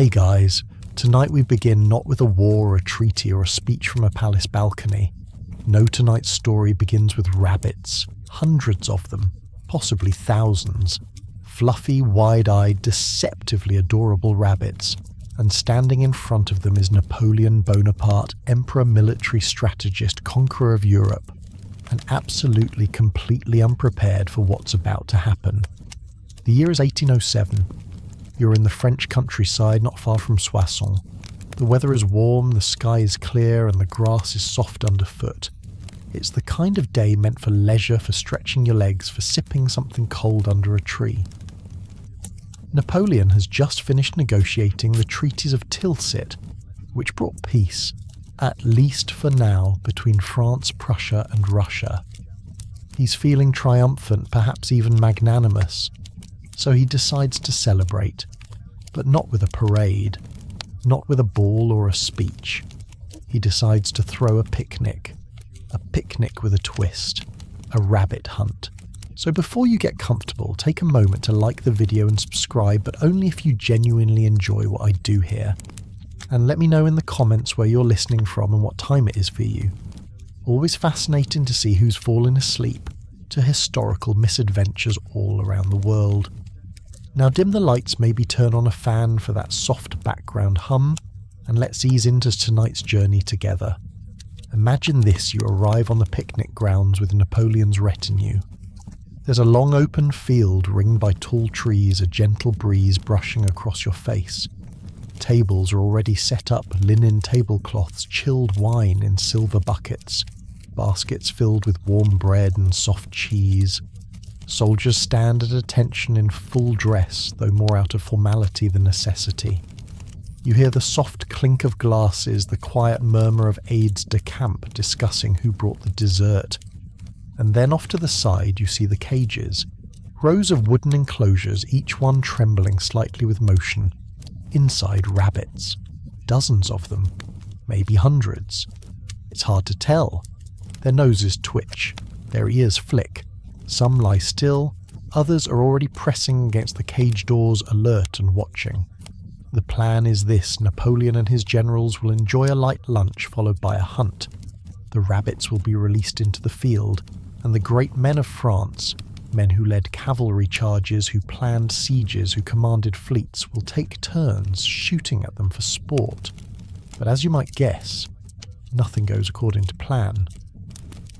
Hey guys, tonight we begin not with a war, a treaty, or a speech from a palace balcony. No, tonight's story begins with rabbits, hundreds of them, possibly thousands. Fluffy, wide-eyed, deceptively adorable rabbits, and standing in front of them is Napoleon Bonaparte, emperor, military strategist, conqueror of Europe, and absolutely, completely unprepared for what's about to happen. The year is 1807. You're in the French countryside not far from Soissons. The weather is warm, the sky is clear, and the grass is soft underfoot. It's the kind of day meant for leisure, for stretching your legs, for sipping something cold under a tree. Napoleon has just finished negotiating the treaties of Tilsit, which brought peace, at least for now, between France, Prussia and Russia. He's feeling triumphant, perhaps even magnanimous, so he decides to celebrate, but not with a parade, not with a ball or a speech. He decides to throw a picnic with a twist, a rabbit hunt. So before you get comfortable, take a moment to like the video and subscribe, but only if you genuinely enjoy what I do here. And let me know in the comments where you're listening from and what time it is for you. Always fascinating to see who's fallen asleep to historical misadventures all around the world. Now dim the lights, maybe turn on a fan for that soft background hum, and let's ease into tonight's journey together. Imagine this: you arrive on the picnic grounds with Napoleon's retinue. There's a long open field ringed by tall trees, a gentle breeze brushing across your face. Tables are already set up, linen tablecloths, chilled wine in silver buckets, baskets filled with warm bread and soft cheese. Soldiers stand at attention in full dress, though more out of formality than necessity. You hear the soft clink of glasses, the quiet murmur of aides de camp discussing who brought the dessert. And then off to the side you see the cages, rows of wooden enclosures, each one trembling slightly with motion. Inside, rabbits. Dozens of them. Maybe hundreds. It's hard to tell. Their noses twitch. Their ears flick. Some lie still. Others are already pressing against the cage doors, alert and watching. The plan is this: Napoleon and his generals will enjoy a light lunch followed by a hunt. The rabbits will be released into the field, and the great men of France, men who led cavalry charges, who planned sieges, who commanded fleets, will take turns shooting at them for sport. But as you might guess, nothing goes according to plan.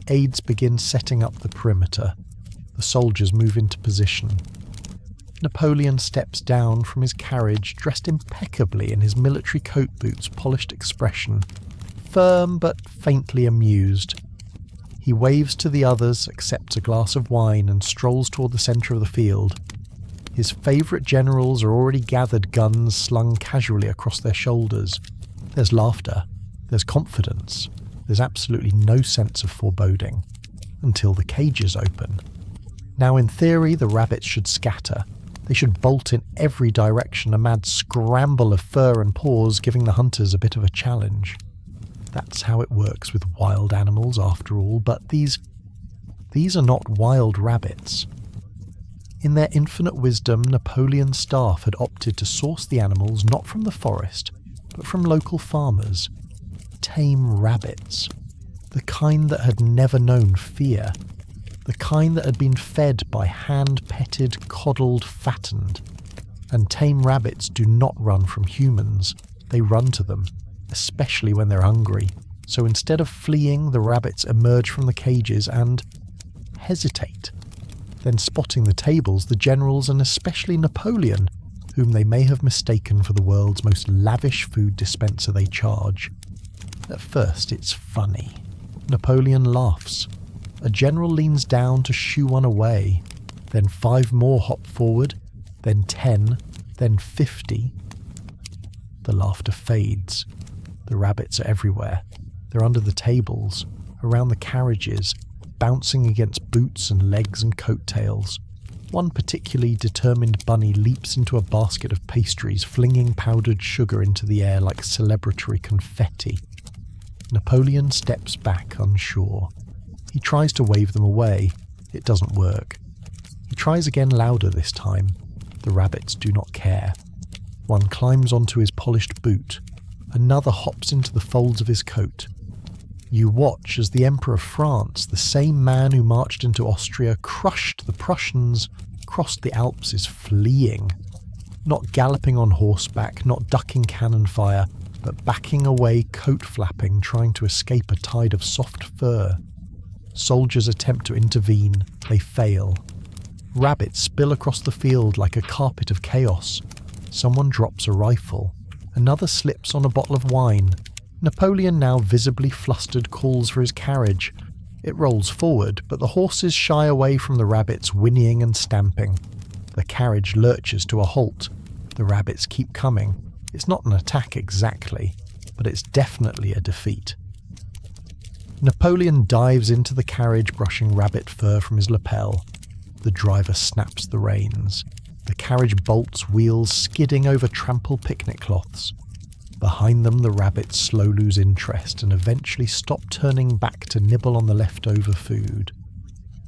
Aides begin setting up the perimeter. The soldiers move into position. Napoleon steps down from his carriage, dressed impeccably in his military coat boots, polished expression, firm but faintly amused. He waves to the others, accepts a glass of wine, and strolls toward the centre of the field. His favourite generals are already gathered, guns slung casually across their shoulders. There's laughter, there's confidence, there's absolutely no sense of foreboding, until the cages open. Now in theory the rabbits should scatter. They should bolt in every direction, a mad scramble of fur and paws, giving the hunters a bit of a challenge. That's how it works with wild animals after all, but these are not wild rabbits. In their infinite wisdom, Napoleon's staff had opted to source the animals not from the forest, but from local farmers. Tame rabbits. The kind that had never known fear. The kind that had been fed by hand-petted, coddled, fattened. And tame rabbits do not run from humans, they run to them, especially when they're hungry. So instead of fleeing, the rabbits emerge from the cages and hesitate. Then spotting the tables, the generals and especially Napoleon, whom they may have mistaken for the world's most lavish food dispenser, they charge. At first it's funny. Napoleon laughs. A general leans down to shoo one away. Then 5 more hop forward, then 10, then 50. The laughter fades. The rabbits are everywhere. They're under the tables, around the carriages, bouncing against boots and legs and coattails. One particularly determined bunny leaps into a basket of pastries, flinging powdered sugar into the air like celebratory confetti. Napoleon steps back unsure. He tries to wave them away. It doesn't work. He tries again, louder this time. The rabbits do not care. One climbs onto his polished boot. Another hops into the folds of his coat. You watch as the Emperor of France, the same man who marched into Austria, crushed the Prussians, crossed the Alps, is fleeing. Not galloping on horseback, not ducking cannon fire, but backing away, coat flapping, trying to escape a tide of soft fur. Soldiers attempt to intervene. They fail. Rabbits spill across the field like a carpet of chaos. Someone drops a rifle. Another slips on a bottle of wine. Napoleon, now visibly flustered, calls for his carriage. It rolls forward, but the horses shy away from the rabbits, whinnying and stamping. The carriage lurches to a halt. The rabbits keep coming. It's not an attack exactly, but it's definitely a defeat. Napoleon dives into the carriage, brushing rabbit fur from his lapel. The driver snaps the reins. The carriage bolts, wheels skidding over trampled picnic cloths. Behind them, the rabbits slow lose interest and eventually stop turning back to nibble on the leftover food.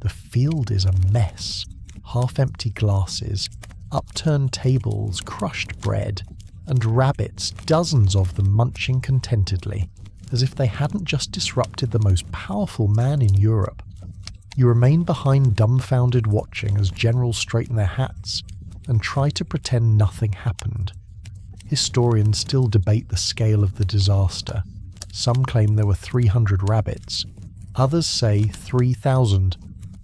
The field is a mess. Half-empty glasses, upturned tables, crushed bread, and rabbits, dozens of them munching contentedly, as if they hadn't just disrupted the most powerful man in Europe. You remain behind, dumbfounded, watching as generals straighten their hats and try to pretend nothing happened. Historians still debate the scale of the disaster. Some claim there were 300 rabbits. Others say 3,000.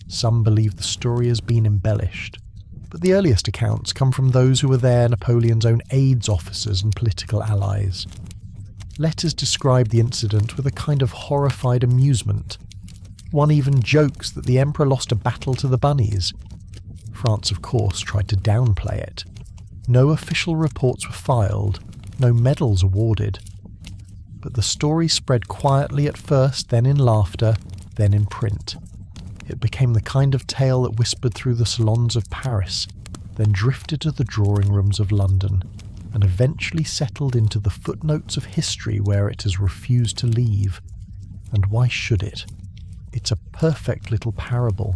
Some believe the story has been embellished. But the earliest accounts come from those who were there, Napoleon's own aides, officers and political allies. Letters describe the incident with a kind of horrified amusement. One even jokes that the emperor lost a battle to the bunnies. France, of course, tried to downplay it. No official reports were filed, no medals awarded. But the story spread quietly at first, then in laughter, then in print. It became the kind of tale that whispered through the salons of Paris, then drifted to the drawing rooms of London, and eventually settled into the footnotes of history where it has refused to leave. And why should it? It's a perfect little parable,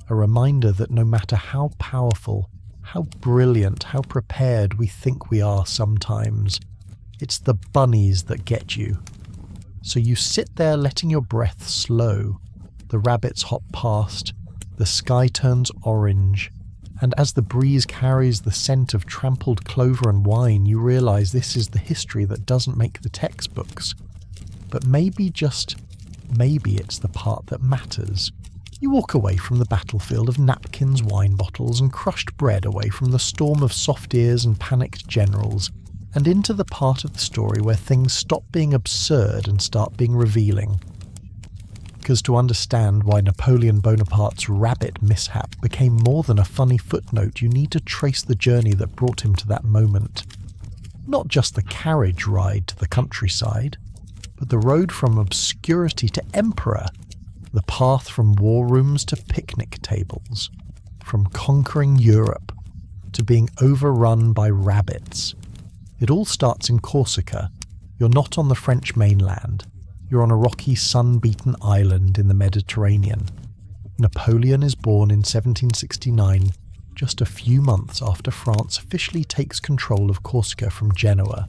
a reminder that no matter how powerful, how brilliant, how prepared we think we are sometimes, it's the bunnies that get you. So you sit there letting your breath slow. The rabbits hop past, the sky turns orange, and as the breeze carries the scent of trampled clover and wine, you realize this is the history that doesn't make the textbooks. But maybe, just maybe, it's the part that matters. You walk away from the battlefield of napkins, wine bottles, and crushed bread, away from the storm of soft ears and panicked generals, and into the part of the story where things stop being absurd and start being revealing. Because to understand why Napoleon Bonaparte's rabbit mishap became more than a funny footnote, you need to trace the journey that brought him to that moment. Not just the carriage ride to the countryside, but the road from obscurity to emperor, the path from war rooms to picnic tables, from conquering Europe to being overrun by rabbits. It all starts in Corsica. You're not on the French mainland. You're on a rocky, sun-beaten island in the Mediterranean. Napoleon is born in 1769, just a few months after France officially takes control of Corsica from Genoa.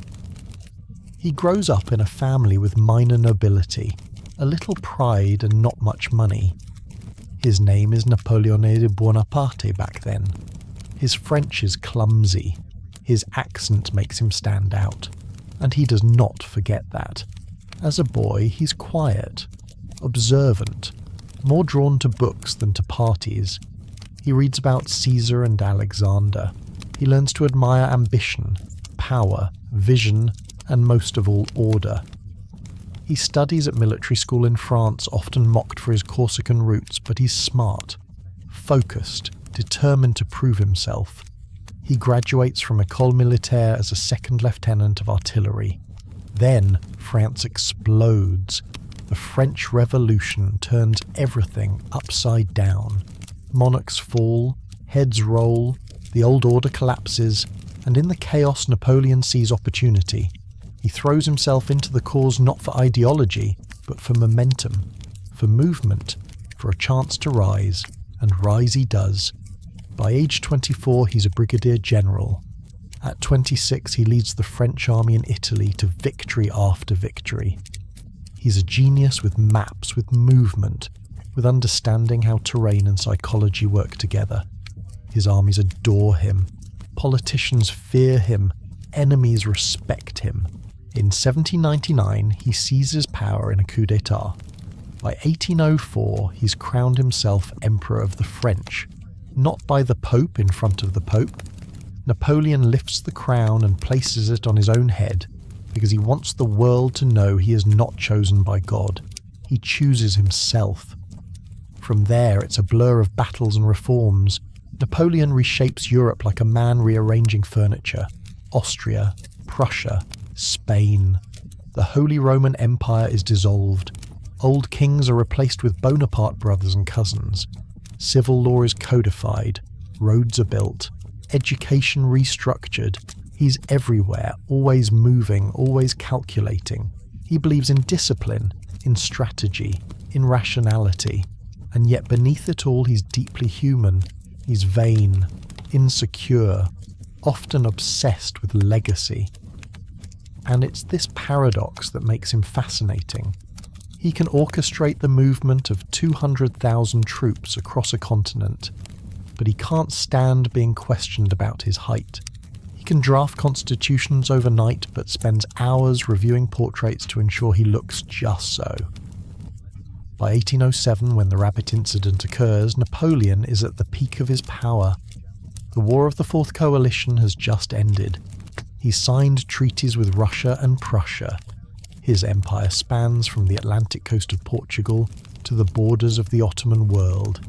He grows up in a family with minor nobility, a little pride and not much money. His name is Napoleon Bonaparte back then. His French is clumsy. His accent makes him stand out, and he does not forget that. As a boy, he's quiet, observant, more drawn to books than to parties. He reads about Caesar and Alexander. He learns to admire ambition, power, vision, and most of all, order. He studies at military school in France, often mocked for his Corsican roots, but he's smart, focused, determined to prove himself. He graduates from École Militaire as a second lieutenant of artillery. Then France explodes. The French Revolution turns everything upside down. Monarchs fall, heads roll, the old order collapses, and in the chaos Napoleon sees opportunity. He throws himself into the cause not for ideology, but for momentum, for movement, for a chance to rise, and rise he does. By age 24 he's a brigadier general. At 26, he leads the French army in Italy to victory after victory. He's a genius with maps, with movement, with understanding how terrain and psychology work together. His armies adore him. Politicians fear him. Enemies respect him. In 1799, he seizes power in a coup d'etat. By 1804, he's crowned himself Emperor of the French, not by the Pope in front of the Pope. Napoleon lifts the crown and places it on his own head because he wants the world to know he is not chosen by God. He chooses himself. From there, it's a blur of battles and reforms. Napoleon reshapes Europe like a man rearranging furniture. Austria, Prussia, Spain. The Holy Roman Empire is dissolved. Old kings are replaced with Bonaparte brothers and cousins. Civil law is codified. Roads are built. Education restructured. He's everywhere, always moving, always calculating. He believes in discipline, in strategy, in rationality. And yet beneath it all, he's deeply human. He's vain, insecure, often obsessed with legacy. And it's this paradox that makes him fascinating. He can orchestrate the movement of 200,000 troops across a continent, but he can't stand being questioned about his height. He can draft constitutions overnight, but spends hours reviewing portraits to ensure he looks just so. By 1807, when the rabbit incident occurs, Napoleon is at the peak of his power. The War of the Fourth Coalition has just ended. He signed treaties with Russia and Prussia. His empire spans from the Atlantic coast of Portugal to the borders of the Ottoman world.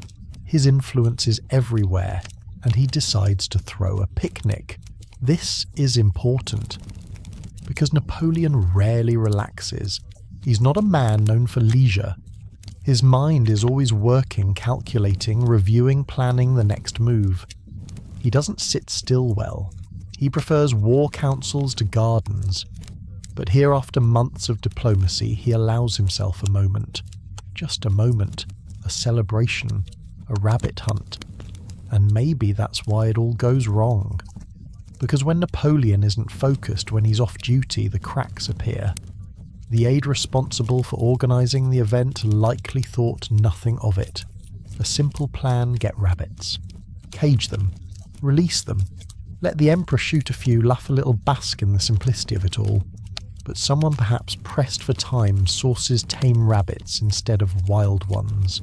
His influence is everywhere, and he decides to throw a picnic. This is important, because Napoleon rarely relaxes. He's not a man known for leisure. His mind is always working, calculating, reviewing, planning the next move. He doesn't sit still well. He prefers war councils to gardens. But here, after months of diplomacy, he allows himself a moment. Just a moment. A celebration. A rabbit hunt. And maybe that's why it all goes wrong. Because when Napoleon isn't focused, when he's off duty, the cracks appear. The aide responsible for organising the event likely thought nothing of it. A simple plan: get rabbits. Cage them. Release them. Let the emperor shoot a few, laugh a little, bask in the simplicity of it all. But someone perhaps pressed for time sources tame rabbits instead of wild ones.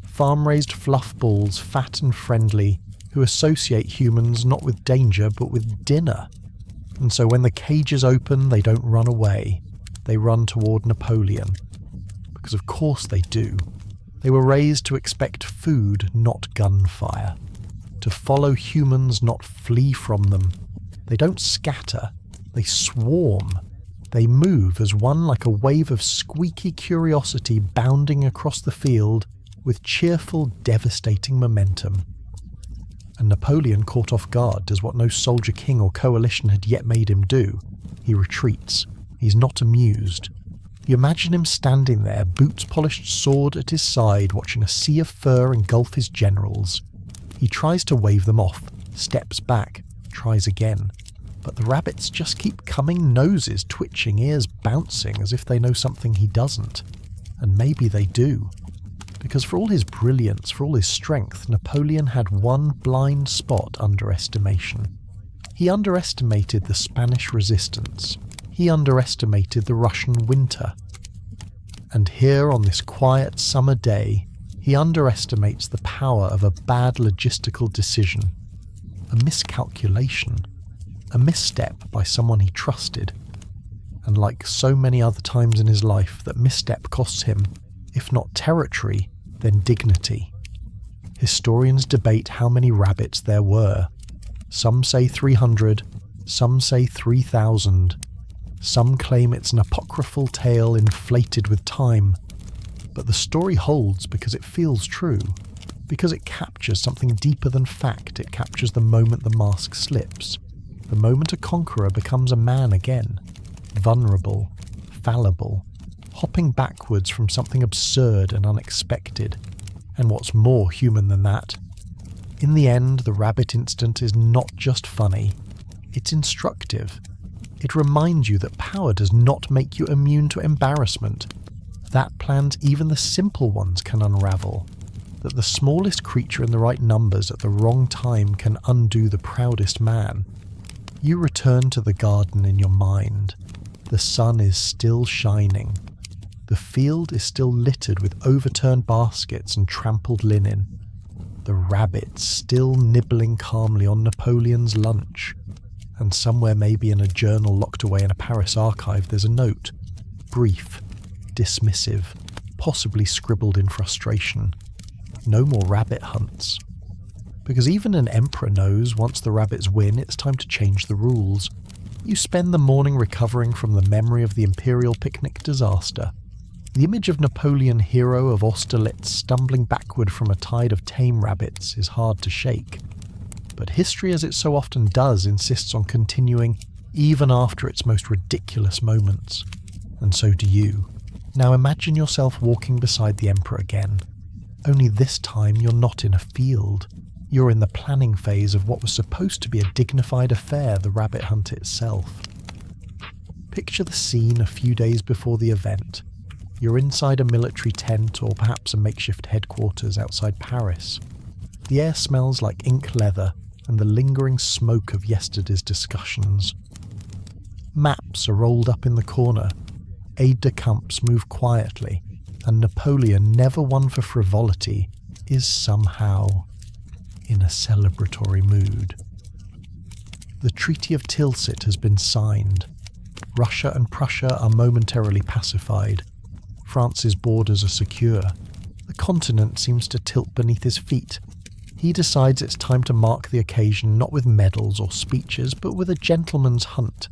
Farm-raised fluff balls, fat and friendly, who associate humans not with danger but with dinner. And so when the cage is open, they don't run away. They run toward Napoleon. Because of course they do. They were raised to expect food, not gunfire. To follow humans, not flee from them. They don't scatter. They swarm. They move as one, like a wave of squeaky curiosity bounding across the field with cheerful, devastating momentum. And Napoleon, caught off guard, does what no soldier king or coalition had yet made him do. He retreats. He's not amused. You imagine him standing there, boots-polished sword at his side, watching a sea of fur engulf his generals. He tries to wave them off, steps back, tries again. But the rabbits just keep coming, noses twitching, ears bouncing, as if they know something he doesn't. And maybe they do. Because for all his brilliance, for all his strength, Napoleon had one blind spot: underestimation. He underestimated the Spanish resistance. He underestimated the Russian winter. And here, on this quiet summer day, he underestimates the power of a bad logistical decision. A miscalculation. A misstep by someone he trusted. And like so many other times in his life, that misstep costs him, if not territory, then dignity. Historians debate how many rabbits there were. Some say 300, some say 3,000. Some claim it's an apocryphal tale inflated with time. But the story holds because it feels true. Because it captures something deeper than fact. It captures the moment the mask slips. The moment a conqueror becomes a man again. Vulnerable, fallible, hopping backwards from something absurd and unexpected. And what's more human than that? In the end, the rabbit incident is not just funny. It's instructive. It reminds you that power does not make you immune to embarrassment, that plans, even the simple ones, can unravel, that the smallest creature in the right numbers at the wrong time can undo the proudest man. You return to the garden in your mind. The sun is still shining. The field is still littered with overturned baskets and trampled linen. The rabbits still nibbling calmly on Napoleon's lunch. And somewhere, maybe in a journal locked away in a Paris archive, there's a note. Brief, dismissive, possibly scribbled in frustration. No more rabbit hunts. Because even an emperor knows once the rabbits win, it's time to change the rules. You spend the morning recovering from the memory of the imperial picnic disaster. The image of Napoleon, hero of Austerlitz, stumbling backward from a tide of tame rabbits is hard to shake. But history, as it so often does, insists on continuing even after its most ridiculous moments. And so do you. Now imagine yourself walking beside the emperor again. Only this time you're not in a field. You're in the planning phase of what was supposed to be a dignified affair, the rabbit hunt itself. Picture the scene a few days before the event. You're inside a military tent or perhaps a makeshift headquarters outside Paris. The air smells like ink leather and the lingering smoke of yesterday's discussions. Maps are rolled up in the corner. Aides-de-camps move quietly, and Napoleon, never one for frivolity, is somehow in a celebratory mood. The Treaty of Tilsit has been signed. Russia and Prussia are momentarily pacified. France's borders are secure. The continent seems to tilt beneath his feet. He decides it's time to mark the occasion not with medals or speeches, but with a gentleman's hunt.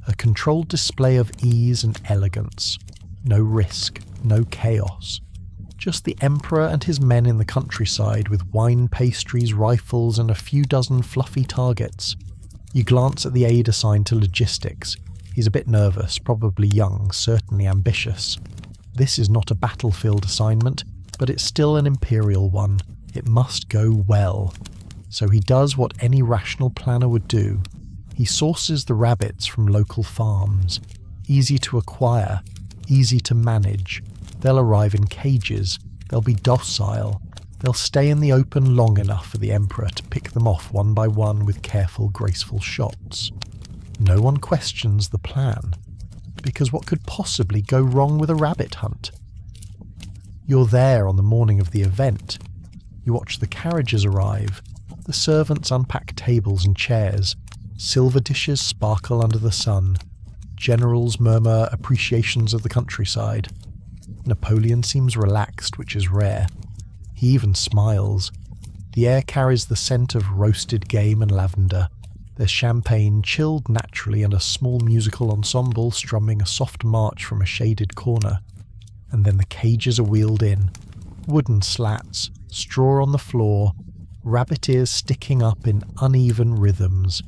A controlled display of ease and elegance. No risk, no chaos. Just the emperor and his men in the countryside with wine pastries, rifles, and a few dozen fluffy targets. You glance at the aide assigned to logistics. He's a bit nervous, probably young, certainly ambitious. This is not a battlefield assignment, but it's still an imperial one. It must go well. So he does what any rational planner would do. He sources the rabbits from local farms. Easy to acquire, easy to manage. They'll arrive in cages. They'll be docile. They'll stay in the open long enough for the emperor to pick them off one by one with careful, graceful shots. No one questions the plan, because what could possibly go wrong with a rabbit hunt? You're there on the morning of the event. You watch the carriages arrive. The servants unpack tables and chairs. Silver dishes sparkle under the sun. Generals murmur appreciations of the countryside. Napoleon seems relaxed, which is rare. He even smiles. The air carries the scent of roasted game and lavender. There's champagne chilled naturally and a small musical ensemble strumming a soft march from a shaded corner. And then the cages are wheeled in. Wooden slats, straw on the floor, rabbit ears sticking up in uneven rhythms.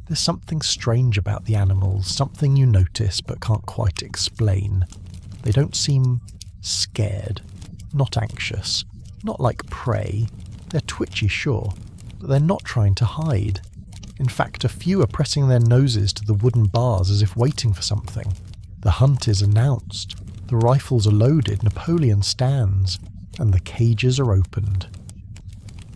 There's something strange about the animals, something you notice but can't quite explain. They don't seem scared, not anxious, not like prey. They're twitchy, sure, but they're not trying to hide. In fact, a few are pressing their noses to the wooden bars as if waiting for something. The hunt is announced. The rifles are loaded, Napoleon stands, and the cages are opened.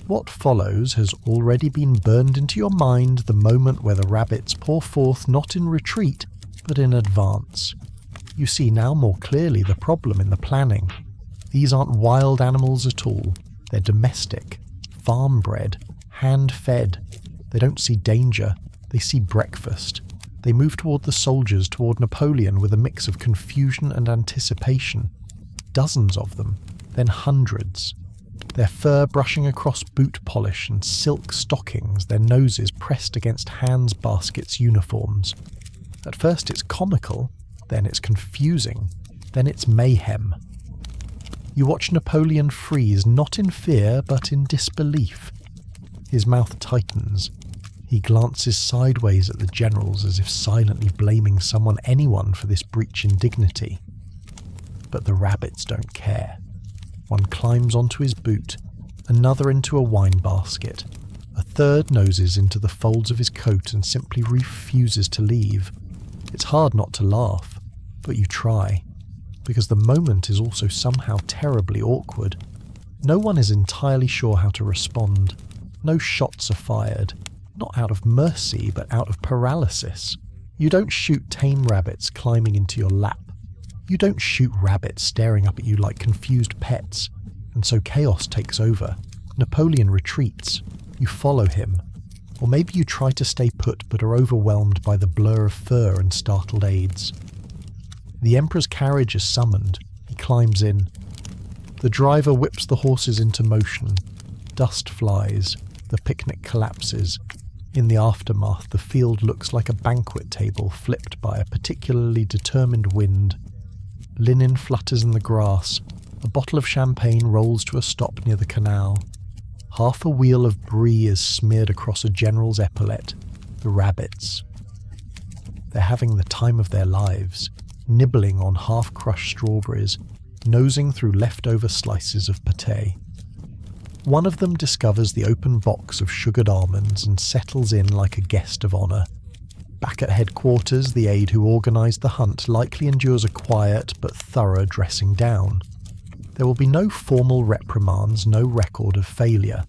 What follows has already been burned into your mind, the moment where the rabbits pour forth not in retreat, but in advance. You see now more clearly the problem in the planning. These aren't wild animals at all. They're domestic, farm-bred, hand-fed. They don't see danger. They see breakfast. They move toward the soldiers, toward Napoleon, with a mix of confusion and anticipation. Dozens of them, then hundreds. Their fur brushing across boot polish and silk stockings, their noses pressed against hands, baskets, uniforms. At first it's comical, then it's confusing, then it's mayhem. You watch Napoleon freeze, not in fear, but in disbelief. His mouth tightens. He glances sideways at the generals as if silently blaming anyone for this breach in dignity. But the rabbits don't care. One climbs onto his boot, another into a wine basket. A third noses into the folds of his coat and simply refuses to leave. It's hard not to laugh, but you try, because the moment is also somehow terribly awkward. No one is entirely sure how to respond. No shots are fired, not out of mercy, but out of paralysis. You don't shoot tame rabbits climbing into your lap. You don't shoot rabbits staring up at you like confused pets. And so chaos takes over. Napoleon retreats. You follow him. Or maybe you try to stay put but are overwhelmed by the blur of fur and startled aides. The Emperor's carriage is summoned. He climbs in. The driver whips the horses into motion. Dust flies. The picnic collapses. In the aftermath, the field looks like a banquet table flipped by a particularly determined wind. Linen flutters in the grass. A bottle of champagne rolls to a stop near the canal. Half a wheel of brie is smeared across a general's epaulette. The rabbits. They're having the time of their lives, nibbling on half-crushed strawberries, nosing through leftover slices of pâté. One of them discovers the open box of sugared almonds and settles in like a guest of honour. Back at headquarters, the aide who organised the hunt likely endures a quiet but thorough dressing down. There will be no formal reprimands, no record of failure.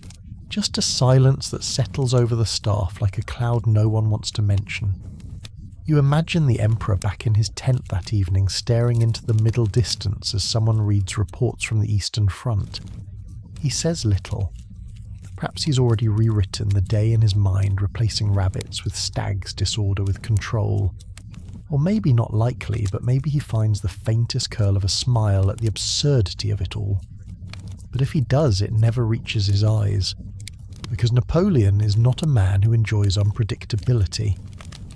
Just a silence that settles over the staff like a cloud no one wants to mention. You imagine the Emperor back in his tent that evening staring into the middle distance as someone reads reports from the Eastern Front. He says little. Perhaps he's already rewritten the day in his mind, replacing rabbits with stags' disorder with control. Or maybe not likely, but maybe he finds the faintest curl of a smile at the absurdity of it all. But if he does, it never reaches his eyes. Because Napoleon is not a man who enjoys unpredictability.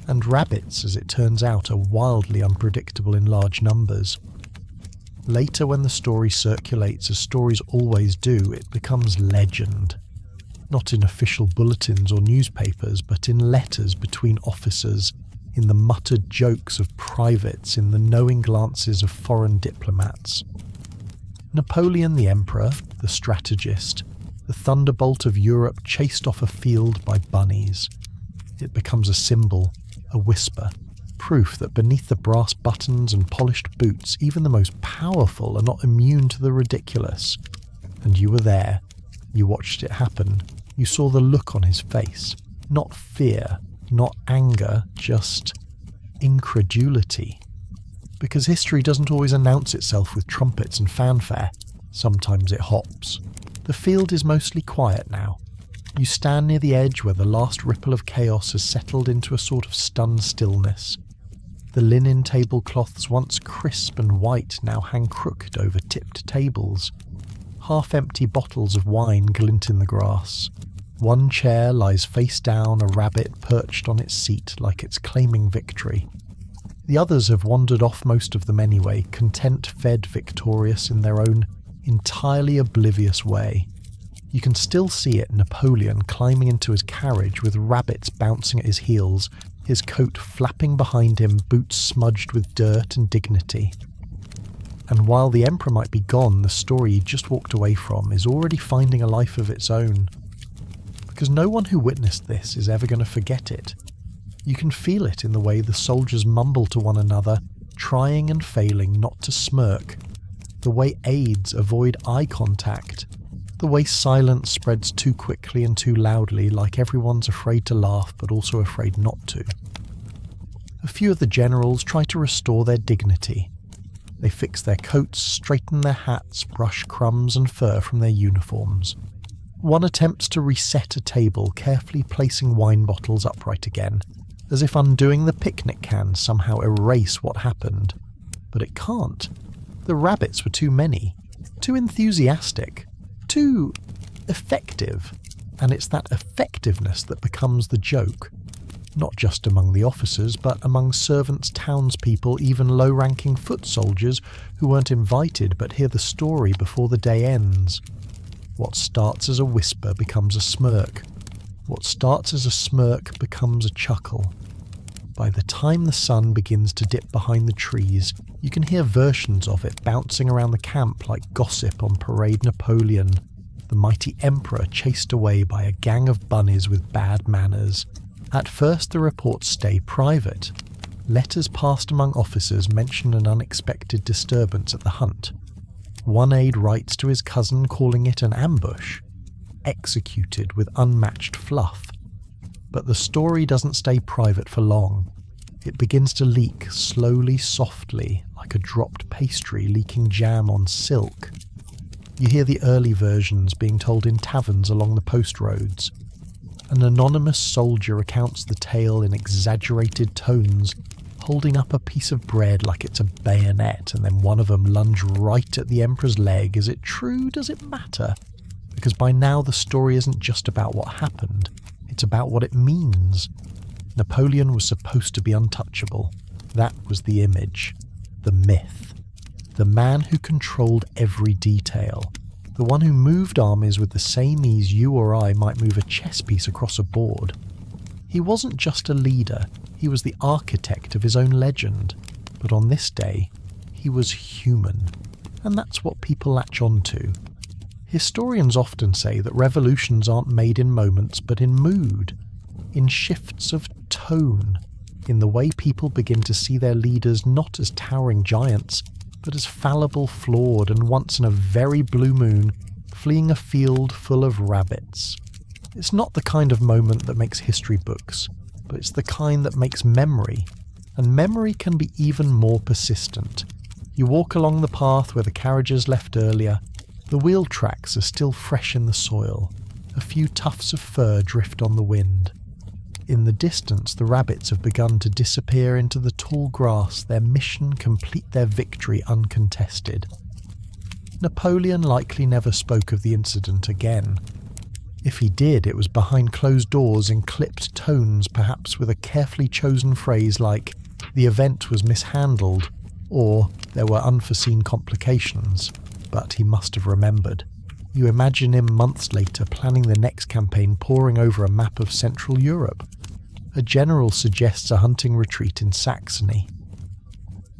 And rabbits, as it turns out, are wildly unpredictable in large numbers. Later, when the story circulates, as stories always do, it becomes legend. Not in official bulletins or newspapers, but in letters between officers, in the muttered jokes of privates, in the knowing glances of foreign diplomats. Napoleon the Emperor, the strategist, the thunderbolt of Europe chased off a field by bunnies. It becomes a symbol, a whisper, proof that beneath the brass buttons and polished boots, even the most powerful are not immune to the ridiculous. And you were there. You watched it happen. You saw the look on his face. Not fear, not anger, just incredulity. Because history doesn't always announce itself with trumpets and fanfare. Sometimes it hops. The field is mostly quiet now. You stand near the edge where the last ripple of chaos has settled into a sort of stunned stillness. The linen tablecloths, once crisp and white, now hang crooked over tipped tables. Half-empty bottles of wine glint in the grass. One chair lies face down, a rabbit perched on its seat like it's claiming victory. The others have wandered off, most of them anyway, content, fed, victorious in their own entirely oblivious way. You can still see it, Napoleon climbing into his carriage with rabbits bouncing at his heels, his coat flapping behind him, boots smudged with dirt and dignity. And while the Emperor might be gone, the story he just walked away from is already finding a life of its own. Because no one who witnessed this is ever going to forget it. You can feel it in the way the soldiers mumble to one another, trying and failing not to smirk, the way aides avoid eye contact, the way silence spreads too quickly and too loudly, like everyone's afraid to laugh but also afraid not to. A few of the generals try to restore their dignity. They fix their coats, straighten their hats, brush crumbs and fur from their uniforms. One attempts to reset a table, carefully placing wine bottles upright again, as if undoing the picnic can somehow erase what happened. But it can't. The rabbits were too many, too enthusiastic, too effective, and it's that effectiveness that becomes the joke, not just among the officers, but among servants, townspeople, even low-ranking foot soldiers who weren't invited but hear the story before the day ends. What starts as a whisper becomes a smirk. What starts as a smirk becomes a chuckle. By the time the sun begins to dip behind the trees, you can hear versions of it bouncing around the camp like gossip on Parade Napoleon. the mighty emperor chased away by a gang of bunnies with bad manners. At first the reports stay private. Letters passed among officers mention an unexpected disturbance at the hunt. One aide writes to his cousin calling it an ambush, executed with unmatched fluff. But the story doesn't stay private for long. It begins to leak slowly, softly, like a dropped pastry leaking jam on silk. You hear the early versions being told in taverns along the post roads. An anonymous soldier recounts the tale in exaggerated tones, holding up a piece of bread like it's a bayonet, and then one of them lunge right at the emperor's leg. Is it true? Does it matter? Because by now the story isn't just about what happened, it's about what it means. Napoleon was supposed to be untouchable. That was the image, the myth. The man who controlled every detail. The one who moved armies with the same ease you or I might move a chess piece across a board. He wasn't just a leader, he was the architect of his own legend. But on this day, he was human. And that's what people latch on to. Historians often say that revolutions aren't made in moments but in mood, in shifts of tone, in the way people begin to see their leaders not as towering giants, but as fallible, flawed, and once in a very blue moon, fleeing a field full of rabbits. It's not the kind of moment that makes history books, but it's the kind that makes memory, and memory can be even more persistent. You walk along the path where the carriages left earlier, the wheel tracks are still fresh in the soil, a few tufts of fur drift on the wind. In the distance, the rabbits have begun to disappear into the tall grass, their mission complete, their victory uncontested. Napoleon likely never spoke of the incident again. If he did, it was behind closed doors in clipped tones, perhaps with a carefully chosen phrase like, "The event was mishandled," or "There were unforeseen complications." But he must have remembered. You imagine him months later planning the next campaign, poring over a map of Central Europe. A general suggests a hunting retreat in Saxony.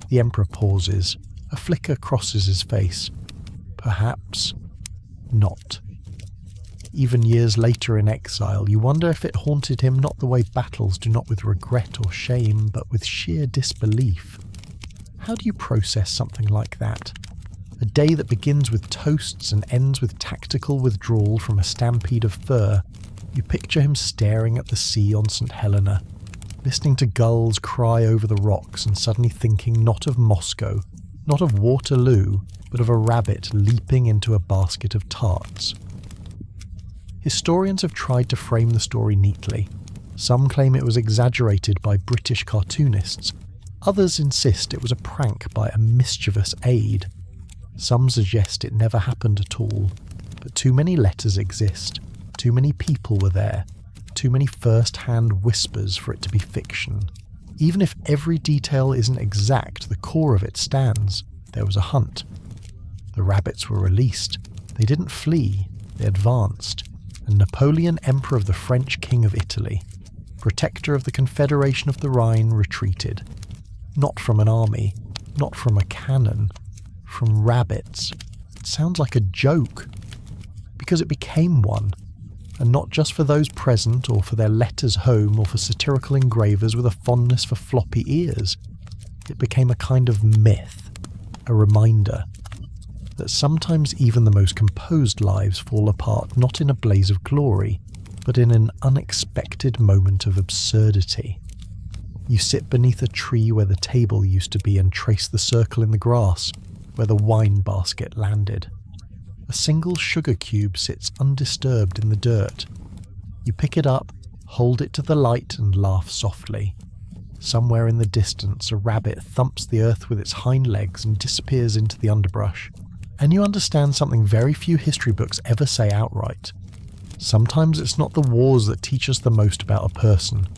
The emperor pauses. A flicker crosses his face. Perhaps not. Even years later in exile, you wonder if it haunted him not the way battles do not with regret or shame, but with sheer disbelief. How do you process something like that? A day that begins with toasts and ends with tactical withdrawal from a stampede of fur. You picture him staring at the sea on St. Helena, listening to gulls cry over the rocks and suddenly thinking not of Moscow, not of Waterloo, but of a rabbit leaping into a basket of tarts. Historians have tried to frame the story neatly. Some claim it was exaggerated by British cartoonists. Others insist it was a prank by a mischievous aide. Some suggest it never happened at all, but too many letters exist, too many people were there, too many first-hand whispers for it to be fiction. Even if every detail isn't exact, the core of it stands. There was a hunt. The rabbits were released. They didn't flee, they advanced. And Napoleon, Emperor of the French King of Italy, protector of the Confederation of the Rhine, retreated. Not from an army, not from a cannon, from rabbits. It sounds like a joke, because it became one, and not just for those present or for their letters home or for satirical engravers with a fondness for floppy ears. It became a kind of myth, a reminder that sometimes even the most composed lives fall apart not in a blaze of glory, but in an unexpected moment of absurdity. You sit beneath a tree where the table used to be and trace the circle in the grass where the wine basket landed. A single sugar cube sits undisturbed in the dirt. You pick it up, hold it to the light and laugh softly. Somewhere in the distance, a rabbit thumps the earth with its hind legs and disappears into the underbrush. And you understand something very few history books ever say outright. Sometimes it's not the wars that teach us the most about a person.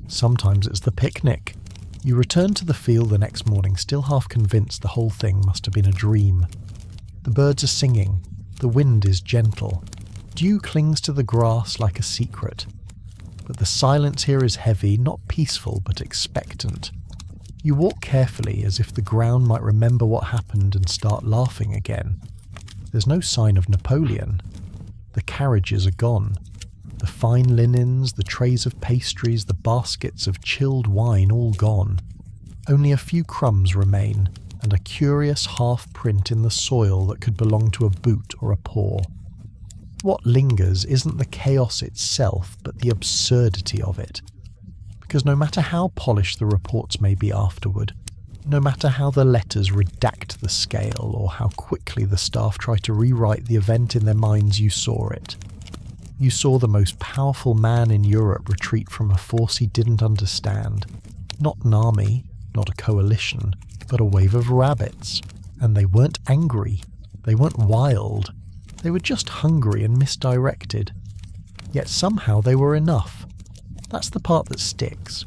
Sometimes it's the picnic. You return to the field the next morning, still half convinced the whole thing must have been a dream. The birds are singing. The wind is gentle. Dew clings to the grass like a secret. But the silence here is heavy, not peaceful, but expectant. You walk carefully, as if the ground might remember what happened and start laughing again. There's no sign of Napoleon. The carriages are gone. The fine linens, the trays of pastries, the baskets of chilled wine all gone. Only a few crumbs remain, and a curious half-print in the soil that could belong to a boot or a paw. What lingers isn't the chaos itself, but the absurdity of it. Because no matter how polished the reports may be afterward, no matter how the letters redact the scale or how quickly the staff try to rewrite the event in their minds, you saw it. You saw the most powerful man in Europe retreat from a force he didn't understand. Not an army, not a coalition, but a wave of rabbits. And they weren't angry. They weren't wild. They were just hungry and misdirected. Yet somehow they were enough. That's the part that sticks.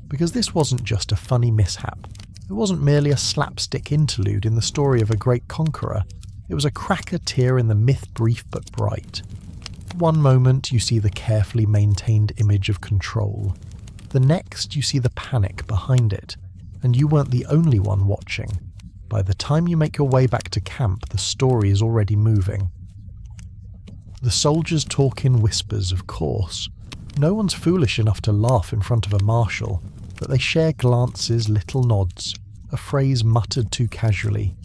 Because this wasn't just a funny mishap. It wasn't merely a slapstick interlude in the story of a great conqueror. It was a cracker tear in the myth brief but bright. One moment you see the carefully maintained image of control. The next you see the panic behind it. And you weren't the only one watching. By the time you make your way back to camp, the story is already moving. The soldiers talk in whispers, of course. No one's foolish enough to laugh in front of a marshal, but they share glances, little nods, a phrase muttered too casually.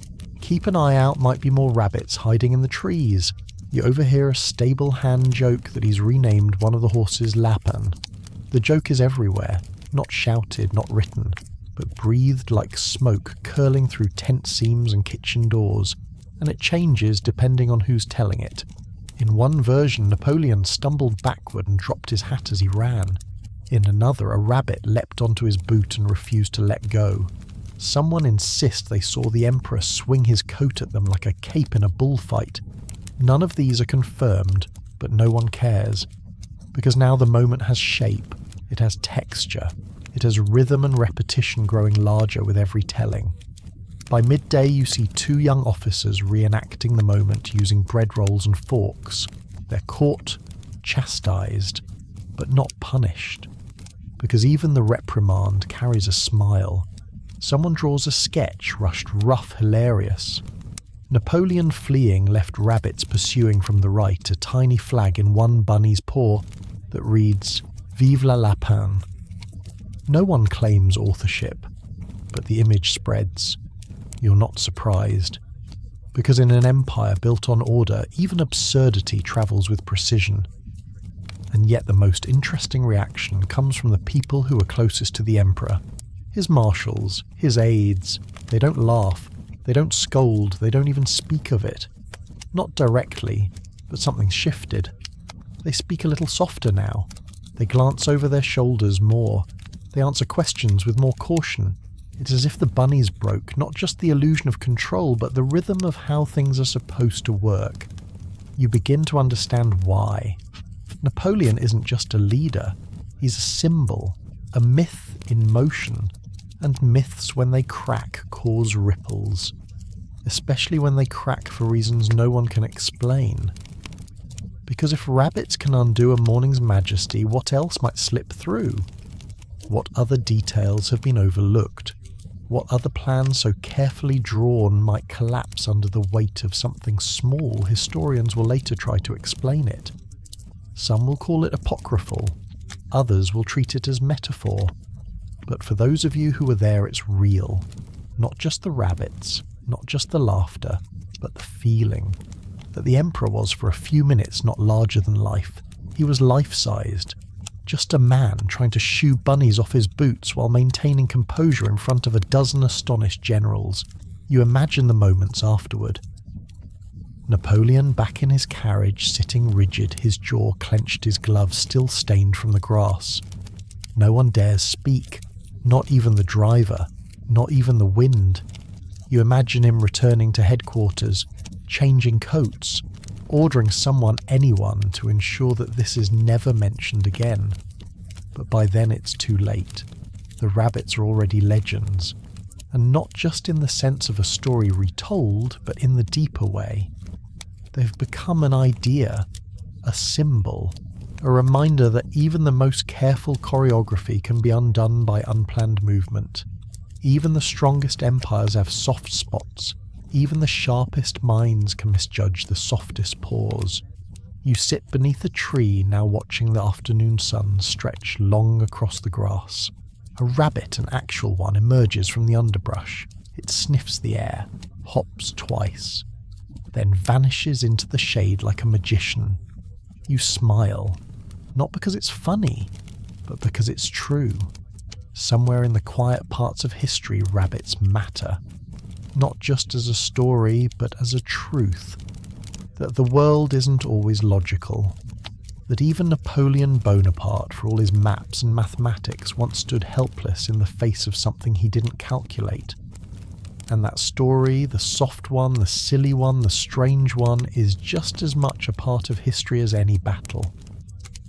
Keep an eye out, might be more rabbits hiding in the trees. You overhear a stable hand joke that he's renamed one of the horses Lapin. The joke is everywhere, not shouted, not written, but breathed like smoke curling through tent seams and kitchen doors, and it changes depending on who's telling it. In one version, Napoleon stumbled backward and dropped his hat as he ran. In another, a rabbit leapt onto his boot and refused to let go. Someone insists they saw the emperor swing his coat at them like a cape in a bullfight. None of these are confirmed, but no one cares. Because now the moment has shape, it has texture, it has rhythm and repetition growing larger with every telling. By midday you see two young officers reenacting the moment using bread rolls and forks. They're caught, chastised, but not punished. Because even the reprimand carries a smile. Someone draws a sketch rushed rough, hilarious. Napoleon fleeing left rabbits pursuing from the right a tiny flag in one bunny's paw that reads, "Vive la lapin." No one claims authorship, but the image spreads. You're not surprised. Because in an empire built on order, even absurdity travels with precision. And yet the most interesting reaction comes from the people who are closest to the emperor. His marshals, his aides. They don't laugh, they don't scold, they don't even speak of it. Not directly, but something's shifted. They speak a little softer now. They glance over their shoulders more. They answer questions with more caution. It's as if the bunnies broke, not just the illusion of control, but the rhythm of how things are supposed to work. You begin to understand why. Napoleon isn't just a leader, he's a symbol, a myth in motion, and myths when they crack cause ripples, especially when they crack for reasons no one can explain. Because if rabbits can undo a morning's majesty, what else might slip through? What other details have been overlooked? What other plans so carefully drawn might collapse under the weight of something small? Historians will later try to explain it. Some will call it apocryphal, others will treat it as metaphor. But for those of you who were there, it's real. Not just the rabbits, not just the laughter, but the feeling. That the emperor was for a few minutes not larger than life. He was life-sized. Just a man trying to shoo bunnies off his boots while maintaining composure in front of a dozen astonished generals. You imagine the moments afterward. Napoleon back in his carriage, sitting rigid, his jaw clenched, his gloves still stained from the grass. No one dares speak, not even the driver, not even the wind. You imagine him returning to headquarters, changing coats, ordering someone, anyone, to ensure that this is never mentioned again. But by then it's too late. The rabbits are already legends, and not just in the sense of a story retold, but in the deeper way. They've become an idea, a symbol, a reminder that even the most careful choreography can be undone by unplanned movement. Even the strongest empires have soft spots. Even the sharpest minds can misjudge the softest pause. You sit beneath a tree now watching the afternoon sun stretch long across the grass. A rabbit, an actual one, emerges from the underbrush. It sniffs the air, hops twice, then vanishes into the shade like a magician. You smile, not because it's funny, but because it's true. Somewhere in the quiet parts of history, rabbits matter. Not just as a story, but as a truth. That the world isn't always logical. That even Napoleon Bonaparte, for all his maps and mathematics, once stood helpless in the face of something he didn't calculate. And that story, the soft one, the silly one, the strange one, is just as much a part of history as any battle.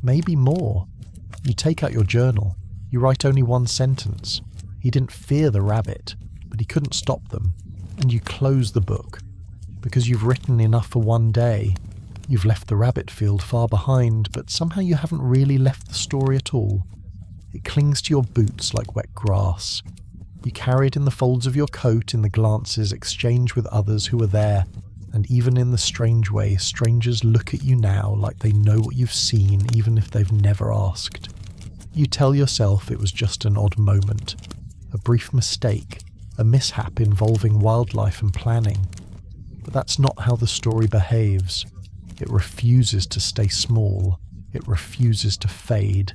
Maybe more. You take out your journal. You write only one sentence. He didn't fear the rabbit, but he couldn't stop them. And you close the book. Because you've written enough for one day. You've left the rabbit field far behind, but somehow you haven't really left the story at all. It clings to your boots like wet grass. You carry it in the folds of your coat, in the glances exchanged with others who were there, and even in the strange way strangers look at you now like they know what you've seen even if they've never asked. You tell yourself it was just an odd moment, a brief mistake, a mishap involving wildlife and planning. But that's not how the story behaves. It refuses to stay small. It refuses to fade.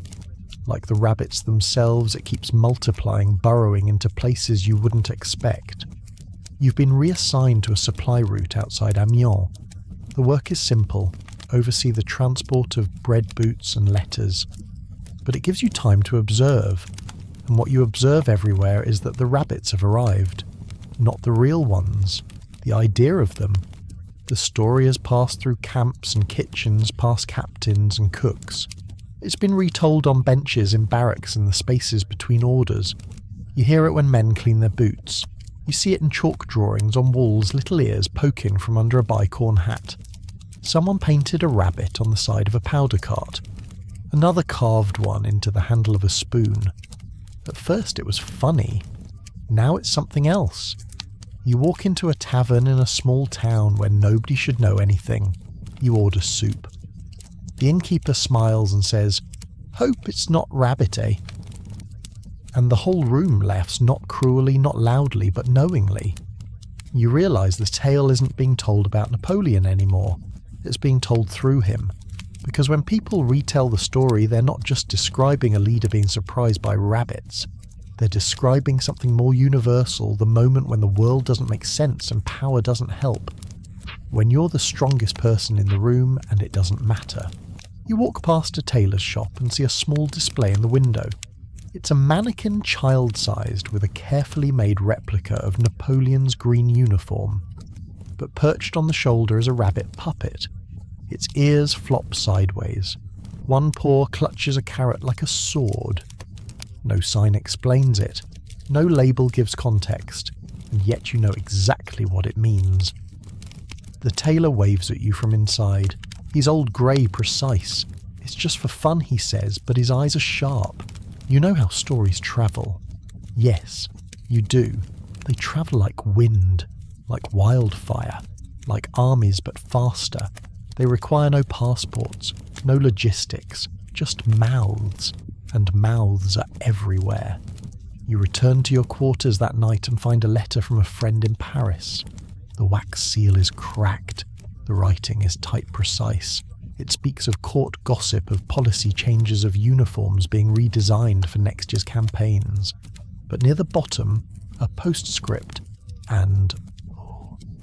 Like the rabbits themselves, it keeps multiplying, burrowing into places you wouldn't expect. You've been reassigned to a supply route outside Amiens. The work is simple. Oversee the transport of bread boots and letters. But it gives you time to observe. And what you observe everywhere is that the rabbits have arrived. Not the real ones. The idea of them. The story has passed through camps and kitchens, past captains and cooks. It's been retold on benches in barracks in the spaces between orders. You hear it when men clean their boots. You see it in chalk drawings on walls, little ears poking from under a bicorn hat. Someone painted a rabbit on the side of a powder cart. Another carved one into the handle of a spoon. At first it was funny. Now it's something else. You walk into a tavern in a small town where nobody should know anything. You order soup. The innkeeper smiles and says, "Hope it's not rabbit, eh?" And the whole room laughs, not cruelly, not loudly, but knowingly. You realise the tale isn't being told about Napoleon anymore. It's being told through him. Because when people retell the story, they're not just describing a leader being surprised by rabbits. They're describing something more universal, the moment when the world doesn't make sense and power doesn't help. When you're the strongest person in the room and it doesn't matter. You walk past a tailor's shop and see a small display in the window. It's a mannequin child-sized with a carefully made replica of Napoleon's green uniform. But perched on the shoulder is a rabbit puppet. Its ears flop sideways. One paw clutches a carrot like a sword. No sign explains it. No label gives context, and yet you know exactly what it means. The tailor waves at you from inside. He's old grey, precise. It's just for fun, he says, but his eyes are sharp. You know how stories travel. Yes, you do. They travel like wind, like wildfire, like armies but faster. They require no passports, no logistics, just mouths, and mouths are everywhere. You return to your quarters that night and find a letter from a friend in Paris. The wax seal is cracked. The writing is type precise. It speaks of court gossip, of policy changes, of uniforms being redesigned for next year's campaigns. But near the bottom, a postscript, and...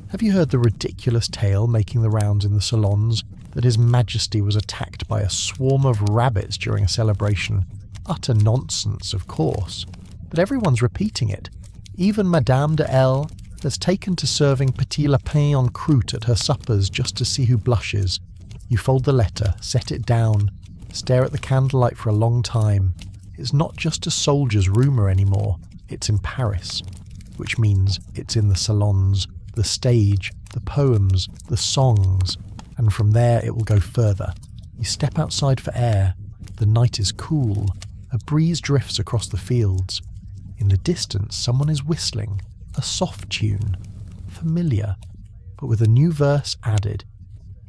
Have you heard the ridiculous tale making the rounds in the salons that His Majesty was attacked by a swarm of rabbits during a celebration? Utter nonsense, of course. But everyone's repeating it. Even Madame de L has taken to serving petit lapin en croûte at her suppers just to see who blushes. You fold the letter, set it down, stare at the candlelight for a long time. It's not just a soldier's rumour anymore, it's in Paris, which means it's in the salons, the stage, the poems, the songs, and from there it will go further. You step outside for air. The night is cool. A breeze drifts across the fields. In the distance, someone is whistling, a soft tune, familiar, but with a new verse added.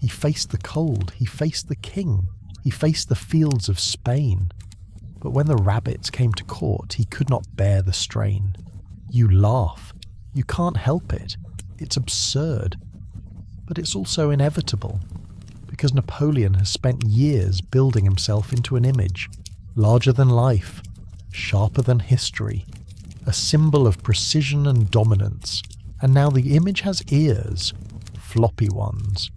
He faced the cold, he faced the king, he faced the fields of Spain. But when the rabbits came to court, he could not bear the strain. You laugh. You can't help it. It's absurd. But it's also inevitable, because Napoleon has spent years building himself into an image, larger than life, sharper than history, a symbol of precision and dominance, and now the image has ears, floppy ones.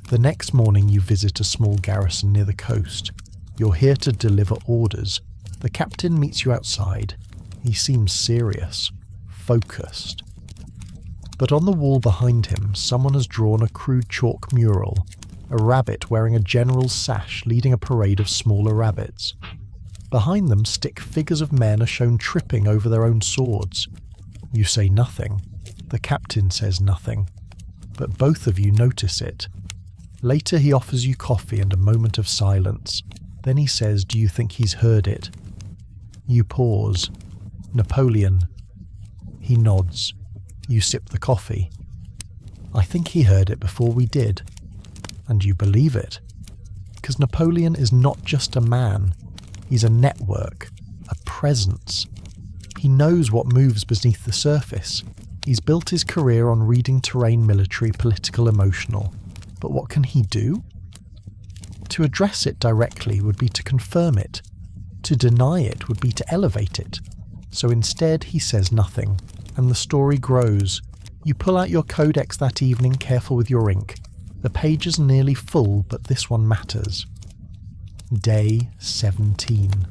The next morning you visit a small garrison near the coast. You're here to deliver orders. The captain meets you outside. He seems serious, focused. But on the wall behind him, someone has drawn a crude chalk mural, a rabbit wearing a general's sash leading a parade of smaller rabbits. Behind them, stick figures of men are shown tripping over their own swords. You say nothing. The captain says nothing. But both of you notice it. Later he offers you coffee and a moment of silence. Then he says, "Do you think he's heard it?" You pause. "Napoleon." He nods. You sip the coffee. "I think he heard it before we did." And you believe it. Because Napoleon is not just a man. He's a network, a presence. He knows what moves beneath the surface. He's built his career on reading terrain, military, political, emotional. But what can he do? To address it directly would be to confirm it. To deny it would be to elevate it. So instead he says nothing, and the story grows. You pull out your codex that evening, careful with your ink. The pages are nearly full, but this one matters. Day 17.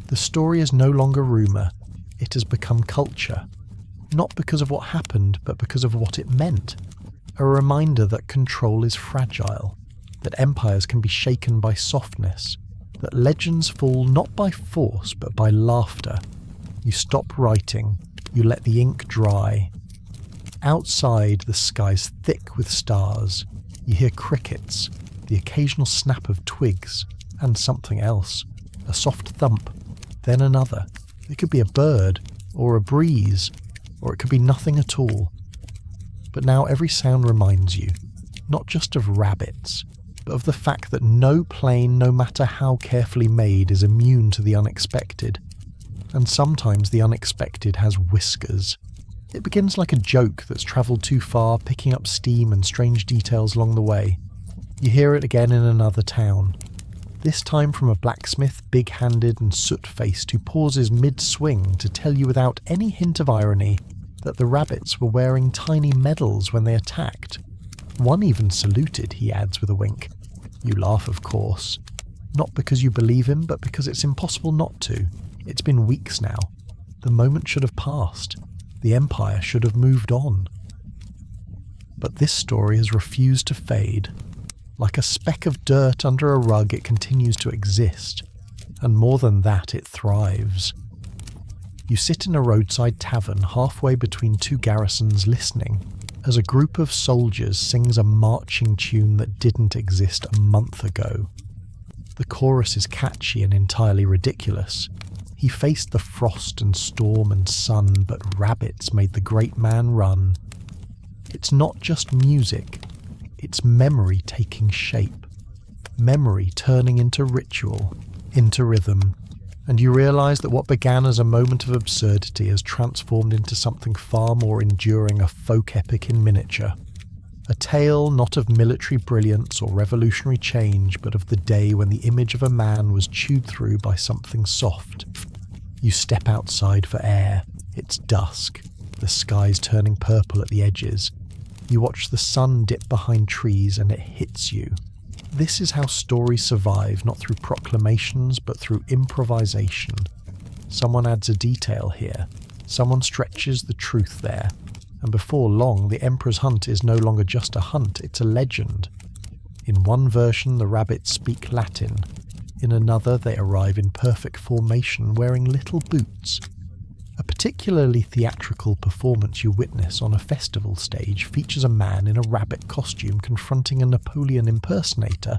The story is no longer rumour. It has become culture. Not because of what happened, but because of what it meant. A reminder that control is fragile, that empires can be shaken by softness, that legends fall not by force but by laughter. You stop writing, you let the ink dry. Outside, the sky's thick with stars. You hear crickets, the occasional snap of twigs, and something else. A soft thump, then another. It could be a bird, or a breeze, or it could be nothing at all. But now every sound reminds you, not just of rabbits, but of the fact that no plane, no matter how carefully made, is immune to the unexpected. And sometimes the unexpected has whiskers. It begins like a joke that's travelled too far, picking up steam and strange details along the way. You hear it again in another town. This time from a blacksmith, big-handed and soot-faced, who pauses mid-swing to tell you without any hint of irony that the rabbits were wearing tiny medals when they attacked. One even saluted, he adds with a wink. You laugh, of course. Not because you believe him, but because it's impossible not to. It's been weeks now. The moment should have passed. The empire should have moved on. But this story has refused to fade. Like a speck of dirt under a rug, it continues to exist. And more than that, it thrives. You sit in a roadside tavern halfway between two garrisons listening as a group of soldiers sings a marching tune that didn't exist a month ago. The chorus is catchy and entirely ridiculous. He faced the frost and storm and sun, but rabbits made the great man run. It's not just music, it's memory taking shape. Memory turning into ritual, into rhythm. And you realise that what began as a moment of absurdity has transformed into something far more enduring, a folk epic in miniature. A tale not of military brilliance or revolutionary change, but of the day when the image of a man was chewed through by something soft. You step outside for air. It's dusk. The sky's turning purple at the edges. You watch the sun dip behind trees and it hits you. This is how stories survive, not through proclamations, but through improvisation. Someone adds a detail here. Someone stretches the truth there. And before long, the Emperor's hunt is no longer just a hunt, it's a legend. In one version, the rabbits speak Latin. In another, they arrive in perfect formation, wearing little boots. A particularly theatrical performance you witness on a festival stage features a man in a rabbit costume confronting a Napoleon impersonator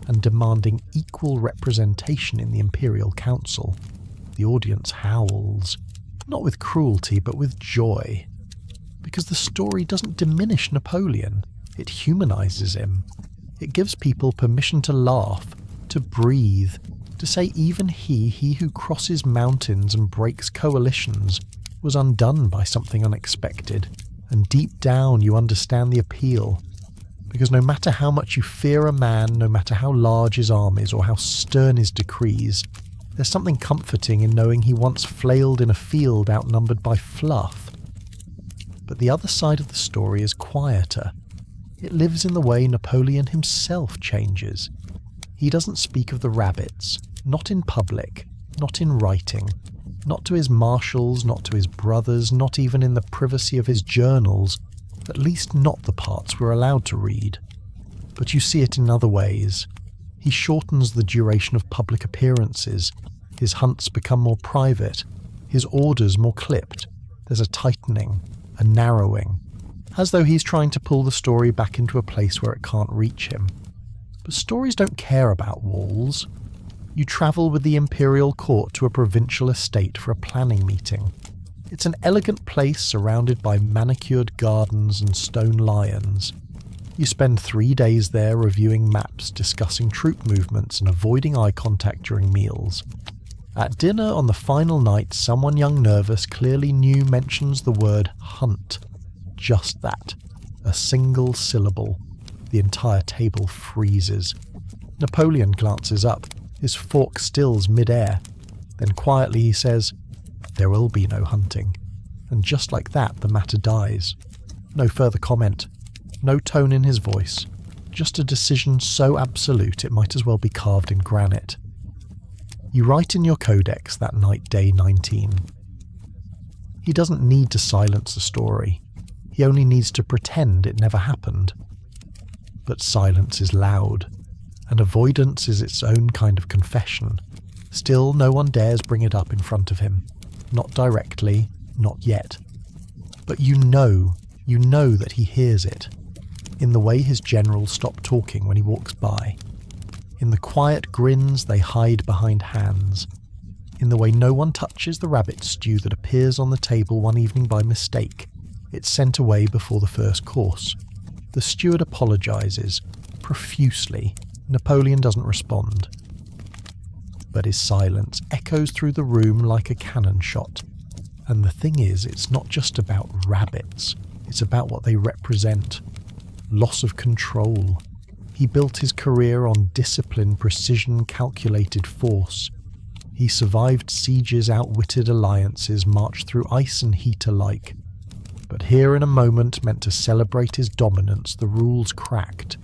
and demanding equal representation in the Imperial Council. The audience howls, not with cruelty but with joy, because the story doesn't diminish Napoleon, It humanizes him. It gives people permission to laugh, to breathe, to say even he who crosses mountains and breaks coalitions, was undone by something unexpected, and deep down you understand the appeal. Because no matter how much you fear a man, no matter how large his arm is or how stern his decrees, there's something comforting in knowing he once flailed in a field outnumbered by fluff. But the other side of the story is quieter. It lives in the way Napoleon himself changes. He doesn't speak of the rabbits, not in public, not in writing, not to his marshals, not to his brothers, not even in the privacy of his journals, at least not the parts we're allowed to read. But you see it in other ways. He shortens the duration of public appearances. His hunts become more private, his orders more clipped. There's a tightening, a narrowing, as though he's trying to pull the story back into a place where it can't reach him. But stories don't care about walls. You travel with the imperial court to a provincial estate for a planning meeting. It's an elegant place surrounded by manicured gardens and stone lions. You spend 3 days there reviewing maps, discussing troop movements and avoiding eye contact during meals. At dinner on the final night, someone young nervous, clearly new, mentions the word hunt. Just that. A single syllable. The entire table freezes. Napoleon glances up. His fork stills mid-air. Then quietly he says, "There will be no hunting." And just like that, the matter dies. No further comment. No tone in his voice. Just a decision so absolute it might as well be carved in granite. You write in your codex that night, day 19. He doesn't need to silence the story. He only needs to pretend it never happened. But silence is loud, and avoidance is its own kind of confession. Still, no one dares bring it up in front of him. Not directly, not yet. But you know that he hears it. In the way his generals stop talking when he walks by. In the quiet grins they hide behind hands. In the way no one touches the rabbit stew that appears on the table one evening by mistake. It's sent away before the first course. The steward apologizes, profusely. Napoleon doesn't respond. But his silence echoes through the room like a cannon shot. And the thing is, it's not just about rabbits. It's about what they represent. Loss of control. He built his career on discipline, precision, calculated force. He survived sieges, outwitted alliances, marched through ice and heat alike. But here in a moment meant to celebrate his dominance, the rules cracked.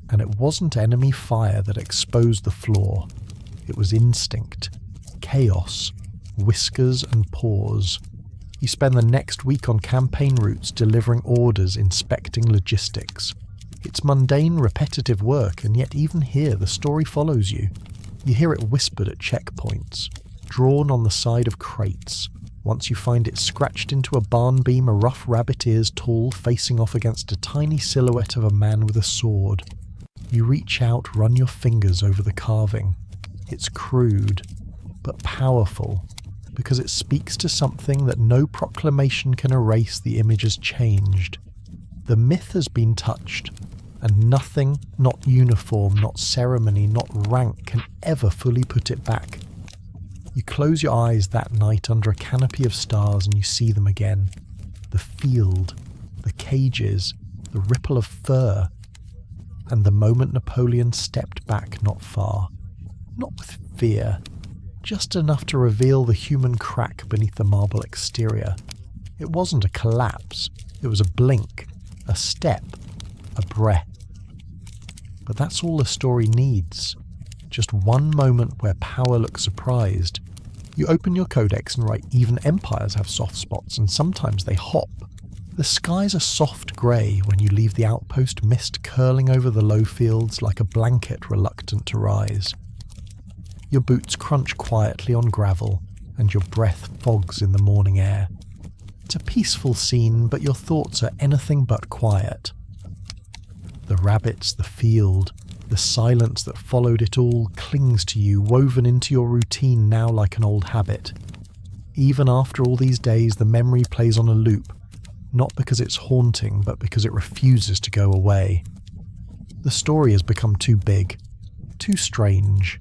And it wasn't enemy fire that exposed the flaw. It was instinct, chaos, whiskers and paws. You spend the next week on campaign routes delivering orders, inspecting logistics. It's mundane, repetitive work, and yet even here the story follows you. You hear it whispered at checkpoints, drawn on the side of crates. Once you find it scratched into a barn beam, a rough rabbit ears tall, facing off against a tiny silhouette of a man with a sword. You reach out, run your fingers over the carving. It's crude, but powerful, because it speaks to something that no proclamation can erase. The image has changed. The myth has been touched, and nothing, not uniform, not ceremony, not rank, can ever fully put it back. You close your eyes that night under a canopy of stars and you see them again. The field, the cages, the ripple of fur. And the moment Napoleon stepped back not far. Not with fear, just enough to reveal the human crack beneath the marble exterior. It wasn't a collapse, it was a blink, a step, a breath. But that's all the story needs. Just one moment where power looks surprised. You open your codex and write, even empires have soft spots, and sometimes they hop. The skies are soft grey when you leave the outpost, mist curling over the low fields like a blanket reluctant to rise. Your boots crunch quietly on gravel, and your breath fogs in the morning air. It's a peaceful scene, but your thoughts are anything but quiet. The rabbits, the field, the silence that followed it all clings to you, woven into your routine now like an old habit. Even after all these days, the memory plays on a loop. not because it's haunting, but because it refuses to go away. The story has become too big, too strange,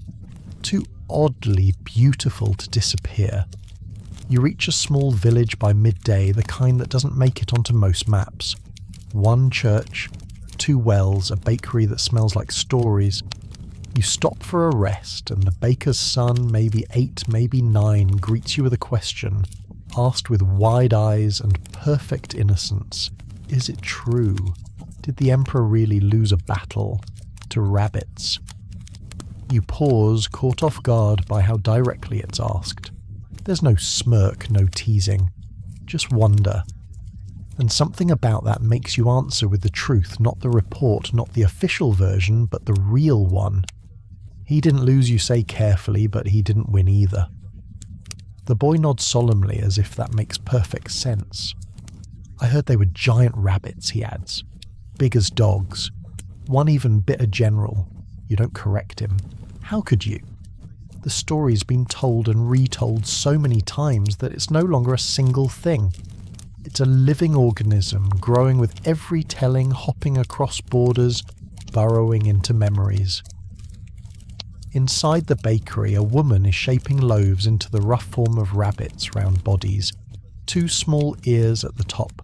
too oddly beautiful to disappear. You reach a small village by midday, the kind that doesn't make it onto most maps. One church, 2 wells, a bakery that smells like stories. You stop for a rest, and the baker's son, maybe 8, maybe 9, greets you with a question, asked with wide eyes and perfect innocence. Is it true? Did the emperor really lose a battle to rabbits? You pause, caught off guard by how directly it's asked. There's no smirk, no teasing, just wonder. And something about that makes you answer with the truth, not the report, not the official version, but the real one. He didn't lose, you say carefully, but he didn't win either. The boy nods solemnly as if that makes perfect sense. I heard they were giant rabbits, he adds. Big as dogs. One even bit a general. You don't correct him. How could you? The story's been told and retold so many times that it's no longer a single thing. It's a living organism, growing with every telling, hopping across borders, burrowing into memories. Inside the bakery, a woman is shaping loaves into the rough form of rabbits' round bodies, 2 small ears at the top.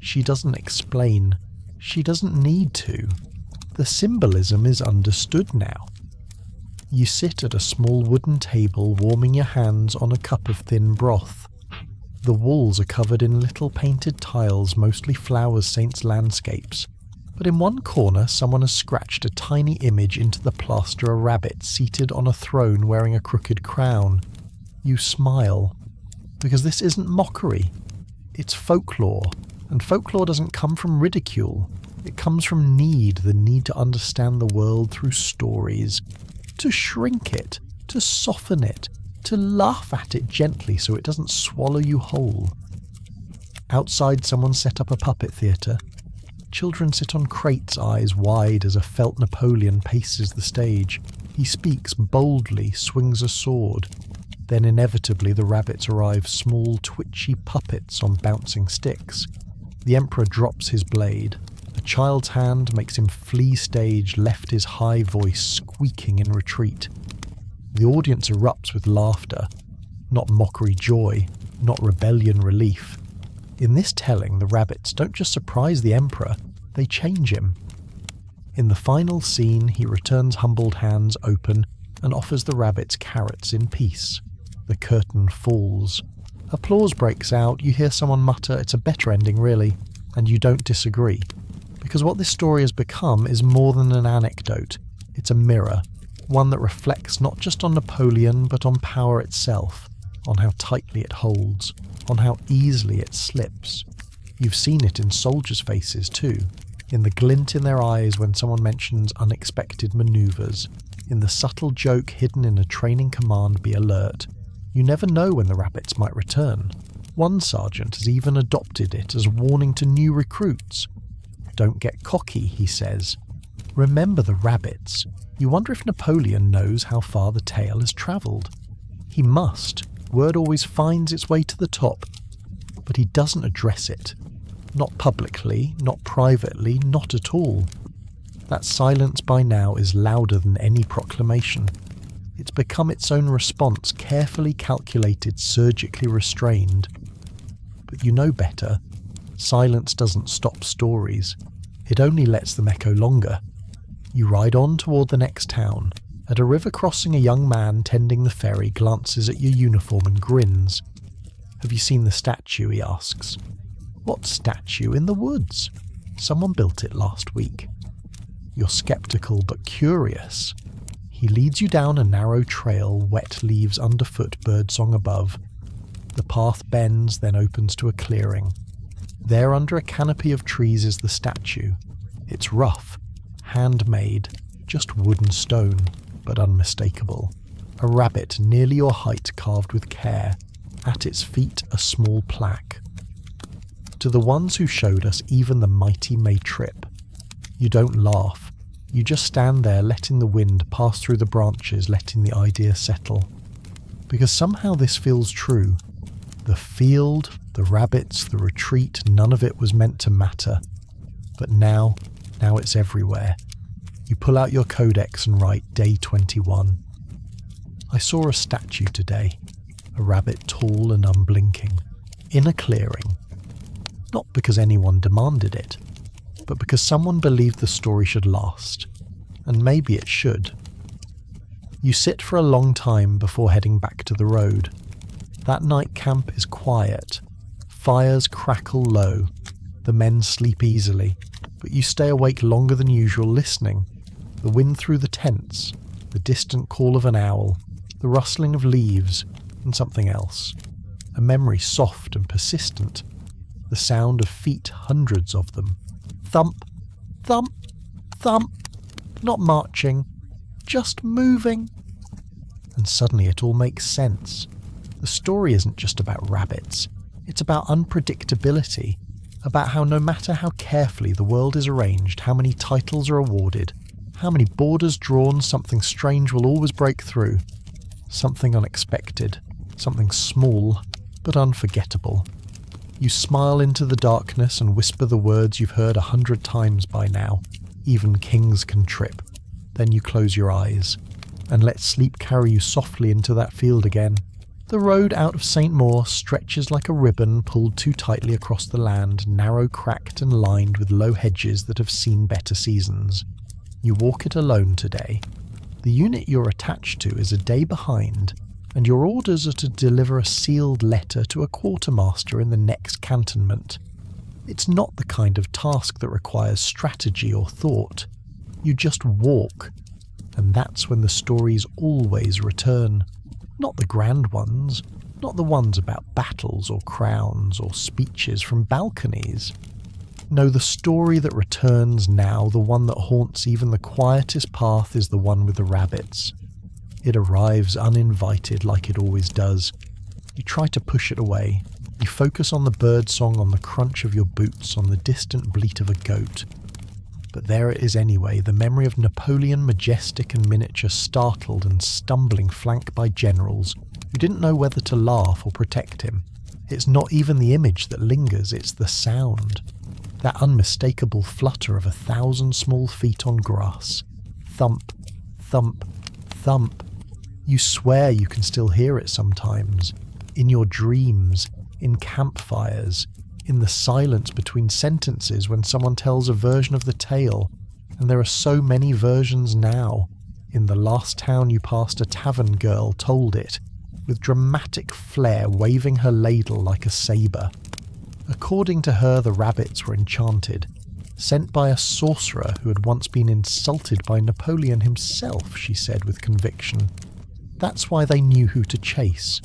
She doesn't explain. She doesn't need to. The symbolism is understood now. You sit at a small wooden table, warming your hands on a cup of thin broth. The walls are covered in little painted tiles, mostly flowers, saints' landscapes. But in one corner, someone has scratched a tiny image into the plaster, a rabbit seated on a throne wearing a crooked crown. You smile, because this isn't mockery. It's folklore, and folklore doesn't come from ridicule. It comes from need, the need to understand the world through stories, to shrink it, to soften it, to laugh at it gently so it doesn't swallow you whole. Outside, someone set up a puppet theatre. Children sit on crates, eyes wide as a felt Napoleon paces the stage. He speaks boldly, swings a sword. Then inevitably the rabbits arrive, small twitchy puppets on bouncing sticks. The emperor drops his blade. A child's hand makes him flee stage, left his high voice squeaking in retreat. The audience erupts with laughter, not mockery joy, not rebellion relief. In this telling, the rabbits don't just surprise the emperor, they change him. In the final scene, he returns humbled hands open and offers the rabbits carrots in peace. The curtain falls. Applause breaks out, you hear someone mutter, "It's a better ending really," and you don't disagree. Because what this story has become is more than an anecdote. It's a mirror, one that reflects not just on Napoleon, but on power itself, on how tightly it holds, on how easily it slips. You've seen it in soldiers' faces too, in the glint in their eyes when someone mentions unexpected maneuvers, in the subtle joke hidden in a training command, "Be alert." You never know when the rabbits might return. One sergeant has even adopted it as a warning to new recruits. "Don't get cocky," he says. "Remember the rabbits." You wonder if Napoleon knows how far the tale has travelled. He must. Word always finds its way to the top. But he doesn't address it. Not publicly, not privately, not at all. That silence by now is louder than any proclamation. It's become its own response, carefully calculated, surgically restrained. But you know better. Silence doesn't stop stories. It only lets them echo longer. You ride on toward the next town. At a river crossing, a young man tending the ferry glances at your uniform and grins. "Have you seen the statue?" he asks. "What statue? In the woods. Someone built it last week." You're skeptical but curious. He leads you down a narrow trail, wet leaves underfoot, birdsong above. The path bends, then opens to a clearing. There under a canopy of trees is the statue. It's rough, handmade, just wood and stone, but unmistakable. A rabbit nearly your height carved with care. At its feet a small plaque. To the ones who showed us, even the mighty may trip. You don't laugh. You just stand there letting the wind pass through the branches, letting the idea settle. Because somehow this feels true. The field, The rabbits, the retreat, none of it was meant to matter. But now it's everywhere. You pull out your codex and write day 21. I saw a statue today, a rabbit tall and unblinking, in a clearing. Not because anyone demanded it, but because someone believed the story should last. And maybe it should. You sit for a long time before heading back to the road. That night camp is quiet. Fires crackle low. The men sleep easily, but you stay awake longer than usual listening. The wind through the tents, the distant call of an owl, the rustling of leaves, and something else. A memory soft and persistent. The sound of feet, hundreds of them. Thump, thump, thump. Not marching, just moving. And suddenly it all makes sense. The story isn't just about rabbits. It's about unpredictability, about how no matter how carefully the world is arranged, how many titles are awarded, how many borders drawn, something strange will always break through. Something unexpected, something small, but unforgettable. You smile into the darkness and whisper the words you've heard 100 times by now. Even kings can trip. Then you close your eyes and let sleep carry you softly into that field again. The road out of St. Maur stretches like a ribbon pulled too tightly across the land, narrow, cracked and lined with low hedges that have seen better seasons. You walk it alone today. The unit you're attached to is a day behind, and your orders are to deliver a sealed letter to a quartermaster in the next cantonment. It's not the kind of task that requires strategy or thought. You just walk, and that's when the stories always return. Not the grand ones, not the ones about battles or crowns or speeches from balconies. No, the story that returns now, the one that haunts even the quietest path, is the one with the rabbits. It arrives uninvited like it always does. You try to push it away. You focus on the birdsong, on the crunch of your boots, on the distant bleat of a goat. But there it is anyway, the memory of Napoleon, majestic and miniature, startled and stumbling, flanked by generals who didn't know whether to laugh or protect him. It's not even the image that lingers, it's the sound. That unmistakable flutter of 1,000 small feet on grass. Thump, thump, thump. You swear you can still hear it sometimes. In your dreams, in campfires, in the silence between sentences when someone tells a version of the tale, and there are so many versions now. In the last town you passed, a tavern girl told it, with dramatic flair, waving her ladle like a sabre. According to her, the rabbits were enchanted, sent by a sorcerer who had once been insulted by Napoleon himself, she said with conviction. That's why they knew who to chase.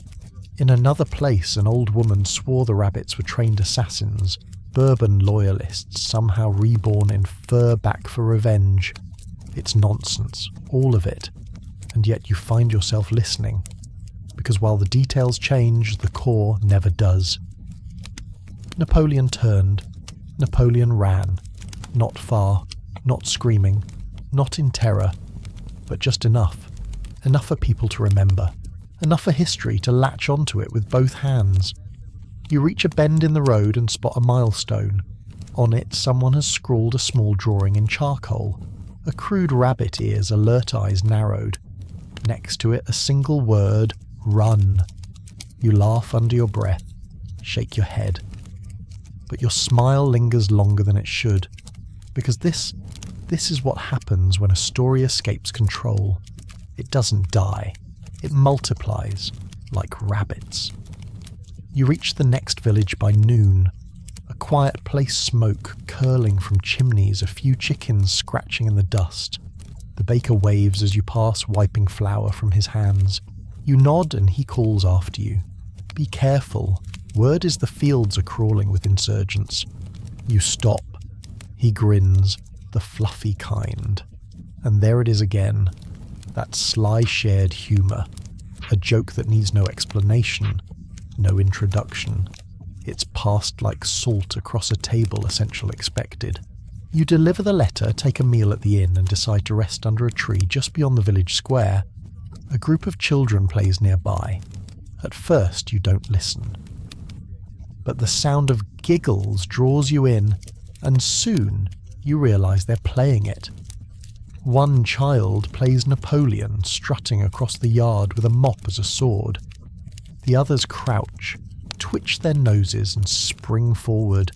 In another place, an old woman swore the rabbits were trained assassins, Bourbon loyalists, somehow reborn in fur back for revenge. It's nonsense, all of it, and yet you find yourself listening, because while the details change, the core never does. Napoleon turned. Napoleon ran. Not far, not screaming, not in terror, but just enough. Enough for people to remember. Enough for history to latch onto it with both hands. You reach a bend in the road and spot a milestone. On it, someone has scrawled a small drawing in charcoal. A crude rabbit ears, alert eyes narrowed. Next to it, a single word, run. You laugh under your breath, shake your head. But your smile lingers longer than it should, because this is what happens when a story escapes control. It doesn't die. It multiplies, like rabbits. You reach the next village by noon. A quiet place, smoke curling from chimneys, a few chickens scratching in the dust. The baker waves as you pass, wiping flour from his hands. You nod and he calls after you. Be careful. Word is the fields are crawling with insurgents. You stop. He grins, the fluffy kind. And there it is again. That sly shared humour. A joke that needs no explanation, no introduction. It's passed like salt across a table, essential expected. You deliver the letter, take a meal at the inn, and decide to rest under a tree just beyond the village square. A group of children plays nearby. At first, you don't listen. but the sound of giggles draws you in, and soon you realise they're playing it. One child plays Napoleon strutting across the yard with a mop as a sword. The others crouch, twitch their noses and spring forward.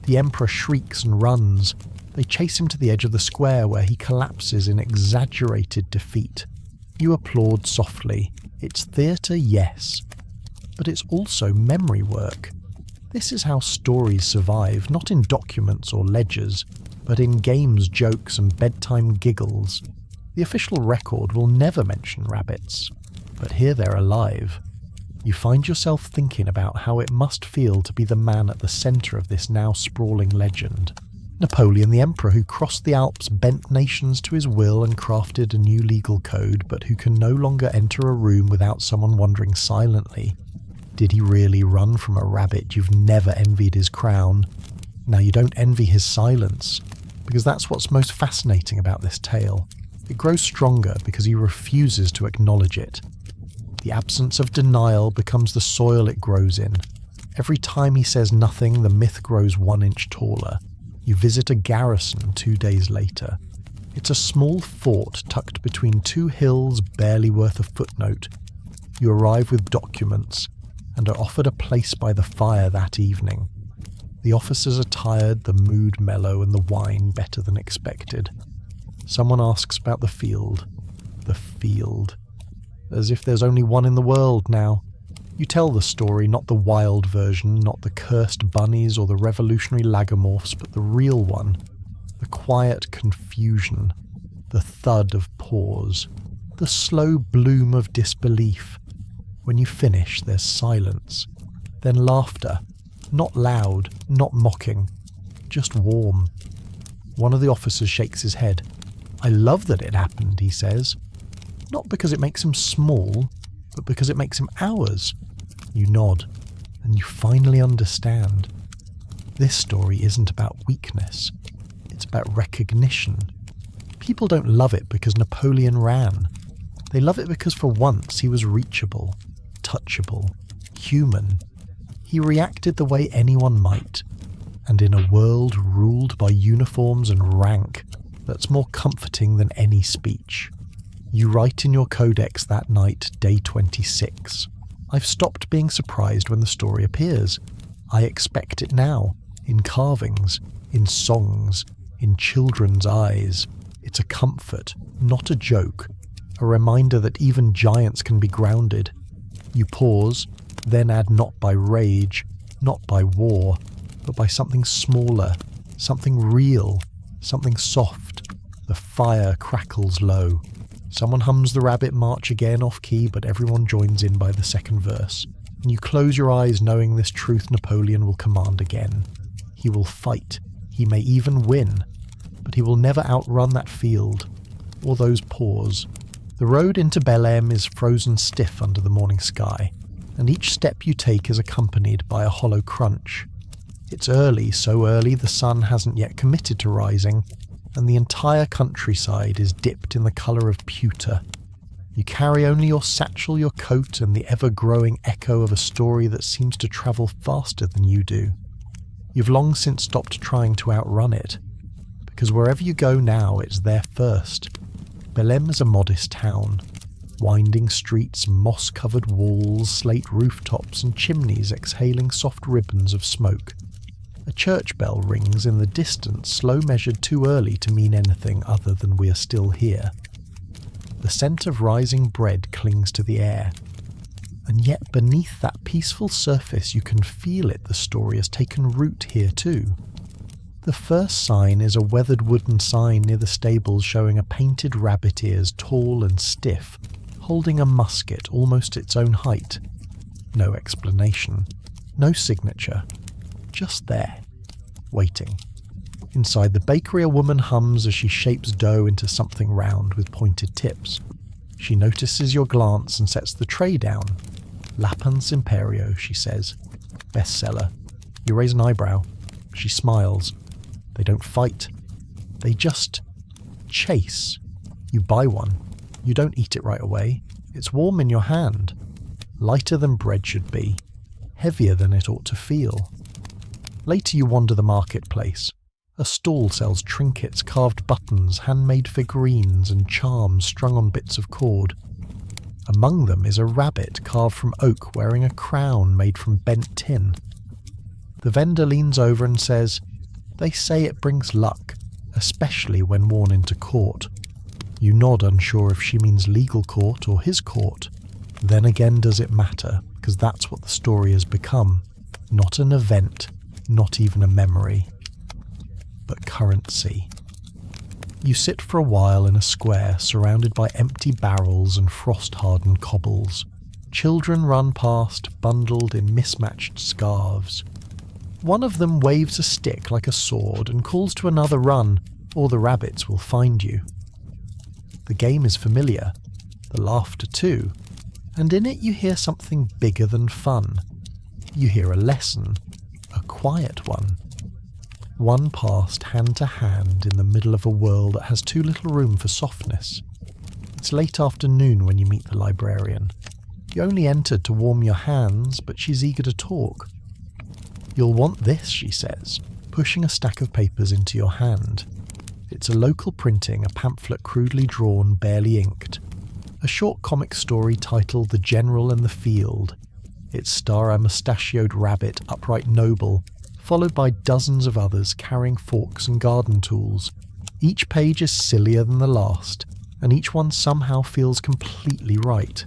The Emperor shrieks and runs. They chase him to the edge of the square where he collapses in exaggerated defeat. You applaud softly. It's theatre, yes, but it's also memory work. This is how stories survive, not in documents or ledgers, but in games, jokes and bedtime giggles. The official record will never mention rabbits, but here they're alive. You find yourself thinking about how it must feel to be the man at the centre of this now sprawling legend. Napoleon the Emperor, who crossed the Alps, bent nations to his will and crafted a new legal code, but who can no longer enter a room without someone wondering silently, did he really run from a rabbit? You've never envied his crown. Now you don't envy his silence, because that's what's most fascinating about this tale. It grows stronger because he refuses to acknowledge it. The absence of denial becomes the soil it grows in. Every time he says nothing, the myth grows 1 inch taller. You visit a garrison 2 days later. It's a small fort tucked between 2 hills barely worth a footnote. You arrive with documents and are offered a place by the fire that evening. The officers are tired, the mood mellow, and the wine better than expected. Someone asks about the field. The field. As if there's only one in the world now. You tell the story, not the wild version, not the cursed bunnies or the revolutionary lagomorphs, but the real one. The quiet confusion. The thud of pause. The slow bloom of disbelief. When you finish, there's silence. Then laughter. Not loud, not mocking. Just warm. One of the officers shakes his head. I love that it happened, he says. Not because it makes him small, but because it makes him ours. You nod, and you finally understand. This story isn't about weakness. It's about recognition. People don't love it because Napoleon ran. They love it because for once he was reachable, touchable, human. He reacted the way anyone might. And in a world ruled by uniforms and rank, that's more comforting than any speech. You write in your codex that night, day 26. I've stopped being surprised when the story appears. I expect it now, in carvings, in songs, in children's eyes. It's a comfort, not a joke, a reminder that even giants can be grounded. You pause, then add not by rage, not by war, but by something smaller, something real, something soft. The fire crackles low. Someone hums the Rabbit March again off-key, but everyone joins in by the second verse. And you close your eyes knowing this truth Napoleon will command again. He will fight. He may even win. But he will never outrun that field, or those paws. The road into Belém is frozen stiff under the morning sky, and each step you take is accompanied by a hollow crunch. It's early, so early the sun hasn't yet committed to rising, and the entire countryside is dipped in the colour of pewter. You carry only your satchel, your coat, and the ever-growing echo of a story that seems to travel faster than you do. You've long since stopped trying to outrun it, because wherever you go now, it's there first. Belém is a modest town. Winding streets, moss-covered walls, slate rooftops, and chimneys exhaling soft ribbons of smoke. A church bell rings in the distance, slow measured too early to mean anything other than we are still here. The scent of rising bread clings to the air, and yet beneath that peaceful surface you can feel it. The story has taken root here too. The first sign is a weathered wooden sign near the stables showing a painted rabbit ears, tall and stiff, holding a musket almost its own height. No explanation, no signature. Just there, waiting. Inside the bakery, a woman hums as she shapes dough into something round with pointed tips. She notices your glance and sets the tray down. Lapins Imperio, she says. Bestseller. You raise an eyebrow. She smiles. They don't fight. They just chase. You buy one. You don't eat it right away. It's warm in your hand. Lighter than bread should be. heavier than it ought to feel. Later you wander the marketplace. A stall sells trinkets, carved buttons, handmade figurines and charms strung on bits of cord. Among them is a rabbit carved from oak wearing a crown made from bent tin. The vendor leans over and says, "They say it brings luck, especially when worn into court." You nod, unsure if she means legal court or his court. Then again, does it matter? Because that's what the story has become. Not an event, not even a memory, but currency. You sit for a while in a square surrounded by empty barrels and frost-hardened cobbles. Children run past, bundled in mismatched scarves. One of them waves a stick like a sword and calls to another, "Run, or the rabbits will find you." The game is familiar, the laughter too, and in it you hear something bigger than fun. You hear a lesson, a quiet one. One passed hand to hand in the middle of a world that has too little room for softness. It's late afternoon when you meet the librarian. You only entered to warm your hands, but she's eager to talk. "You'll want this," she says, pushing a stack of papers into your hand. It's a local printing, a pamphlet crudely drawn, barely inked. A short comic story titled The General and the Field. Its star a mustachioed rabbit, upright noble, followed by dozens of others carrying forks and garden tools. Each page is sillier than the last, and each one somehow feels completely right.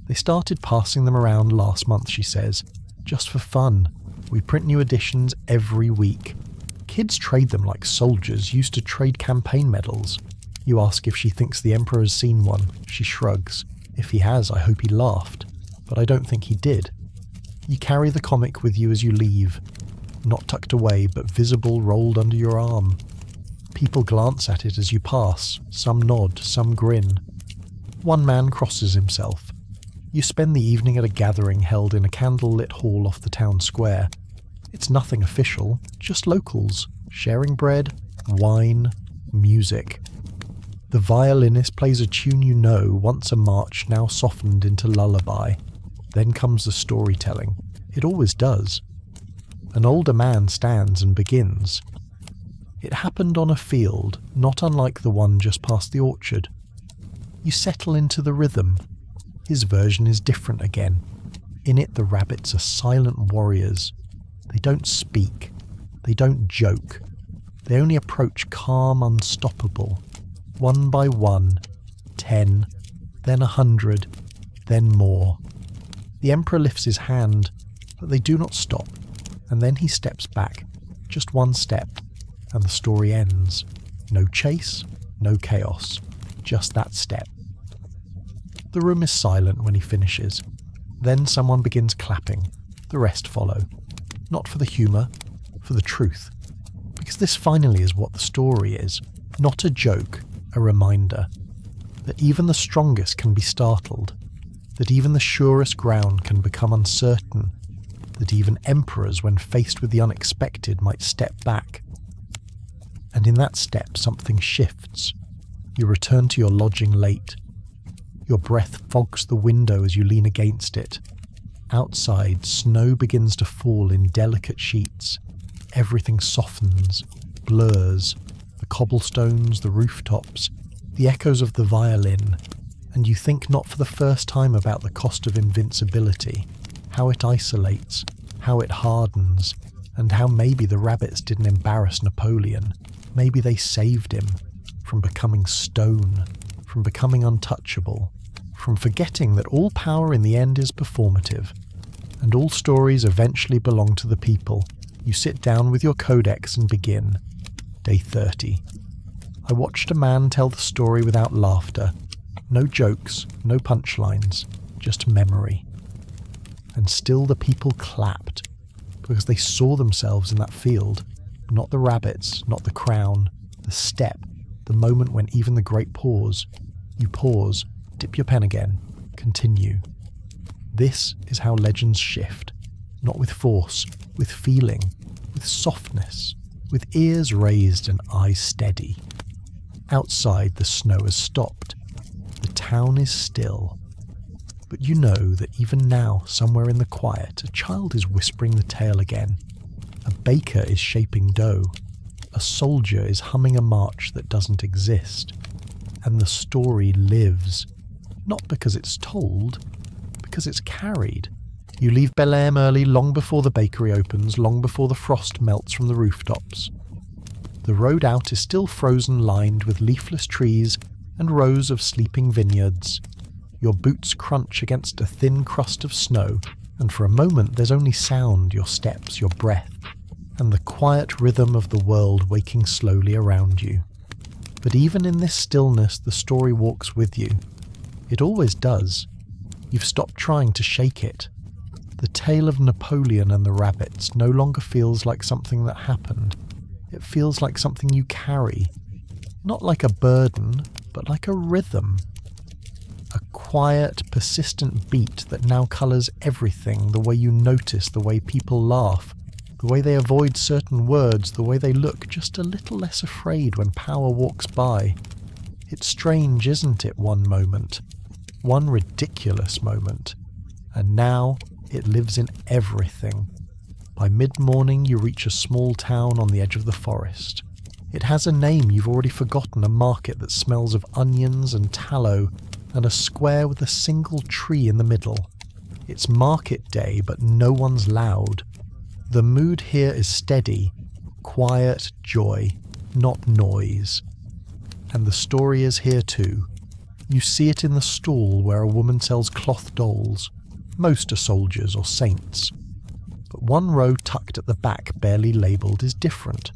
"They started passing them around last month," she says, "just for fun. We print new editions every week. Kids trade them like soldiers used to trade campaign medals." You ask if she thinks the Emperor has seen one. She shrugs. "If he has, I hope he laughed. But I don't think he did." You carry the comic with you as you leave. Not tucked away, but visible, rolled under your arm. People glance at it as you pass. Some nod, some grin. One man crosses himself. You spend the evening at a gathering held in a candle-lit hall off the town square. It's nothing official, just locals, sharing bread, wine, music. The violinist plays a tune you know, once a march, now softened into lullaby. Then comes the storytelling. It always does. An older man stands and begins. It happened on a field, not unlike the one just past the orchard. You settle into the rhythm. His version is different again. In it, the rabbits are silent warriors. They don't speak. They don't joke. They only approach calm, unstoppable. One by one, 10, then 100, then more. The Emperor lifts his hand, but they do not stop, and then he steps back, just one step, and the story ends. No chase, no chaos, just that step. The room is silent when he finishes. Then someone begins clapping. The rest follow. Not for the humour, for the truth. Because this finally is what the story is. Not a joke, a reminder. That even the strongest can be startled. That even the surest ground can become uncertain. That even emperors, when faced with the unexpected, might step back. And in that step something shifts. You return to your lodging late. Your breath fogs the window as you lean against it. Outside, snow begins to fall in delicate sheets. Everything softens, blurs. The cobblestones, the rooftops, the echoes of the violin. And you think not for the first time about the cost of invincibility. How it isolates, how it hardens, and how maybe the rabbits didn't embarrass Napoleon. Maybe they saved him from becoming stone, from becoming untouchable, from forgetting that all power in the end is performative, and all stories eventually belong to the people. You sit down with your codex and begin. Day 30. I watched a man tell the story without laughter. No jokes, no punchlines, just memory. And still the people clapped, because they saw themselves in that field. Not the rabbits, not the crown, the step, the moment when even the great pause. You pause, dip your pen again, continue. This is how legends shift, not with force, with feeling, with softness, with ears raised and eyes steady. Outside the snow has stopped. The town is still. But you know that even now, somewhere in the quiet, a child is whispering the tale again. A baker is shaping dough. A soldier is humming a march that doesn't exist. And the story lives. Not because it's told, because it's carried. You leave Belém early, long before the bakery opens, long before the frost melts from the rooftops. The road out is still frozen, lined with leafless trees and rows of sleeping vineyards. Your boots crunch against a thin crust of snow, and for a moment there's only sound, your steps, your breath, and the quiet rhythm of the world waking slowly around you. But even in this stillness, the story walks with you. It always does. You've stopped trying to shake it. The tale of Napoleon and the rabbits no longer feels like something that happened. It feels like something you carry. Not like a burden, but like a rhythm. A quiet, persistent beat that now colours everything, the way you notice, the way people laugh, the way they avoid certain words, the way they look just a little less afraid when power walks by. It's strange, isn't it, one moment? One ridiculous moment. And now it lives in everything. By mid-morning you reach a small town on the edge of the forest. It has a name you've already forgotten, a market that smells of onions and tallow, and a square with a single tree in the middle. It's market day, but no one's loud. The mood here is steady, quiet joy, not noise. And the story is here too. You see it in the stall where a woman sells cloth dolls. Most are soldiers or saints. But one row tucked at the back, barely labelled, is different.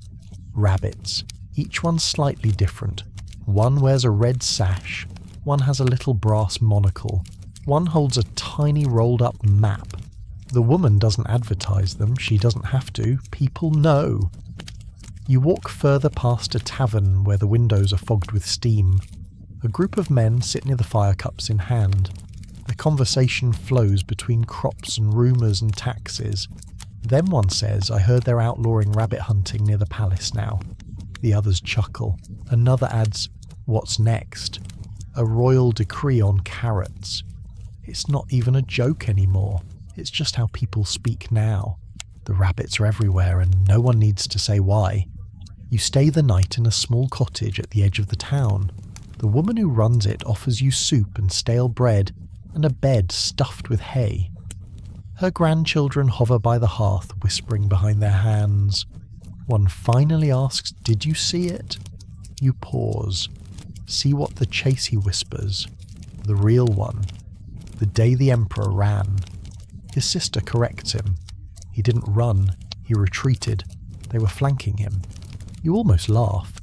Rabbits, each one slightly different. One wears a red sash, one has a little brass monocle, one holds a tiny rolled up map. The woman doesn't advertise them, she doesn't have to, people know. You walk further past a tavern where the windows are fogged with steam. A group of men sit near the fire, cups in hand. Their conversation flows between crops and rumours and taxes. Then one says, "I heard they're outlawing rabbit hunting near the palace now." The others chuckle. Another adds, "What's next? A royal decree on carrots." It's not even a joke anymore. It's just how people speak now. The rabbits are everywhere and no one needs to say why. You stay the night in a small cottage at the edge of the town. The woman who runs it offers you soup and stale bread and a bed stuffed with hay. Her grandchildren hover by the hearth, whispering behind their hands. One finally asks, "Did you see it?" You pause. "See what the chase," he whispers. "The real one. The day the emperor ran." His sister corrects him. He didn't run, he retreated. They were flanking him. You almost laugh,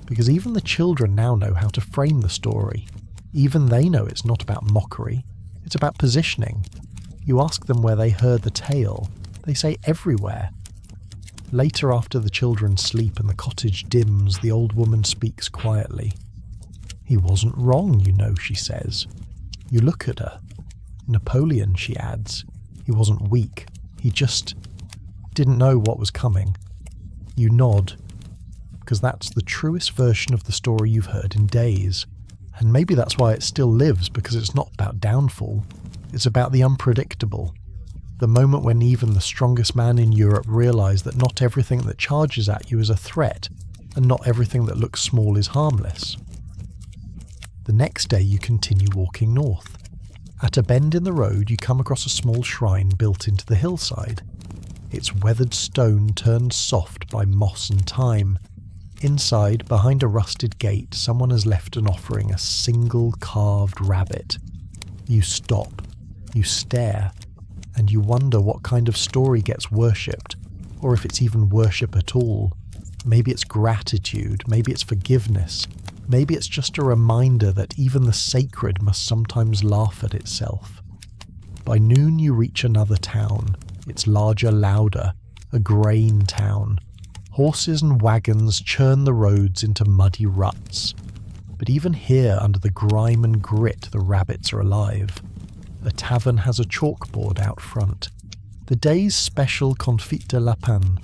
because even the children now know how to frame the story. Even they know it's not about mockery, it's about positioning. You ask them where they heard the tale. They say everywhere. Later, after the children sleep and the cottage dims, the old woman speaks quietly. "He wasn't wrong, you know," she says. You look at her. "Napoleon," she adds. "He wasn't weak. He just didn't know what was coming." You nod, because that's the truest version of the story you've heard in days. And maybe that's why it still lives, because it's not about downfall. It's about the unpredictable. The moment when even the strongest man in Europe realised that not everything that charges at you is a threat, and not everything that looks small is harmless. The next day you continue walking north. At a bend in the road you come across a small shrine built into the hillside. Its weathered stone turned soft by moss and time. Inside, behind a rusted gate, someone has left an offering, a single carved rabbit. You stop. You stare, and you wonder what kind of story gets worshipped, or if it's even worship at all. Maybe it's gratitude, maybe it's forgiveness, maybe it's just a reminder that even the sacred must sometimes laugh at itself. By noon you reach another town. It's larger, louder, a grain town. Horses and wagons churn the roads into muddy ruts. But even here, under the grime and grit, the rabbits are alive. A tavern has a chalkboard out front. The day's special confit de lapin,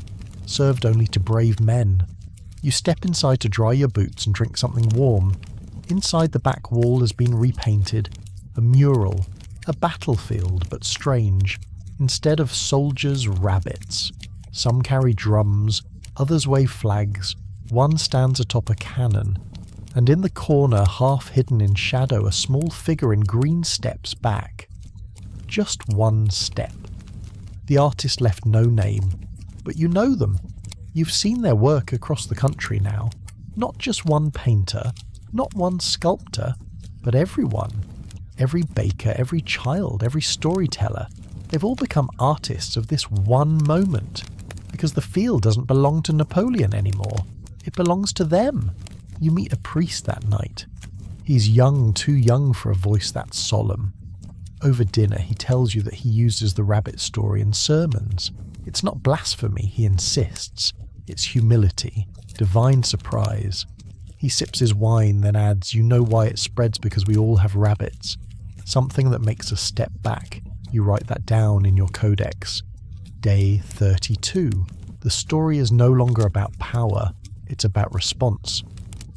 served only to brave men. You step inside to dry your boots and drink something warm. Inside, the back wall has been repainted. A mural, A battlefield, but strange. Instead of soldiers, rabbits. Some carry drums, others wave flags, one stands atop a cannon, and in the corner, half hidden in shadow, a small figure in green steps back. Just one step. The artist left no name, but you know them. You've seen their work across the country now. Not just one painter, not one sculptor, but everyone. Every baker, every child, every storyteller. They've all become artists of this one moment, because the field doesn't belong to Napoleon anymore. It belongs to them. You meet a priest that night. He's young, too young for a voice that solemn. Over dinner, he tells you that he uses the rabbit story in sermons. It's not blasphemy, he insists. It's humility, divine surprise. He sips his wine, then adds, "You know why it spreads, because we all have rabbits." Something that makes us step back. You write that down in your codex. Day 32. The story is no longer about power, it's about response.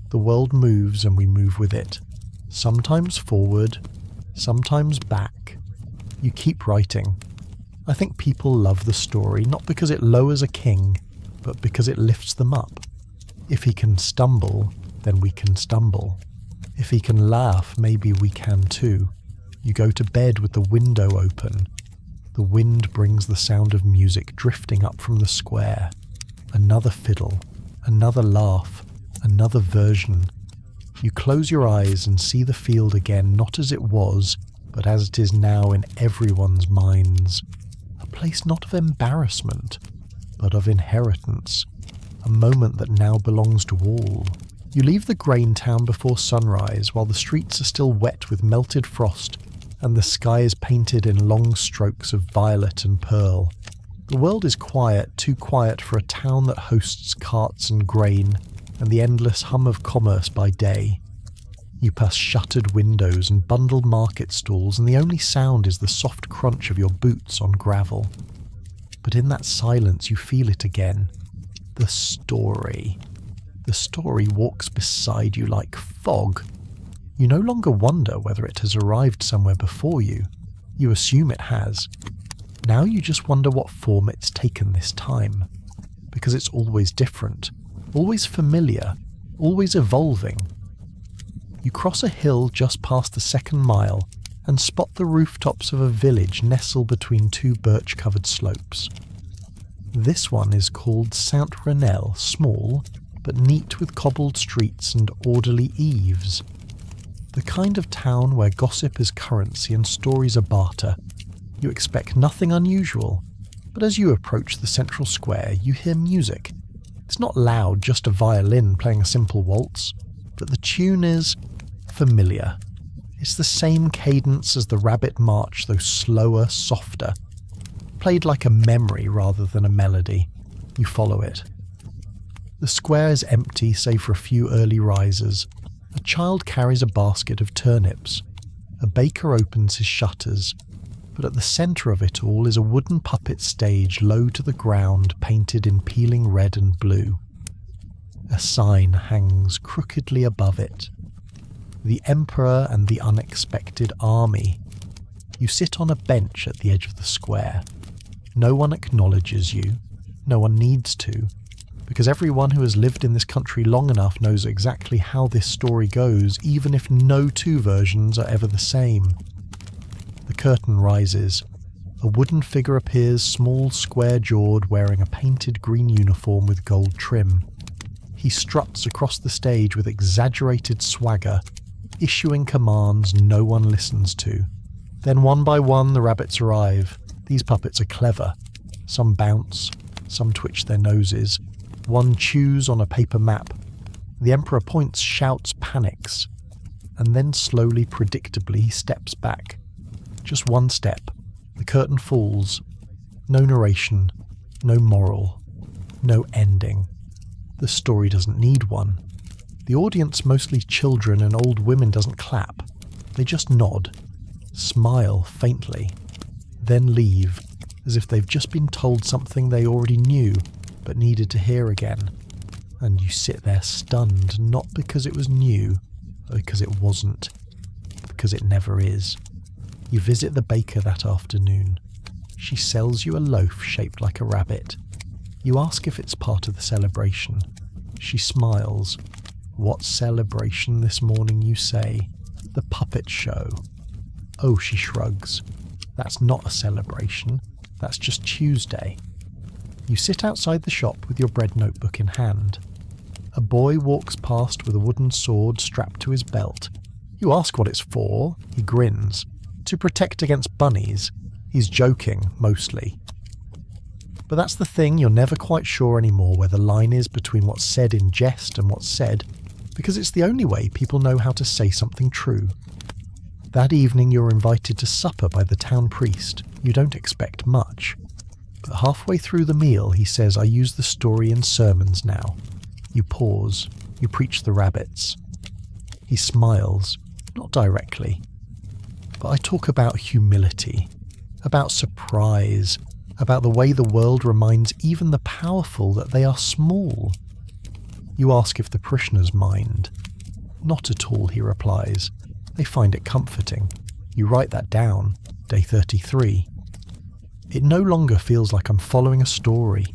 The world moves and we move with it. Sometimes forward, sometimes back. You keep writing. I think people love the story, not because it lowers a king, but because it lifts them up. If he can stumble, then we can stumble. If he can laugh, maybe we can too. You go to bed with the window open. The wind brings the sound of music drifting up from the square. Another fiddle, another laugh, another version. You close your eyes and see the field again, not as it was, but as it is now in everyone's minds. A place not of embarrassment, but of inheritance. A moment that now belongs to all. You leave the grain town before sunrise, while the streets are still wet with melted frost, and the sky is painted in long strokes of violet and pearl. The world is quiet, too quiet for a town that hosts carts and grain, and the endless hum of commerce by day. You pass shuttered windows and bundled market stalls, and the only sound is the soft crunch of your boots on gravel. But in that silence you feel it again. The story. The story walks beside you like fog. You no longer wonder whether it has arrived somewhere before you. You assume it has. Now you just wonder what form it's taken this time. Because it's always different, always familiar, always evolving. You cross a hill just past the 2nd mile and spot the rooftops of a village nestled between 2 birch-covered slopes. This one is called Saint-Renelle, small, but neat with cobbled streets and orderly eaves. The kind of town where gossip is currency and stories are barter. You expect nothing unusual, but as you approach the central square, you hear music. It's not loud, just a violin playing a simple waltz, but the tune is familiar. It's the same cadence as the Rabbit March, though slower, softer. Played like a memory rather than a melody. You follow it. The square is empty save for a few early risers. A child carries a basket of turnips. A baker opens his shutters. But at the centre of it all is a wooden puppet stage low to the ground, painted in peeling red and blue. A sign hangs crookedly above it. The Emperor and the Unexpected Army. You sit on a bench at the edge of the square. No one acknowledges you. No one needs to, because everyone who has lived in this country long enough knows exactly how this story goes, even if no 2 versions are ever the same. The curtain rises. A wooden figure appears, small, square-jawed, wearing a painted green uniform with gold trim. He struts across the stage with exaggerated swagger, issuing commands no one listens to. Then one by one the rabbits arrive. These puppets are clever. Some bounce, some twitch their noses. One chews on a paper map. The Emperor points, shouts, panics. And then slowly, predictably, he steps back. Just one step. The curtain falls. No narration. No moral. No ending. The story doesn't need one. The audience, mostly children and old women, doesn't clap. They just nod. Smile faintly. Then leave, as if they've just been told something they already knew, but needed to hear again. And you sit there stunned, not because it was new, but because it wasn't. Because it never is. You visit the baker that afternoon. She sells you a loaf shaped like a rabbit. You ask if it's part of the celebration. She smiles. What celebration this morning, you say? The puppet show. Oh, she shrugs. That's not a celebration. That's just Tuesday. You sit outside the shop with your bread notebook in hand. A boy walks past with a wooden sword strapped to his belt. You ask what it's for. He grins. To protect against bunnies. He's joking, mostly. But that's the thing, you're never quite sure anymore where the line is between what's said in jest and what's said, because it's the only way people know how to say something true. That evening you're invited to supper by the town priest. You don't expect much. But halfway through the meal he says, I use the story in sermons now. You pause. You preach the rabbits. He smiles, not directly. But I talk about humility, about surprise, about the way the world reminds even the powerful that they are small. You ask if the parishioners mind. Not at all, he replies. They find it comforting. You write that down, day 33. It no longer feels like I'm following a story.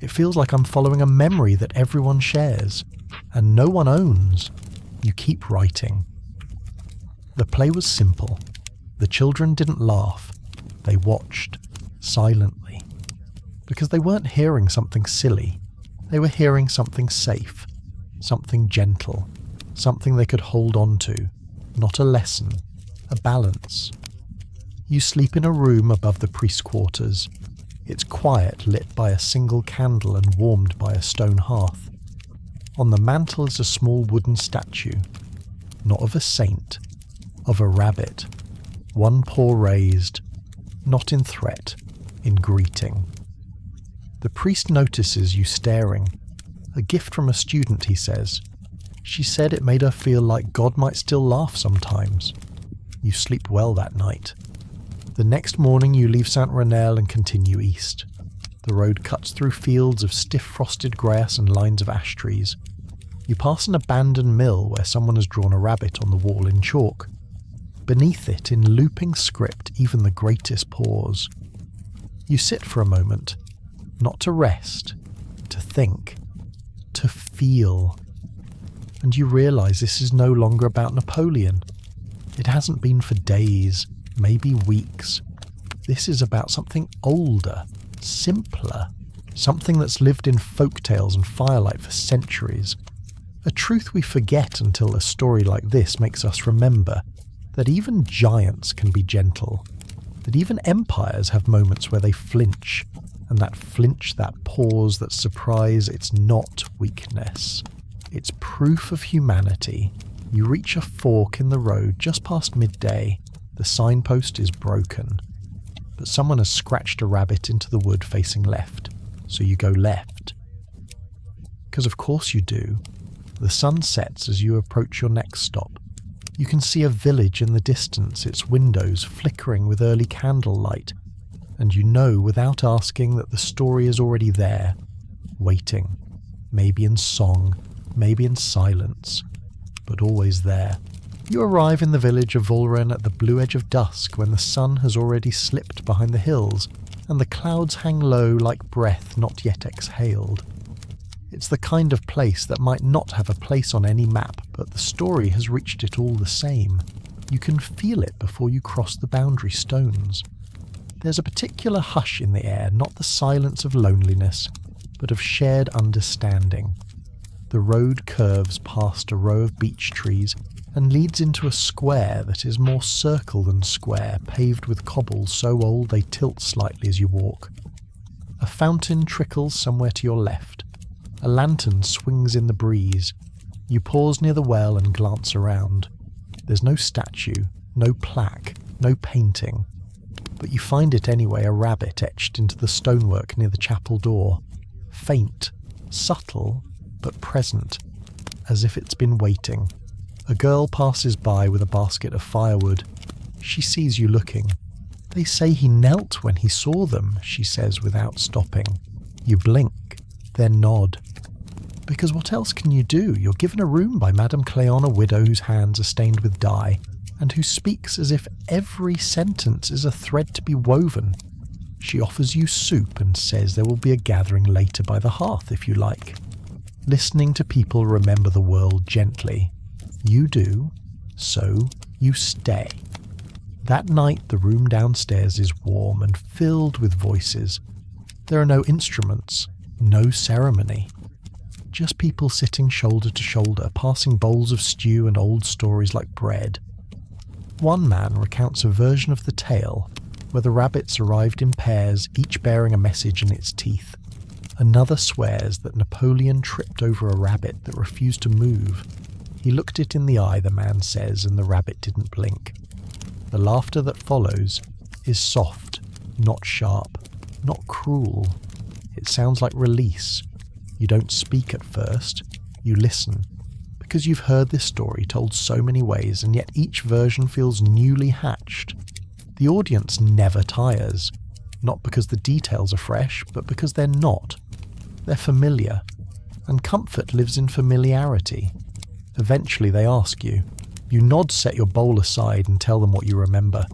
It feels like I'm following a memory that everyone shares, and no one owns. You keep writing. The play was simple. The children didn't laugh. They watched, silently. Because they weren't hearing something silly. They were hearing something safe, something gentle, something they could hold on to. Not a lesson, a balance. You sleep in a room above the priest's quarters. It's quiet, lit by a single candle and warmed by a stone hearth. On the mantel is a small wooden statue, not of a saint, of a rabbit, one paw raised, not in threat, in greeting. The priest notices you staring. A gift from a student, he says. She said it made her feel like God might still laugh sometimes. You sleep well that night. The next morning you leave Saint-Renel and continue east. The road cuts through fields of stiff frosted grass and lines of ash trees. You pass an abandoned mill where someone has drawn a rabbit on the wall in chalk. Beneath it, in looping script, even the greatest pause. You sit for a moment, not to rest, to think, to feel. And you realise this is no longer about Napoleon. It hasn't been for days, maybe weeks. This is about something older, simpler, something that's lived in folk tales and firelight for centuries. A truth we forget until a story like this makes us remember that even giants can be gentle, that even empires have moments where they flinch, and that flinch, that pause, that surprise, it's not weakness. It's proof of humanity. You reach a fork in the road just past midday. The signpost is broken, but someone has scratched a rabbit into the wood facing left, so you go left. Because of course you do. The sun sets as you approach your next stop. You can see a village in the distance, its windows flickering with early candlelight, and you know without asking that the story is already there, waiting, maybe in song, maybe in silence, but always there. You arrive in the village of Volren at the blue edge of dusk when the sun has already slipped behind the hills and the clouds hang low like breath not yet exhaled. It's the kind of place that might not have a place on any map, but the story has reached it all the same. You can feel it before you cross the boundary stones. There's a particular hush in the air, not the silence of loneliness, but of shared understanding. The road curves past a row of beech trees and leads into a square that is more circle than square, paved with cobbles so old they tilt slightly as you walk. A fountain trickles somewhere to your left. A lantern swings in the breeze. You pause near the well and glance around. There's no statue, no plaque, no painting. But you find it anyway, a rabbit etched into the stonework near the chapel door. Faint, subtle, but present, as if it's been waiting. A girl passes by with a basket of firewood. She sees you looking. They say he knelt when he saw them, she says without stopping. You blink, then nod. Because what else can you do? You're given a room by Madame Cléon, a widow whose hands are stained with dye, and who speaks as if every sentence is a thread to be woven. She offers you soup and says there will be a gathering later by the hearth if you like. Listening to people remember the world gently. You do, so you stay. That night the room downstairs is warm and filled with voices. There are no instruments, no ceremony. Just people sitting shoulder to shoulder, passing bowls of stew and old stories like bread. One man recounts a version of the tale where the rabbits arrived in pairs, each bearing a message in its teeth. Another swears that Napoleon tripped over a rabbit that refused to move. He looked it in the eye, the man says, and the rabbit didn't blink. The laughter that follows is soft, not sharp, not cruel. It sounds like release. You don't speak at first, you listen, because you've heard this story told so many ways, and yet each version feels newly hatched. The audience never tires, not because the details are fresh, but because they're not. They're familiar, and comfort lives in familiarity. Eventually they ask you. You nod, set your bowl aside and tell them what you remember.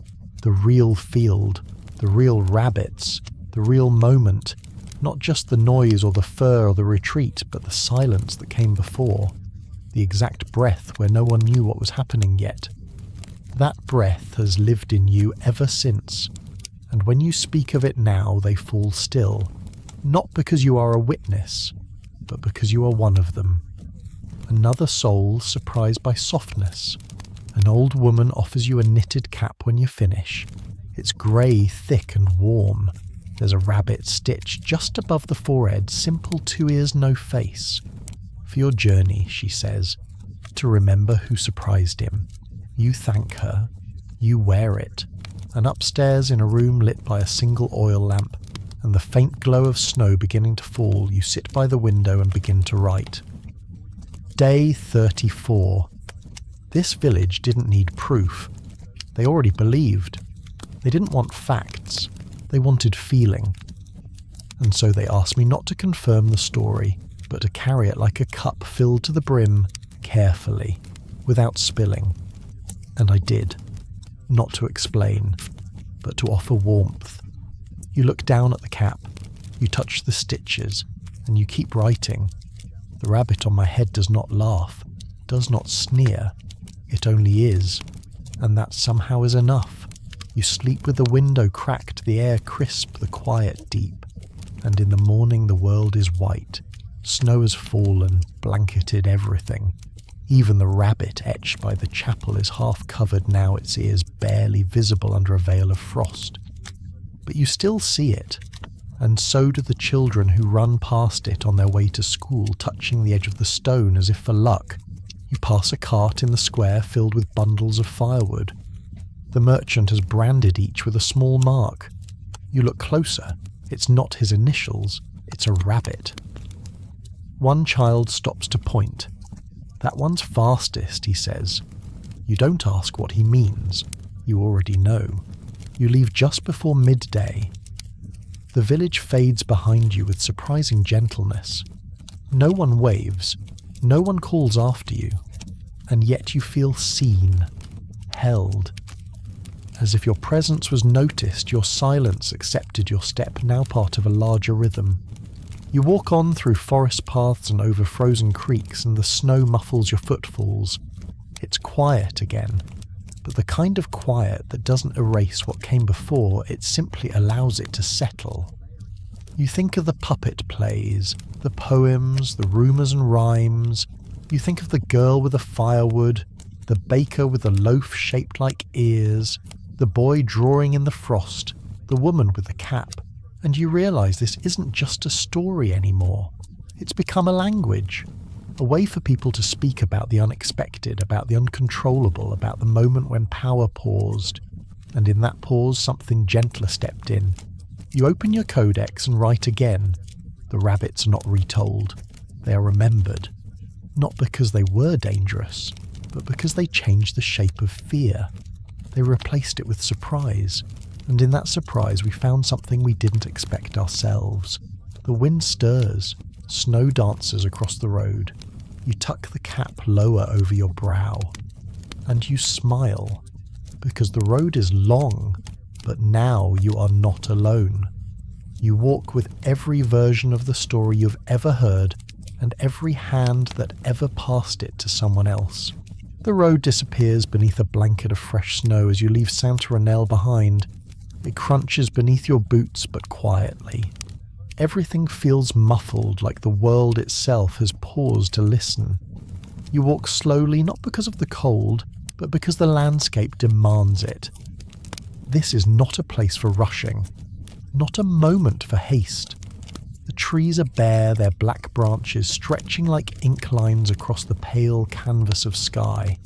The real field, the real rabbits, the real moment. Not just the noise or the fur or the retreat, but the silence that came before. The exact breath where no one knew what was happening yet. That breath has lived in you ever since, and when you speak of it now they fall still, not because you are a witness, but because you are one of them. Another soul surprised by softness. An old woman offers you a knitted cap when you finish. It's grey, thick and warm. There's a rabbit stitch just above the forehead, simple 2 ears, no face. For your journey, she says, to remember who surprised him. You thank her. You wear it. And upstairs in a room lit by a single oil lamp and the faint glow of snow beginning to fall, you sit by the window and begin to write. Day 34. This village didn't need proof. They already believed. They didn't want facts. They wanted feeling. And so they asked me not to confirm the story, but to carry it like a cup filled to the brim, carefully, without spilling. And I did. Not to explain, but to offer warmth. You look down at the cap, you touch the stitches, and you keep writing. The rabbit on my head does not laugh, does not sneer. It only is, and that somehow is enough. You sleep with the window cracked, the air crisp, the quiet deep. And in the morning the world is white. Snow has fallen, blanketed everything. Even the rabbit etched by the chapel is half covered now, its ears barely visible under a veil of frost. But you still see it, and so do the children who run past it on their way to school, touching the edge of the stone as if for luck. You pass a cart in the square filled with bundles of firewood. The merchant has branded each with a small mark. You look closer. It's not his initials, it's a rabbit. One child stops to point. That one's fastest, he says. You don't ask what he means. You already know. You leave just before midday. The village fades behind you with surprising gentleness. No one waves. No one calls after you. And yet you feel seen, held. As if your presence was noticed, your silence accepted your step, now part of a larger rhythm. You walk on through forest paths and over frozen creeks, and the snow muffles your footfalls. It's quiet again, but the kind of quiet that doesn't erase what came before, it simply allows it to settle. You think of the puppet plays, the poems, the rumours and rhymes. You think of the girl with the firewood, the baker with the loaf shaped like ears, the boy drawing in the frost, the woman with the cap, and you realise this isn't just a story anymore. It's become a language, a way for people to speak about the unexpected, about the uncontrollable, about the moment when power paused, and in that pause something gentler stepped in. You open your codex and write again. The rabbits are not retold, they are remembered, not because they were dangerous, but because they changed the shape of fear. They replaced it with surprise, and in that surprise we found something we didn't expect ourselves. The wind stirs, snow dances across the road. You tuck the cap lower over your brow, and you smile. because the road is long, but now you are not alone. You walk with every version of the story you've ever heard and every hand that ever passed it to someone else. The road disappears beneath a blanket of fresh snow as you leave Saint-Renelle behind. It crunches beneath your boots, but quietly. Everything feels muffled, like the world itself has paused to listen. You walk slowly, not because of the cold, but because the landscape demands it. This is not a place for rushing, not a moment for haste. The trees are bare, their black branches stretching like ink lines across the pale canvas of sky.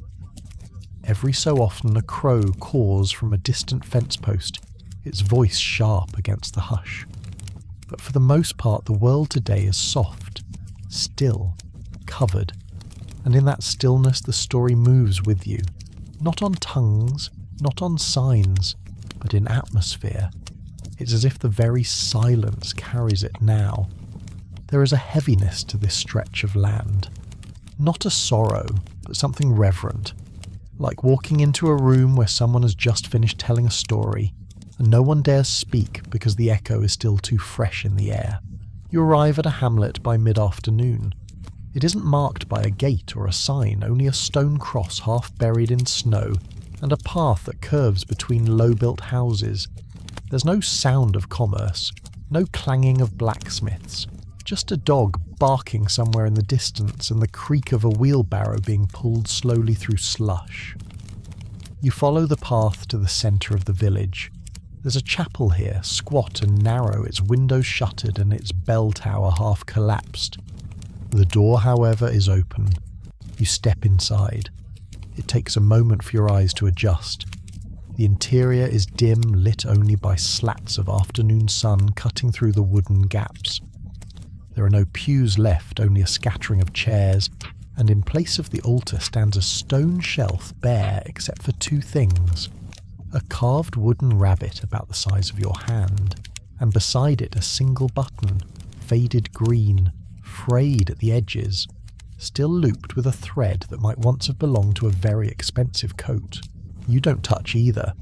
Every so often a crow caws from a distant fence post, its voice sharp against the hush. But for the most part the world today is soft, still, covered, and in that stillness the story moves with you, not on tongues, not on signs, but in atmosphere. It's as if the very silence carries it now. There is a heaviness to this stretch of land. Not a sorrow, but something reverent. Like walking into a room where someone has just finished telling a story, and no one dares speak because the echo is still too fresh in the air. You arrive at a hamlet by mid-afternoon. It isn't marked by a gate or a sign, only a stone cross half buried in snow, and a path that curves between low-built houses. There's no sound of commerce, no clanging of blacksmiths, just a dog barking somewhere in the distance and the creak of a wheelbarrow being pulled slowly through slush. You follow the path to the centre of the village. There's a chapel here, squat and narrow, its windows shuttered and its bell tower half collapsed. The door, however, is open. You step inside. It takes a moment for your eyes to adjust. The interior is dim, lit only by slats of afternoon sun cutting through the wooden gaps. There are no pews left, only a scattering of chairs, and in place of the altar stands a stone shelf bare except for two things. A carved wooden rabbit about the size of your hand, and beside it a single button, faded green, frayed at the edges, still looped with a thread that might once have belonged to a very expensive coat. You don't touch either.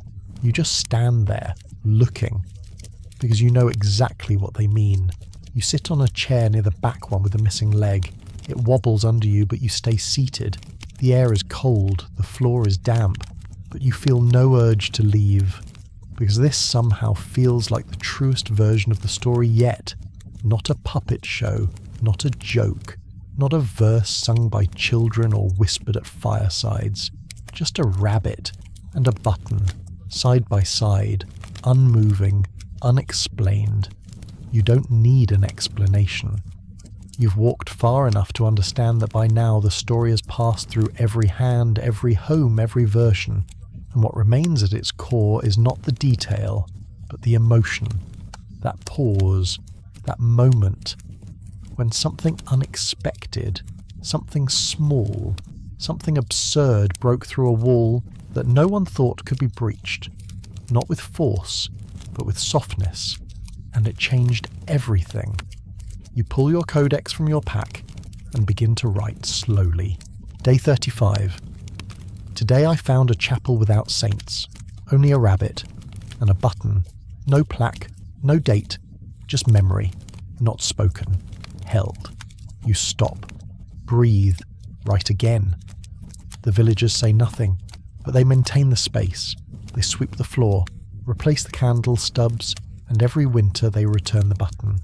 You just stand there, looking, because you know exactly what they mean. You sit on a chair near the back one with the missing leg. It wobbles under you, but you stay seated. The air is cold, the floor is damp, but you feel no urge to leave, because this somehow feels like the truest version of the story yet. Not a puppet show, not a joke, not a verse sung by children or whispered at firesides. Just a rabbit and a button, side by side, unmoving, unexplained. You don't need an explanation. You've walked far enough to understand that by now the story has passed through every hand, every home, every version, and what remains at its core is not the detail, but the emotion, that pause, that moment, when something unexpected, something small, something absurd broke through a wall that no one thought could be breached, not with force, but with softness, and it changed everything. You pull your codex from your pack and begin to write slowly. Day 35. Today I found a chapel without saints, only a rabbit, and a button, no plaque, no date, just memory, not spoken, held. You stop, breathe, write again. The villagers say nothing, but they maintain the space. They sweep the floor, replace the candle stubs, and every winter they return the button.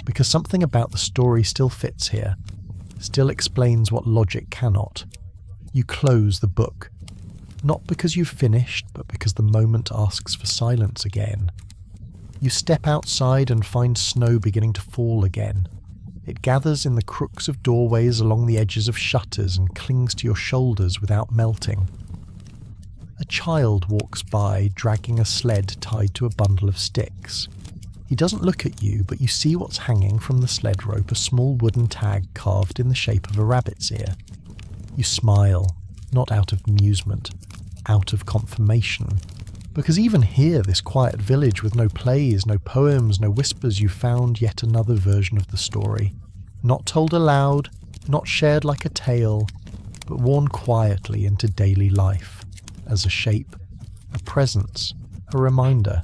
Because something about the story still fits here, still explains what logic cannot. You close the book, not because you've finished, but because the moment asks for silence again. You step outside and find snow beginning to fall again. It gathers in the crooks of doorways along the edges of shutters and clings to your shoulders without melting. A child walks by, dragging a sled tied to a bundle of sticks. He doesn't look at you, but you see what's hanging from the sled rope, a small wooden tag carved in the shape of a rabbit's ear. You smile, not out of amusement, out of confirmation. Because even here, this quiet village with no plays, no poems, no whispers, you found yet another version of the story. Not told aloud, not shared like a tale, but worn quietly into daily life, as a shape, a presence, a reminder.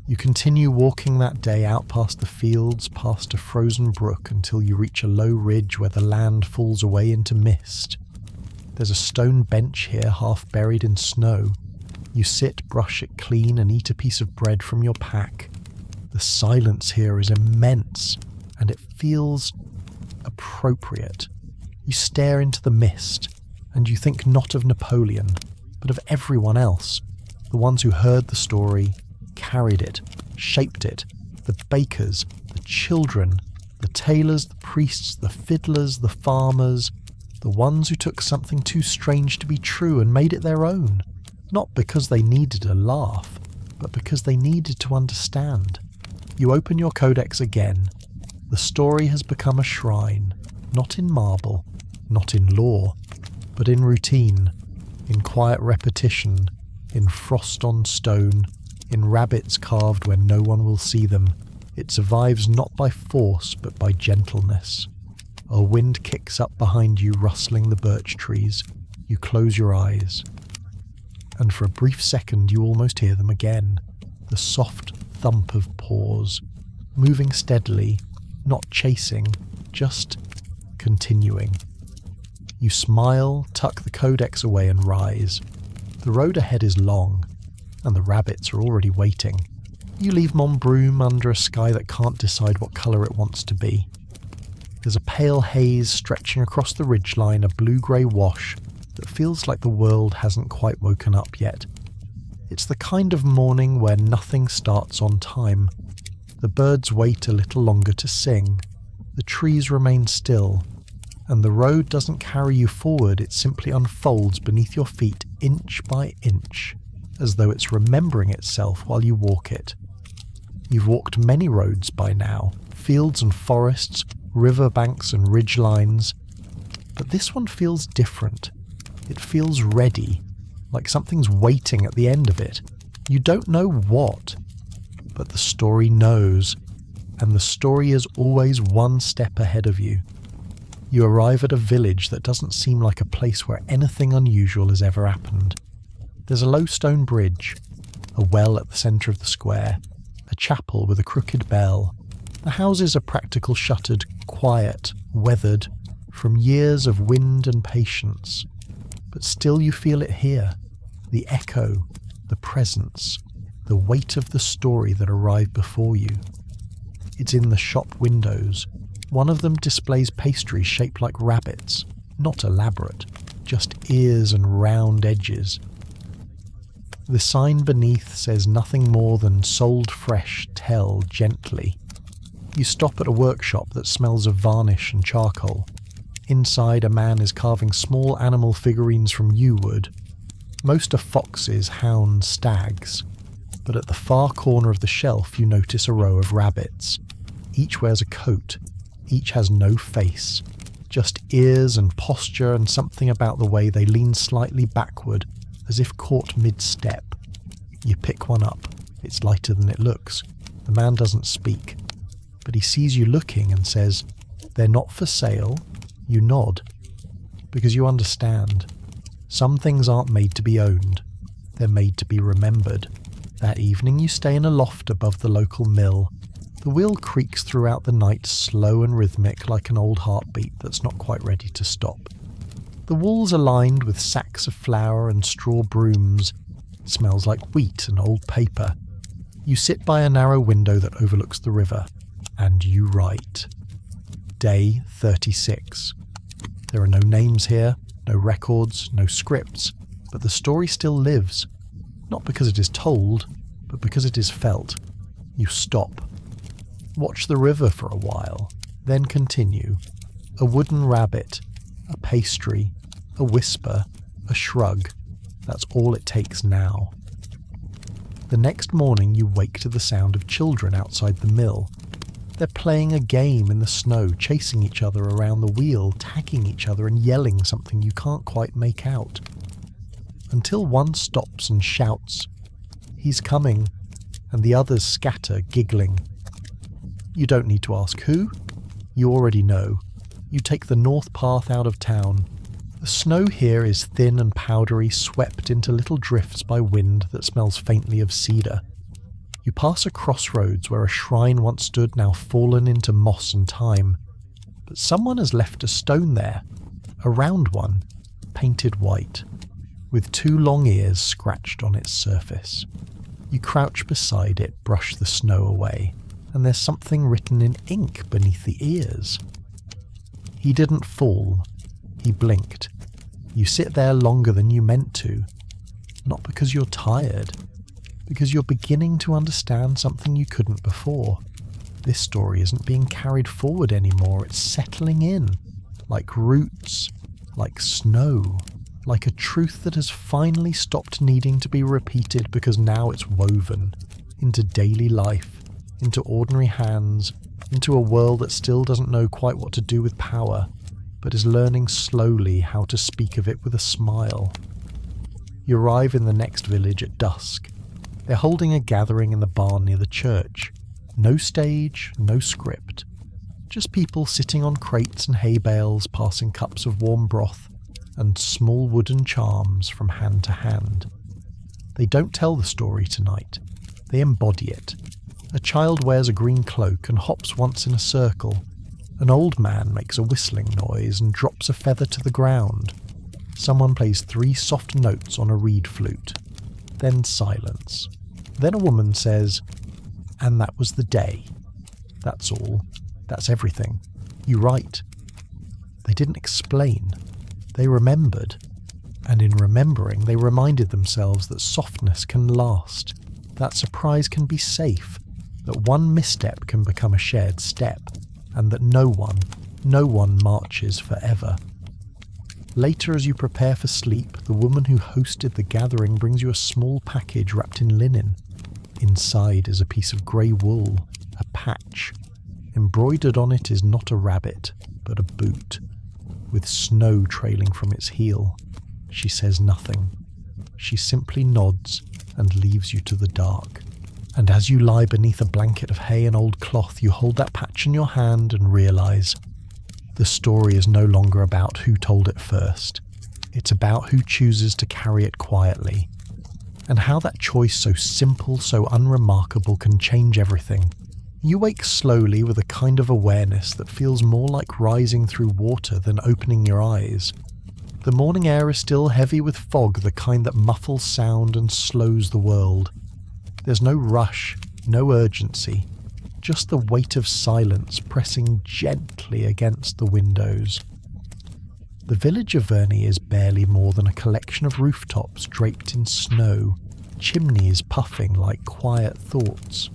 You continue walking that day out past the fields, past a frozen brook, until you reach a low ridge where the land falls away into mist. There's a stone bench here, half buried in snow. You sit, brush it clean, and eat a piece of bread from your pack. The silence here is immense, and it feels appropriate. You stare into the mist, and you think not of Napoleon, but of everyone else. The ones who heard the story, carried it, shaped it, the bakers, the children, the tailors, the priests, the fiddlers, the farmers, the ones who took something too strange to be true and made it their own, not because they needed a laugh, but because they needed to understand. You open your codex again. The story has become a shrine, not in marble, not in law, but in routine, in quiet repetition, in frost on stone, in rabbits carved where no one will see them. It survives not by force, but by gentleness. A wind kicks up behind you, rustling the birch trees. You close your eyes. And for a brief second you almost hear them again. The soft thump of paws, moving steadily, not chasing, just continuing. You smile, tuck the codex away and rise. The road ahead is long, and the rabbits are already waiting. You leave Montbrun under a sky that can't decide what colour it wants to be. There's a pale haze stretching across the ridgeline, a blue-grey wash that feels like the world hasn't quite woken up yet. It's the kind of morning where nothing starts on time. The birds wait a little longer to sing. The trees remain still, and the road doesn't carry you forward, it simply unfolds beneath your feet inch by inch, as though it's remembering itself while you walk it. You've walked many roads by now, fields and forests, riverbanks and ridgelines, but this one feels different. It feels ready, like something's waiting at the end of it. You don't know what, but the story knows, and the story is always one step ahead of you. You arrive at a village that doesn't seem like a place where anything unusual has ever happened. There's a low stone bridge, a well at the centre of the square, a chapel with a crooked bell. The houses are practical shuttered, quiet, weathered, from years of wind and patience. But still you feel it here, the echo, the presence, the weight of the story that arrived before you. It's in the shop windows. One of them displays pastries shaped like rabbits, not elaborate, just ears and round edges. The sign beneath says nothing more than "Sold fresh, tell gently." You stop at a workshop that smells of varnish and charcoal. Inside, a man is carving small animal figurines from yew wood. Most are foxes, hounds, stags. But at the far corner of the shelf you notice a row of rabbits. Each wears a coat. Each has no face. Just ears and posture and something about the way they lean slightly backward, as if caught mid-step. You pick one up. It's lighter than it looks. The man doesn't speak, but he sees you looking and says, "They're not for sale." You nod, because you understand. Some things aren't made to be owned. They're made to be remembered. That evening you stay in a loft above the local mill. The wheel creaks throughout the night, slow and rhythmic, like an old heartbeat that's not quite ready to stop. The walls are lined with sacks of flour and straw brooms. It smells like wheat and old paper. You sit by a narrow window that overlooks the river, and you write. Day 36. There are no names here, no records, no scripts, but the story still lives. Not because it is told, but because it is felt. You stop. Watch the river for a while, then continue. A wooden rabbit, a pastry, a whisper, a shrug. That's all it takes now. The next morning you wake to the sound of children outside the mill. They're playing a game in the snow, chasing each other around the wheel, tagging each other and yelling something you can't quite make out. Until one stops and shouts, "He's coming," and the others scatter, giggling. You don't need to ask who. You already know. You take the north path out of town. The snow here is thin and powdery, swept into little drifts by wind that smells faintly of cedar. You pass a crossroads where a shrine once stood, now fallen into moss and time. But someone has left a stone there, a round one, painted white, with 2 long ears scratched on its surface. You crouch beside it, brush the snow away, and there's something written in ink beneath the ears. He didn't fall. He blinked. You sit there longer than you meant to, not because you're tired, because you're beginning to understand something you couldn't before. This story isn't being carried forward anymore, it's settling in, like roots, like snow, like a truth that has finally stopped needing to be repeated because now it's woven into daily life, into ordinary hands, into a world that still doesn't know quite what to do with power, but is learning slowly how to speak of it with a smile. You arrive in the next village at dusk. They're holding a gathering in the barn near the church. No stage, no script. Just people sitting on crates and hay bales, passing cups of warm broth and small wooden charms from hand to hand. They don't tell the story tonight. They embody it. A child wears a green cloak and hops once in a circle. An old man makes a whistling noise and drops a feather to the ground. Someone plays 3 soft notes on a reed flute. Then silence. Then a woman says, "And that was the day. That's all. That's everything. You write." They didn't explain. They remembered. And in remembering, they reminded themselves that softness can last, that surprise can be safe, that one misstep can become a shared step, and that no one marches forever. Later, as you prepare for sleep, the woman who hosted the gathering brings you a small package wrapped in linen. Inside is a piece of grey wool, a patch. Embroidered on it is not a rabbit, but a boot, with snow trailing from its heel. She says nothing. She simply nods and leaves you to the dark. And as you lie beneath a blanket of hay and old cloth, you hold that patch in your hand and realise the story is no longer about who told it first. It's about who chooses to carry it quietly, and how that choice, so simple, so unremarkable, can change everything. You wake slowly with a kind of awareness that feels more like rising through water than opening your eyes. The morning air is still heavy with fog, the kind that muffles sound and slows the world. There's no rush, no urgency, just the weight of silence pressing gently against the windows. The village of Verney is barely more than a collection of rooftops draped in snow, chimneys puffing like quiet thoughts.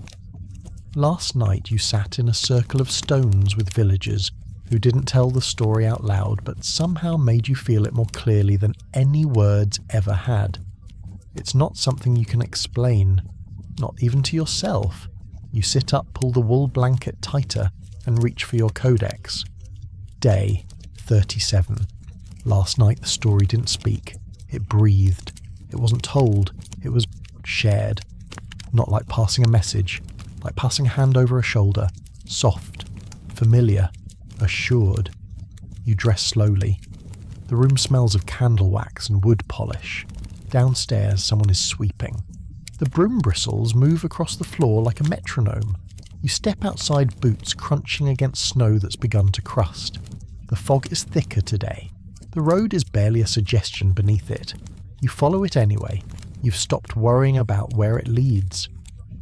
Last night you sat in a circle of stones with villagers who didn't tell the story out loud, but somehow made you feel it more clearly than any words ever had. It's not something you can explain, not even to yourself. You sit up, pull the wool blanket tighter, and reach for your codex. Day 37. Last night the story didn't speak. It breathed. It wasn't told. It was shared. Not like passing a message, like passing a hand over a shoulder. Soft, familiar, assured. You dress slowly. The room smells of candle wax and wood polish. Downstairs someone is sweeping. The broom bristles move across the floor like a metronome. You step outside, boots crunching against snow that's begun to crust. The fog is thicker today. The road is barely a suggestion beneath it. You follow it anyway. You've stopped worrying about where it leads.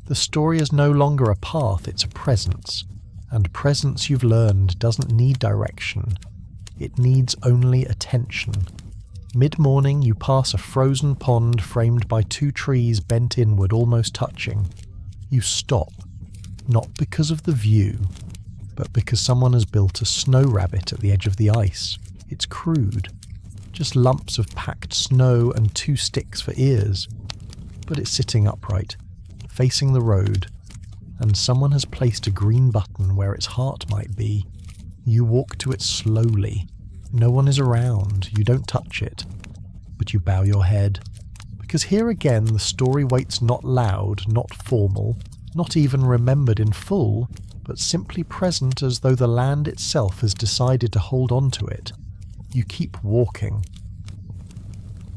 The story is no longer a path, it's a presence. And presence, you've learned, doesn't need direction. It needs only attention. Mid-morning, you pass a frozen pond framed by 2 trees bent inward, almost touching. You stop, not because of the view, but because someone has built a snow rabbit at the edge of the ice. It's crude, just lumps of packed snow and 2 sticks for ears. But it's sitting upright, facing the road, and someone has placed a green button where its heart might be. You walk to it slowly. No one is around, you don't touch it, but you bow your head, because here again the story waits, not loud, not formal, not even remembered in full, but simply present, as though the land itself has decided to hold on to it. You keep walking.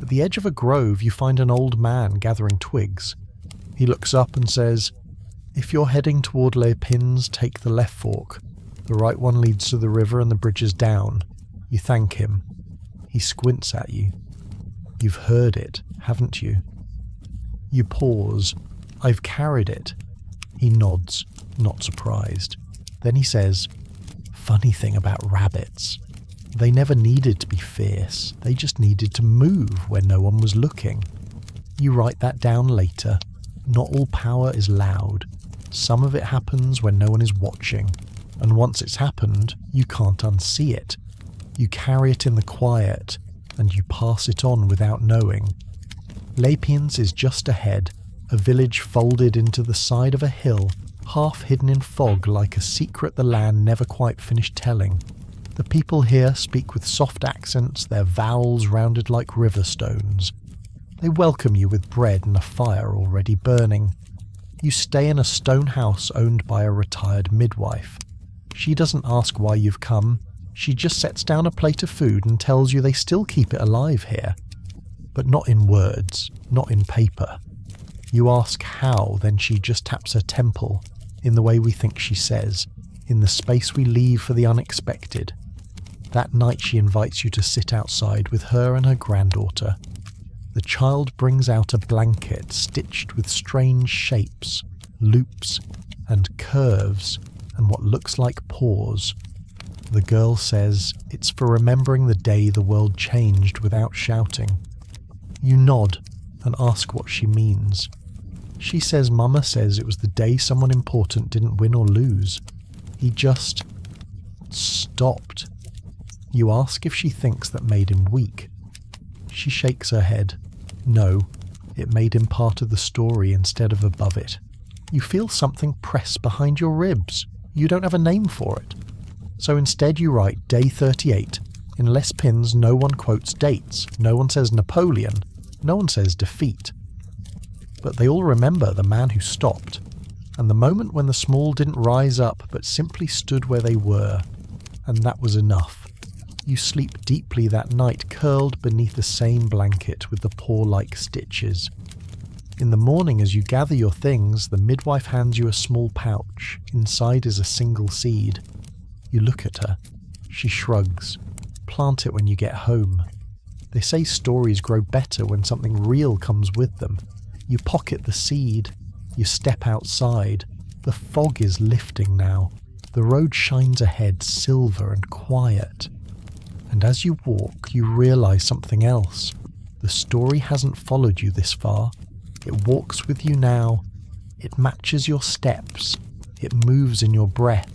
At the edge of a grove, you find an old man gathering twigs. He looks up and says, "If you're heading toward Les Pins, take the left fork. The right one leads to the river and the bridge is down." You thank him. He squints at you. You've heard it, haven't you? You pause. "I've carried it." He nods, not surprised. Then he says, "Funny thing about rabbits. They never needed to be fierce. They just needed to move when no one was looking." You write that down later. Not all power is loud. Some of it happens when no one is watching. And once it's happened, you can't unsee it. You carry it in the quiet, and you pass it on without knowing. Les Pins is just ahead, a village folded into the side of a hill, half hidden in fog like a secret the land never quite finished telling. The people here speak with soft accents, their vowels rounded like river stones. They welcome you with bread and a fire already burning. You stay in a stone house owned by a retired midwife. She doesn't ask why you've come. She just sets down a plate of food and tells you they still keep it alive here. But not in words, not in paper. You ask how, then she just taps her temple, in the way we think she says, in the space we leave for the unexpected. That night she invites you to sit outside with her and her granddaughter. The child brings out a blanket stitched with strange shapes, loops, and curves, and what looks like paws. The girl says it's for remembering the day the world changed without shouting. You nod and ask what she means. She says Mama says it was the day someone important didn't win or lose. He just stopped. You ask if she thinks that made him weak. She shakes her head. No, it made him part of the story instead of above it. You feel something press behind your ribs. You don't have a name for it. So instead you write day 38. In Les Pins, no one quotes dates. No one says Napoleon. No one says defeat. But they all remember the man who stopped, and the moment when the small didn't rise up but simply stood where they were, and that was enough. You sleep deeply that night, curled beneath the same blanket with the paw-like stitches. In the morning, as you gather your things, the midwife hands you a small pouch. Inside is a single seed. You look at her. She shrugs. Plant it when you get home. They say stories grow better when something real comes with them. You pocket the seed. You step outside. The fog is lifting now. The road shines ahead, silver and quiet. And as you walk, you realize something else. The story hasn't followed you this far. It walks with you now. It matches your steps. It moves in your breath.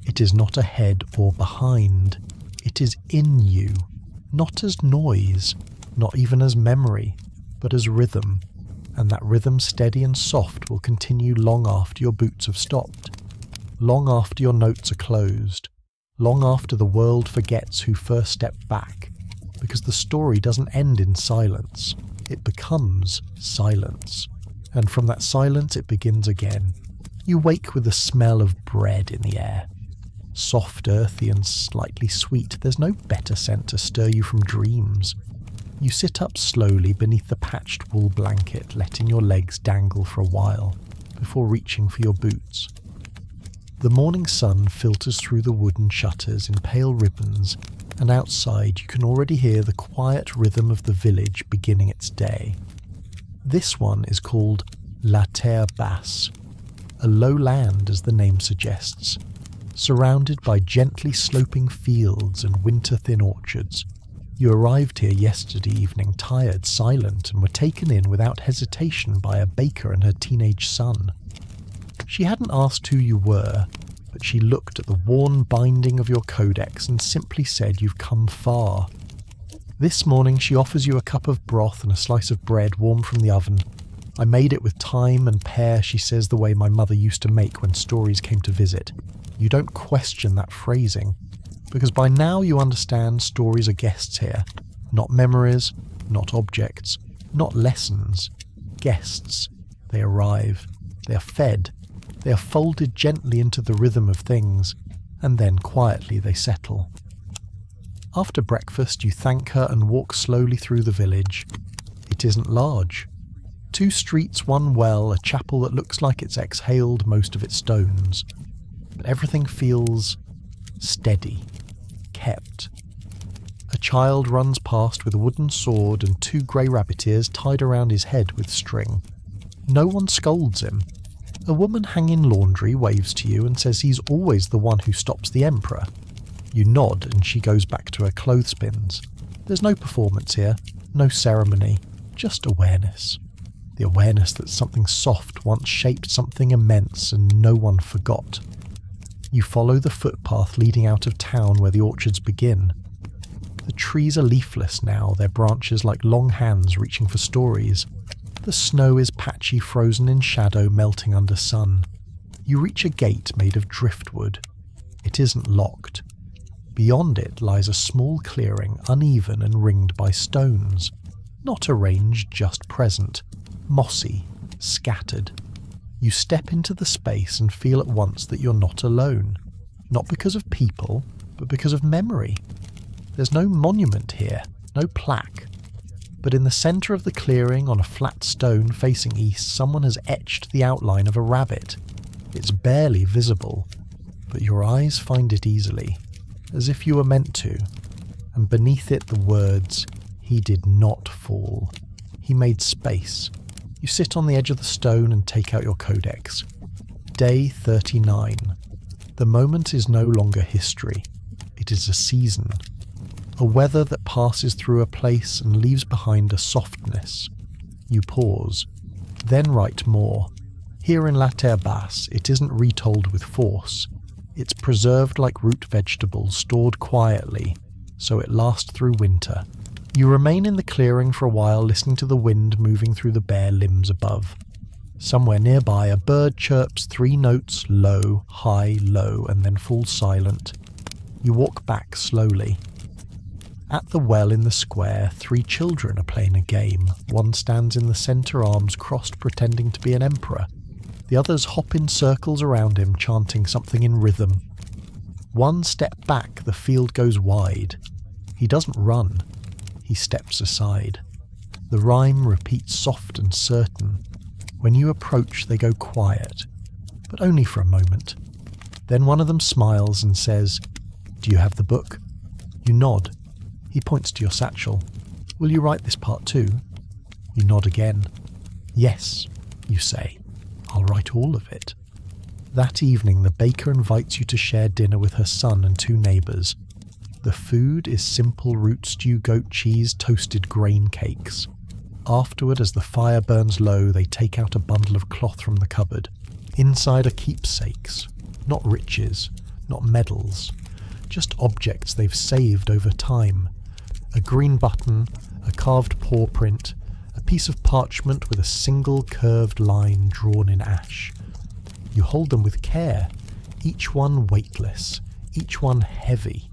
It is not ahead or behind. It is in you, not as noise, not even as memory, but as rhythm. And that rhythm, steady and soft, will continue long after your boots have stopped, long after your notes are closed, long after the world forgets who first stepped back, because the story doesn't end in silence. It becomes silence. And from that silence it begins again. You wake with the smell of bread in the air. Soft, earthy, and slightly sweet. There's no better scent to stir you from dreams. You sit up slowly beneath the patched wool blanket, letting your legs dangle for a while, before reaching for your boots. The morning sun filters through the wooden shutters in pale ribbons, and outside you can already hear the quiet rhythm of the village beginning its day. This one is called La Terre Basse, a low land as the name suggests, surrounded by gently sloping fields and winter-thin orchards. You arrived here yesterday evening, tired, silent, and were taken in without hesitation by a baker and her teenage son. She hadn't asked who you were, but she looked at the worn binding of your codex and simply said you've come far. This morning she offers you a cup of broth and a slice of bread warm from the oven. I made it with thyme and pear, she says, the way my mother used to make when stories came to visit. You don't question that phrasing, because by now you understand stories are guests here. Not memories, not objects, not lessons. Guests. They arrive. They are fed. They are folded gently into the rhythm of things, and then quietly they settle. After breakfast, you thank her and walk slowly through the village. It isn't large. 2 streets, 1 well, a chapel that looks like it's exhaled most of its stones. But everything feels steady, kept. A child runs past with a wooden sword and 2 grey rabbit ears tied around his head with string. No one scolds him. A woman hanging laundry waves to you and says he's always the one who stops the emperor. You nod and she goes back to her clothespins. There's no performance here, no ceremony, just awareness. The awareness that something soft once shaped something immense and no one forgot. You follow the footpath leading out of town where the orchards begin. The trees are leafless now, their branches like long hands reaching for stories. The snow is patchy, frozen in shadow, melting under sun. You reach a gate made of driftwood. It isn't locked. Beyond it lies a small clearing, uneven and ringed by stones. Not arranged, just present. Mossy, scattered. You step into the space and feel at once that you're not alone. Not because of people, but because of memory. There's no monument here, no plaque. But in the centre of the clearing, on a flat stone facing east, someone has etched the outline of a rabbit. It's barely visible, but your eyes find it easily, as if you were meant to. And beneath it the words, "He did not fall. He made space." You sit on the edge of the stone and take out your codex. Day 39. The moment is no longer history. It is a season. A weather that passes through a place and leaves behind a softness. You pause, then write more. Here in La Terre Basse, it isn't retold with force. It's preserved like root vegetables, stored quietly, so it lasts through winter. You remain in the clearing for a while, listening to the wind moving through the bare limbs above. Somewhere nearby, a bird chirps 3 notes, low, high, low, and then falls silent. You walk back slowly. At the well in the square, 3 children are playing a game. One stands in the centre, arms crossed, pretending to be an emperor. The others hop in circles around him, chanting something in rhythm. 1 step back, the field goes wide. He doesn't run. He steps aside. The rhyme repeats soft and certain. When you approach, they go quiet, but only for a moment. Then one of them smiles and says, "Do you have the book?" You nod. He points to your satchel. "Will you write this part too?" You nod again. "Yes," you say. "I'll write all of it." That evening, the baker invites you to share dinner with her son and 2 neighbours. The food is simple root stew, goat cheese, toasted grain cakes. Afterward, as the fire burns low, they take out a bundle of cloth from the cupboard. Inside are keepsakes, not riches, not medals, just objects they've saved over time. A green button, a carved paw print, a piece of parchment with a single curved line drawn in ash. You hold them with care, each one weightless, each one heavy.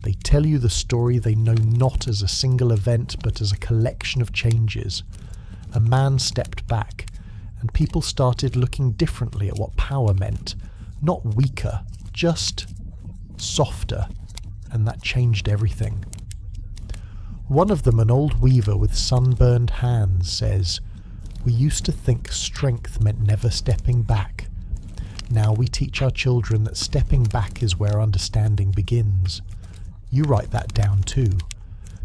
They tell you the story they know not as a single event, but as a collection of changes. A man stepped back, and people started looking differently at what power meant. Not weaker, just softer, and that changed everything. One of them, an old weaver with sunburned hands, says, "We used to think strength meant never stepping back. Now we teach our children that stepping back is where understanding begins." You write that down too.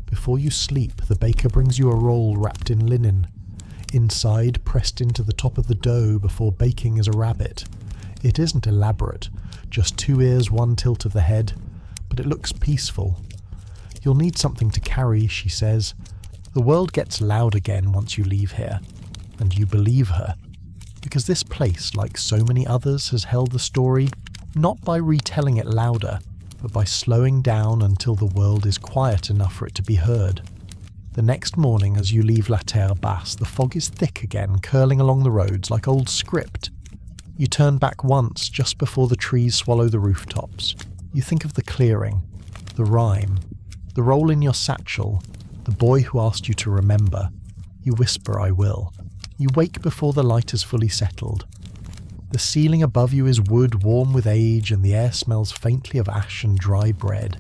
Before you sleep, the baker brings you a roll wrapped in linen. Inside, pressed into the top of the dough before baking, is a rabbit. It isn't elaborate, just 2 ears, 1 tilt of the head, but it looks peaceful. "You'll need something to carry," she says. "The world gets loud again once you leave here." And you believe her. Because this place, like so many others, has held the story, not by retelling it louder, but by slowing down until the world is quiet enough for it to be heard. The next morning, as you leave La Terre Basse, the fog is thick again, curling along the roads like old script. You turn back once, just before the trees swallow the rooftops. You think of the clearing, the rhyme, the roll in your satchel, the boy who asked you to remember. You whisper, "I will." You wake before the light is fully settled. The ceiling above you is wood warm with age, and the air smells faintly of ash and dry bread.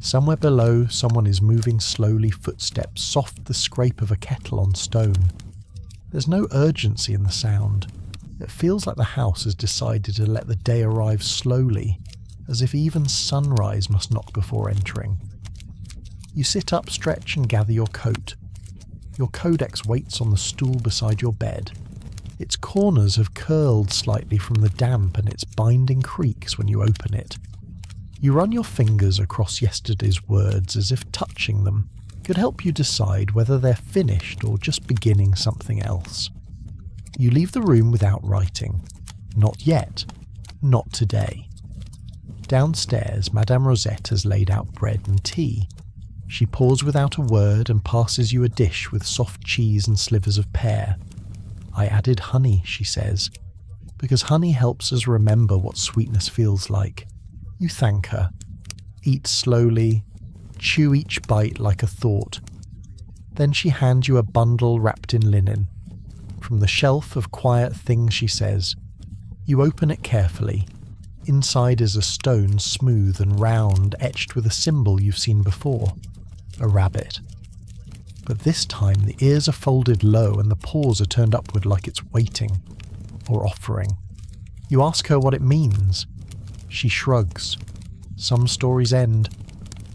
Somewhere below, someone is moving slowly, footsteps soft the scrape of a kettle on stone. There's no urgency in the sound. It feels like the house has decided to let the day arrive slowly, as if even sunrise must knock before entering. You sit up, stretch and gather your coat. Your codex waits on the stool beside your bed. Its corners have curled slightly from the damp and its binding creaks when you open it. You run your fingers across yesterday's words as if touching them could help you decide whether they're finished or just beginning something else. You leave the room without writing. Not yet. Not today. Downstairs, Madame Rosette has laid out bread and tea. She pours without a word and passes you a dish with soft cheese and slivers of pear. "I added honey," she says, "because honey helps us remember what sweetness feels like." You thank her. Eat slowly. Chew each bite like a thought. Then she hands you a bundle wrapped in linen. From the shelf of quiet things, she says. You open it carefully. Inside is a stone smooth and round, etched with a symbol you've seen before. A rabbit. But this time the ears are folded low and the paws are turned upward like it's waiting, or offering. You ask her what it means. She shrugs. Some stories end,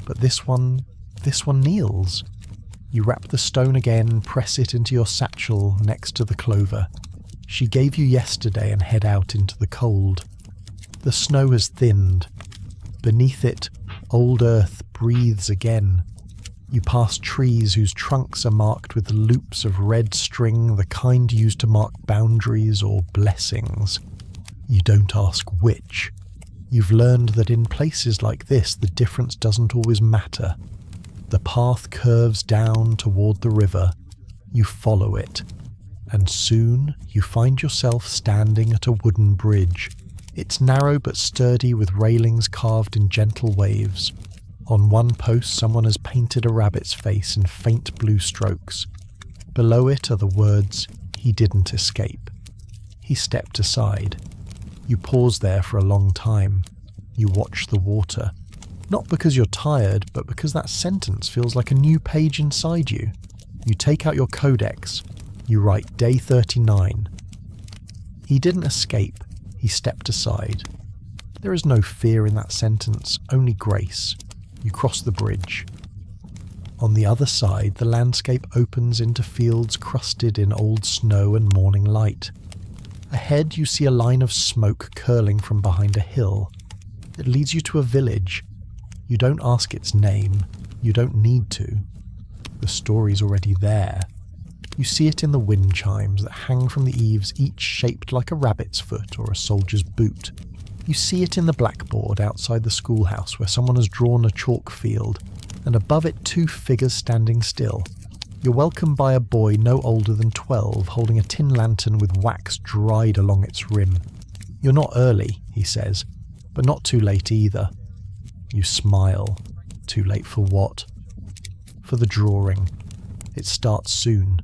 but this one kneels. You wrap the stone again, press it into your satchel next to the clover she gave you yesterday and head out into the cold. The snow has thinned. Beneath it, old earth breathes again. You pass trees whose trunks are marked with loops of red string, the kind used to mark boundaries or blessings. You don't ask which. You've learned that in places like this, the difference doesn't always matter. The path curves down toward the river. You follow it. And soon you find yourself standing at a wooden bridge. It's narrow but sturdy with railings carved in gentle waves. On one post someone has painted a rabbit's face in faint blue strokes. Below it are the words, "He didn't escape." He stepped aside. You pause there for a long time. You watch the water. Not because you're tired, but because that sentence feels like a new page inside you. You take out your codex. You write day 39. He didn't escape. He stepped aside. There is no fear in that sentence, only grace. You cross the bridge. On the other side, the landscape opens into fields crusted in old snow and morning light. Ahead, you see a line of smoke curling from behind a hill. It leads you to a village. You don't ask its name. You don't need to. The story's already there. You see it in the wind chimes that hang from the eaves, each shaped like a rabbit's foot or a soldier's boot. You see it in the blackboard outside the schoolhouse where someone has drawn a chalk field, and above it 2 figures standing still. You're welcomed by a boy no older than 12, holding a tin lantern with wax dried along its rim. You're not early, he says, but not too late either. You smile. Too late for what? For the drawing. It starts soon.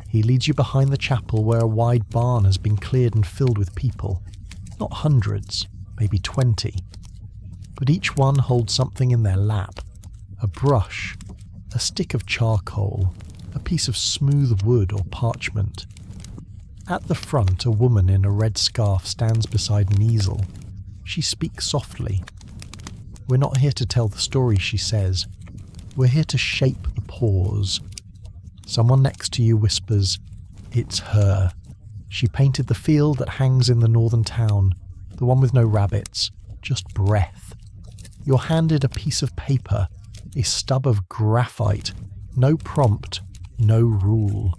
He leads you behind the chapel where a wide barn has been cleared and filled with people. Not hundreds, maybe 20. But each one holds something in their lap. A brush, a stick of charcoal, a piece of smooth wood or parchment. At the front, a woman in a red scarf stands beside an easel. She speaks softly. We're not here to tell the story, she says. We're here to shape the pause. Someone next to you whispers, it's her. She painted the field that hangs in the northern town, the one with no rabbits, just breath. You're handed a piece of paper, a stub of graphite, no prompt, no rule.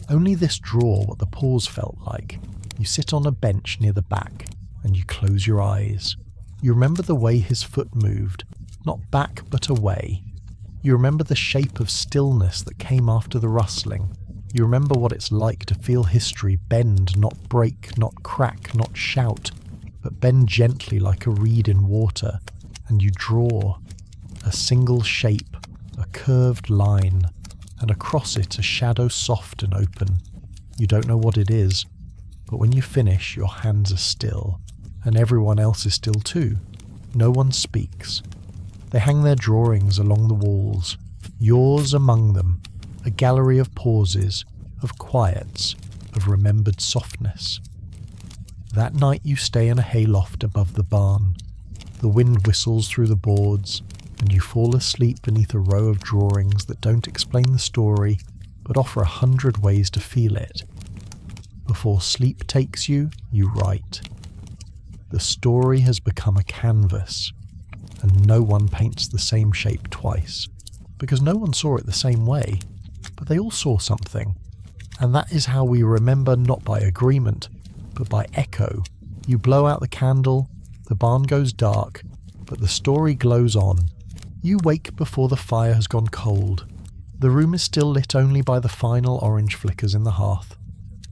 Only this draw what the pause felt like. You sit on a bench near the back, and you close your eyes. You remember the way his foot moved, not back but away. You remember the shape of stillness that came after the rustling. You remember what it's like to feel history bend, not break, not crack, not shout, but bend gently like a reed in water, and you draw a single shape, a curved line, and across it a shadow soft and open. You don't know what it is, but when you finish your hands are still, and everyone else is still too. No one speaks. They hang their drawings along the walls, yours among them, a gallery of pauses, of quiets, of remembered softness. That night you stay in a hayloft above the barn. The wind whistles through the boards, and you fall asleep beneath a row of drawings that don't explain the story, but offer 100 ways to feel it. Before sleep takes you, you write. The story has become a canvas, and no one paints the same shape twice, because no one saw it the same way, but they all saw something. And that is how we remember, not by agreement, but by echo. You blow out the candle, the barn goes dark, but the story glows on. You wake before the fire has gone cold. The room is still lit only by the final orange flickers in the hearth.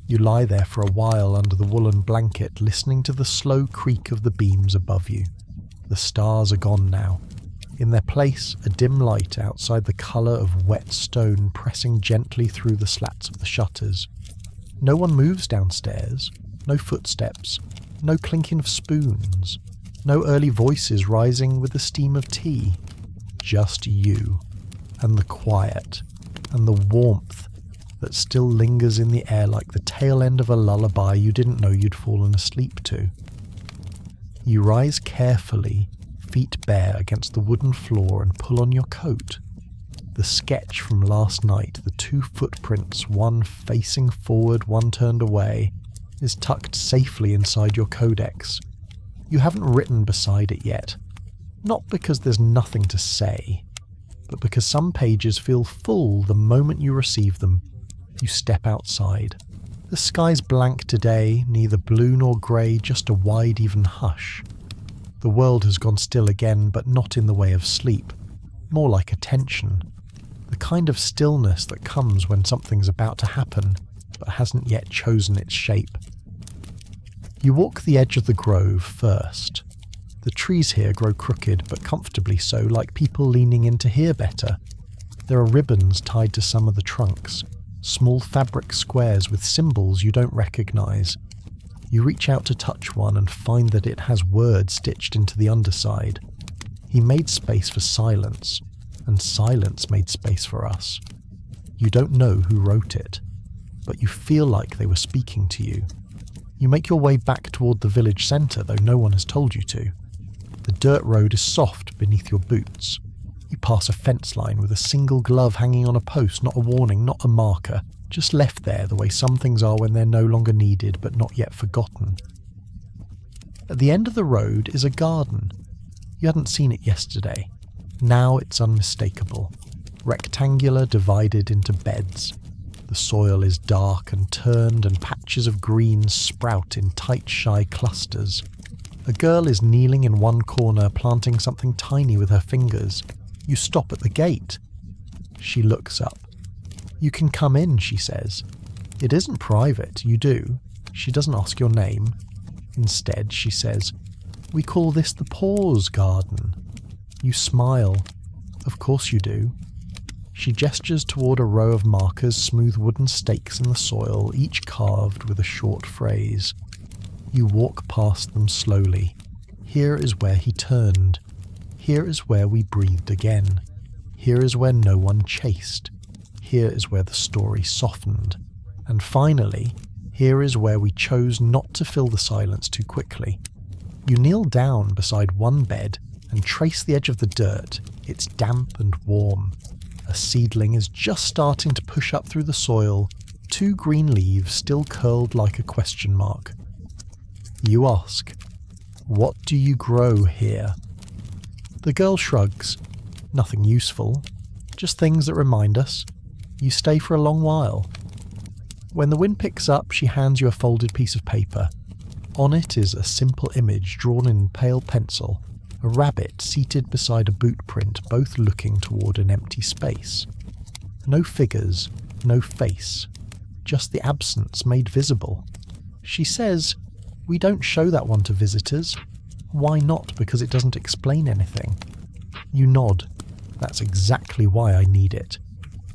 You lie there for a while under the woolen blanket, listening to the slow creak of the beams above you. The stars are gone now. In their place, a dim light outside the colour of wet stone pressing gently through the slats of the shutters. No one moves downstairs, no footsteps, no clinking of spoons, no early voices rising with the steam of tea. Just you, and the quiet, and the warmth that still lingers in the air like the tail end of a lullaby you didn't know you'd fallen asleep to. You rise carefully, feet bare against the wooden floor, and pull on your coat. The sketch from last night, the 2 footprints, one facing forward, one turned away, is tucked safely inside your codex. You haven't written beside it yet, not because there's nothing to say, but because some pages feel full the moment you receive them. You step outside. The sky's blank today, neither blue nor grey, just a wide even hush. The world has gone still again, but not in the way of sleep, more like attention. The kind of stillness that comes when something's about to happen, but hasn't yet chosen its shape. You walk the edge of the grove first. The trees here grow crooked, but comfortably so, like people leaning in to hear better. There are ribbons tied to some of the trunks, small fabric squares with symbols you don't recognise. You reach out to touch one and find that it has words stitched into the underside. He made space for silence, and silence made space for us. You don't know who wrote it, but you feel like they were speaking to you. You make your way back toward the village centre, though no one has told you to. The dirt road is soft beneath your boots. You pass a fence line with a single glove hanging on a post, not a warning, not a marker, just left there the way some things are when they're no longer needed but not yet forgotten. At the end of the road is a garden. You hadn't seen it yesterday. Now it's unmistakable. Rectangular, divided into beds. The soil is dark and turned, and patches of green sprout in tight, shy clusters. A girl is kneeling in one corner, planting something tiny with her fingers. You stop at the gate. She looks up. "You can come in," she says. "It isn't private, you do." She doesn't ask your name. Instead, she says, "We call this the Pause Garden." You smile. Of course you do. She gestures toward a row of markers, smooth wooden stakes in the soil, each carved with a short phrase. You walk past them slowly. Here is where he turned. Here is where we breathed again. Here is where no one chased. Here is where the story softened. And finally, here is where we chose not to fill the silence too quickly. You kneel down beside one bed and trace the edge of the dirt. It's damp and warm. A seedling is just starting to push up through the soil, 2 green leaves still curled like a question mark. You ask, "What do you grow here?" The girl shrugs. Nothing useful, just things that remind us. You stay for a long while. When the wind picks up, she hands you a folded piece of paper. On it is a simple image drawn in pale pencil. A rabbit seated beside a boot print, both looking toward an empty space. No figures, no face, just the absence made visible. She says, "We don't show that one to visitors." Why not? Because it doesn't explain anything. You nod. That's exactly why I need it.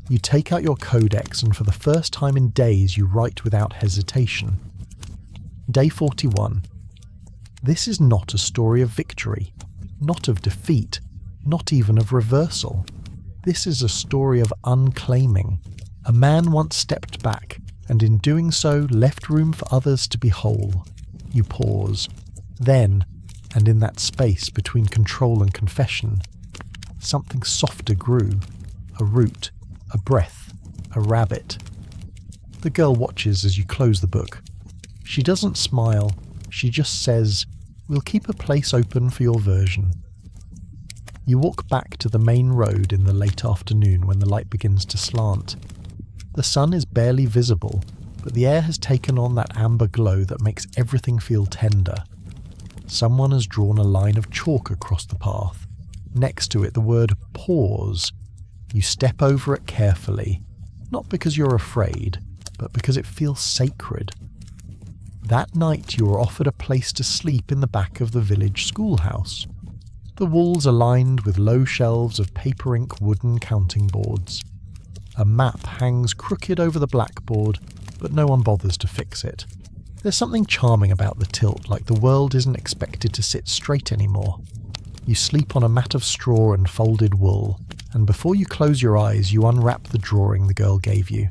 You take out your codex, and for the first time in days you write without hesitation. Day 41. This is not a story of victory, not of defeat, not even of reversal. This is a story of unclaiming. A man once stepped back, and in doing so left room for others to be whole. You pause. Then, and in that space between control and confession, something softer grew. A root, a breath, a rabbit. The girl watches as you close the book. She doesn't smile, she just says, "We'll keep a place open for your version." You walk back to the main road in the late afternoon when the light begins to slant. The sun is barely visible, but the air has taken on that amber glow that makes everything feel tender. Someone has drawn a line of chalk across the path. Next to it the word pause. You step over it carefully, not because you're afraid, but because it feels sacred. That night you are offered a place to sleep in the back of the village schoolhouse. The walls are lined with low shelves of paper ink wooden counting boards. A map hangs crooked over the blackboard, but no one bothers to fix it. There's something charming about the tilt, like the world isn't expected to sit straight anymore. You sleep on a mat of straw and folded wool, and before you close your eyes you unwrap the drawing the girl gave you.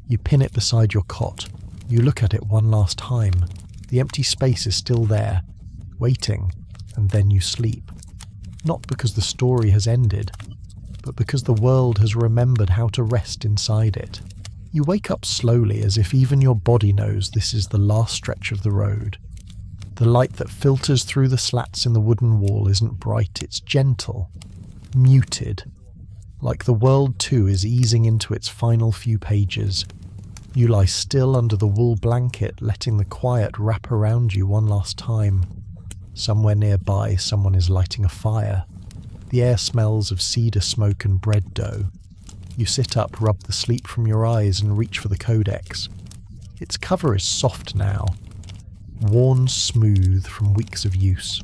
You pin it beside your cot. You look at it one last time. The empty space is still there, waiting, and then you sleep. Not because the story has ended, but because the world has remembered how to rest inside it. You wake up slowly, as if even your body knows this is the last stretch of the road. The light that filters through the slats in the wooden wall isn't bright, it's gentle, muted, like the world too is easing into its final few pages. You lie still under the wool blanket, letting the quiet wrap around you one last time. Somewhere nearby, someone is lighting a fire. The air smells of cedar smoke and bread dough. You sit up, rub the sleep from your eyes, and reach for the codex. Its cover is soft now, worn smooth from weeks of use.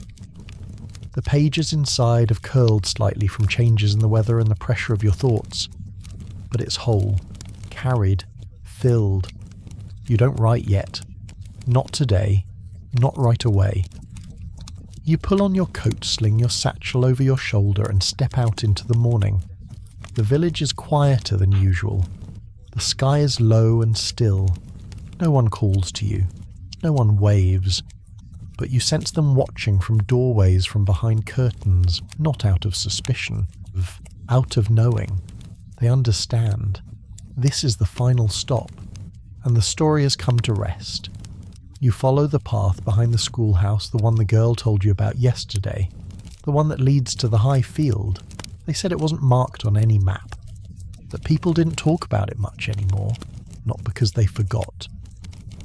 The pages inside have curled slightly from changes in the weather and the pressure of your thoughts, but it's whole, carried, filled. You don't write yet. Not today, not right away. You pull on your coat, sling your satchel over your shoulder, and step out into the morning. The village is quieter than usual. The sky is low and still. No one calls to you. No one waves. But you sense them watching from doorways, from behind curtains, not out of suspicion, out of knowing. They understand. This is the final stop, and the story has come to rest. You follow the path behind the schoolhouse, the one the girl told you about yesterday, the one that leads to the high field. They said it wasn't marked on any map, that people didn't talk about it much anymore, not because they forgot,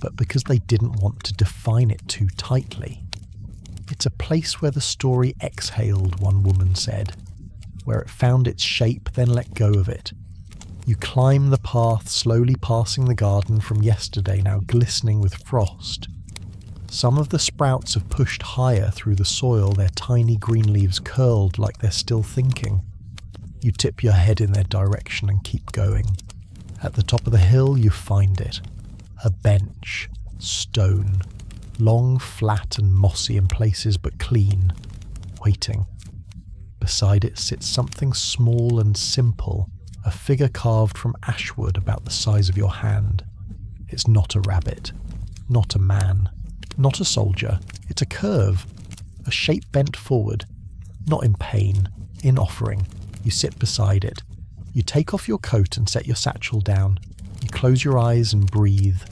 but because they didn't want to define it too tightly. It's a place where the story exhaled, one woman said, where it found its shape, then let go of it. You climb the path, slowly passing the garden from yesterday, now glistening with frost. Some of the sprouts have pushed higher through the soil, their tiny green leaves curled like they're still thinking. You tip your head in their direction and keep going. At the top of the hill you find it. A bench, stone, long, flat and mossy in places but clean, waiting. Beside it sits something small and simple, a figure carved from ashwood about the size of your hand. It's not a rabbit, not a man, not a soldier. It's a curve, a shape bent forward, not in pain, in offering. You sit beside it. You take off your coat and set your satchel down. You close your eyes and breathe,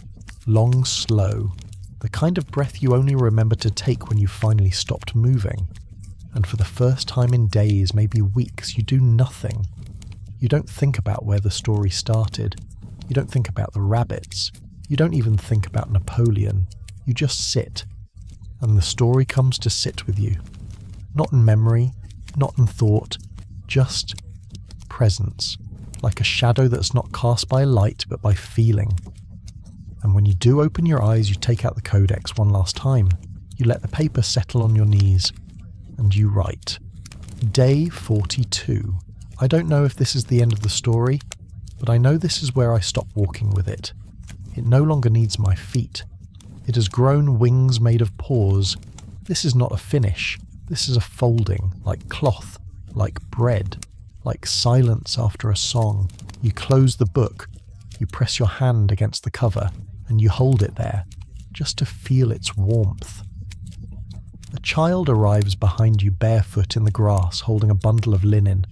long, slow, the kind of breath you only remember to take when you've finally stopped moving. And for the first time in days, maybe weeks, you do nothing. You don't think about where the story started. You don't think about the rabbits. You don't even think about Napoleon. You just sit, and the story comes to sit with you. Not in memory, not in thought, just presence, like a shadow that's not cast by light but by feeling. And when you do open your eyes, you take out the codex one last time. You let the paper settle on your knees, and you write. Day 42. I don't know if this is the end of the story, but I know this is where I stop walking with it. It no longer needs my feet. It has grown wings made of paws. This is not a finish. This is a folding, like cloth, like bread, like silence after a song. You close the book, you press your hand against the cover, and you hold it there, just to feel its warmth. A child arrives behind you barefoot in the grass, holding a bundle of linen.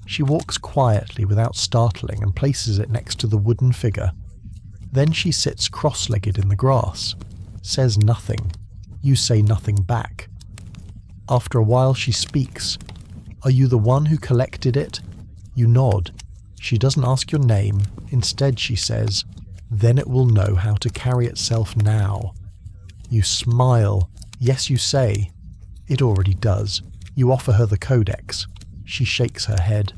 She walks quietly without startling and places it next to the wooden figure. Then she sits cross-legged in the grass, says nothing. You say nothing back. After a while she speaks. Are you the one who collected it? You nod. She doesn't ask your name. Instead she says, then it will know how to carry itself now. You smile. Yes, you say. It already does. You offer her the codex. She shakes her head.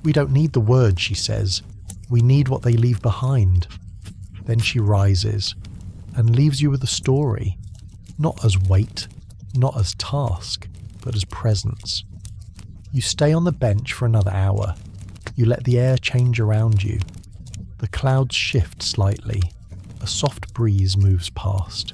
We don't need the words, she says. We need what they leave behind. Then she rises and leaves you with a story, not as weight, not as task, but as presence. You stay on the bench for another hour. You let the air change around you. The clouds shift slightly. A soft breeze moves past.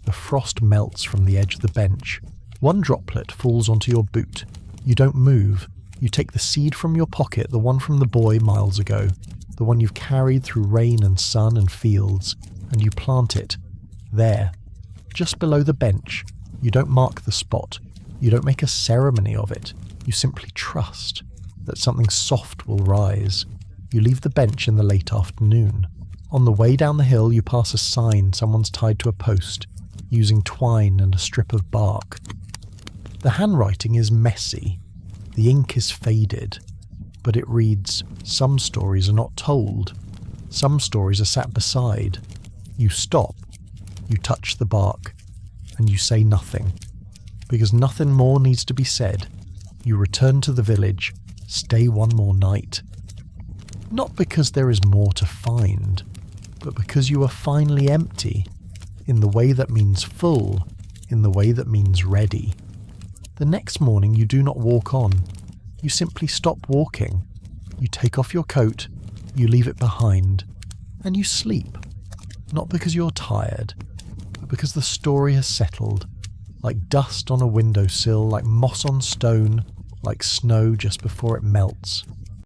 The frost melts from the edge of the bench. One droplet falls onto your boot. You don't move. You take the seed from your pocket, the one from the boy miles ago, the one you've carried through rain and sun and fields, and you plant it there, just below the bench. You don't mark the spot. You don't make a ceremony of it. You simply trust that something soft will rise. You leave the bench in the late afternoon. On the way down the hill, you pass a sign someone's tied to a post, using twine and a strip of bark. The handwriting is messy. The ink is faded, but it reads, some stories are not told. Some stories are sat beside. You stop, you touch the bark, and you say nothing, because nothing more needs to be said. You return to the village, stay one more night. Not because there is more to find, but because you are finally empty, in the way that means full, in the way that means ready. The next morning you do not walk on. You simply stop walking. You take off your coat, you leave it behind, and you sleep. Not because you're tired, but because the story has settled, like dust on a windowsill, like moss on stone, like snow just before it melts.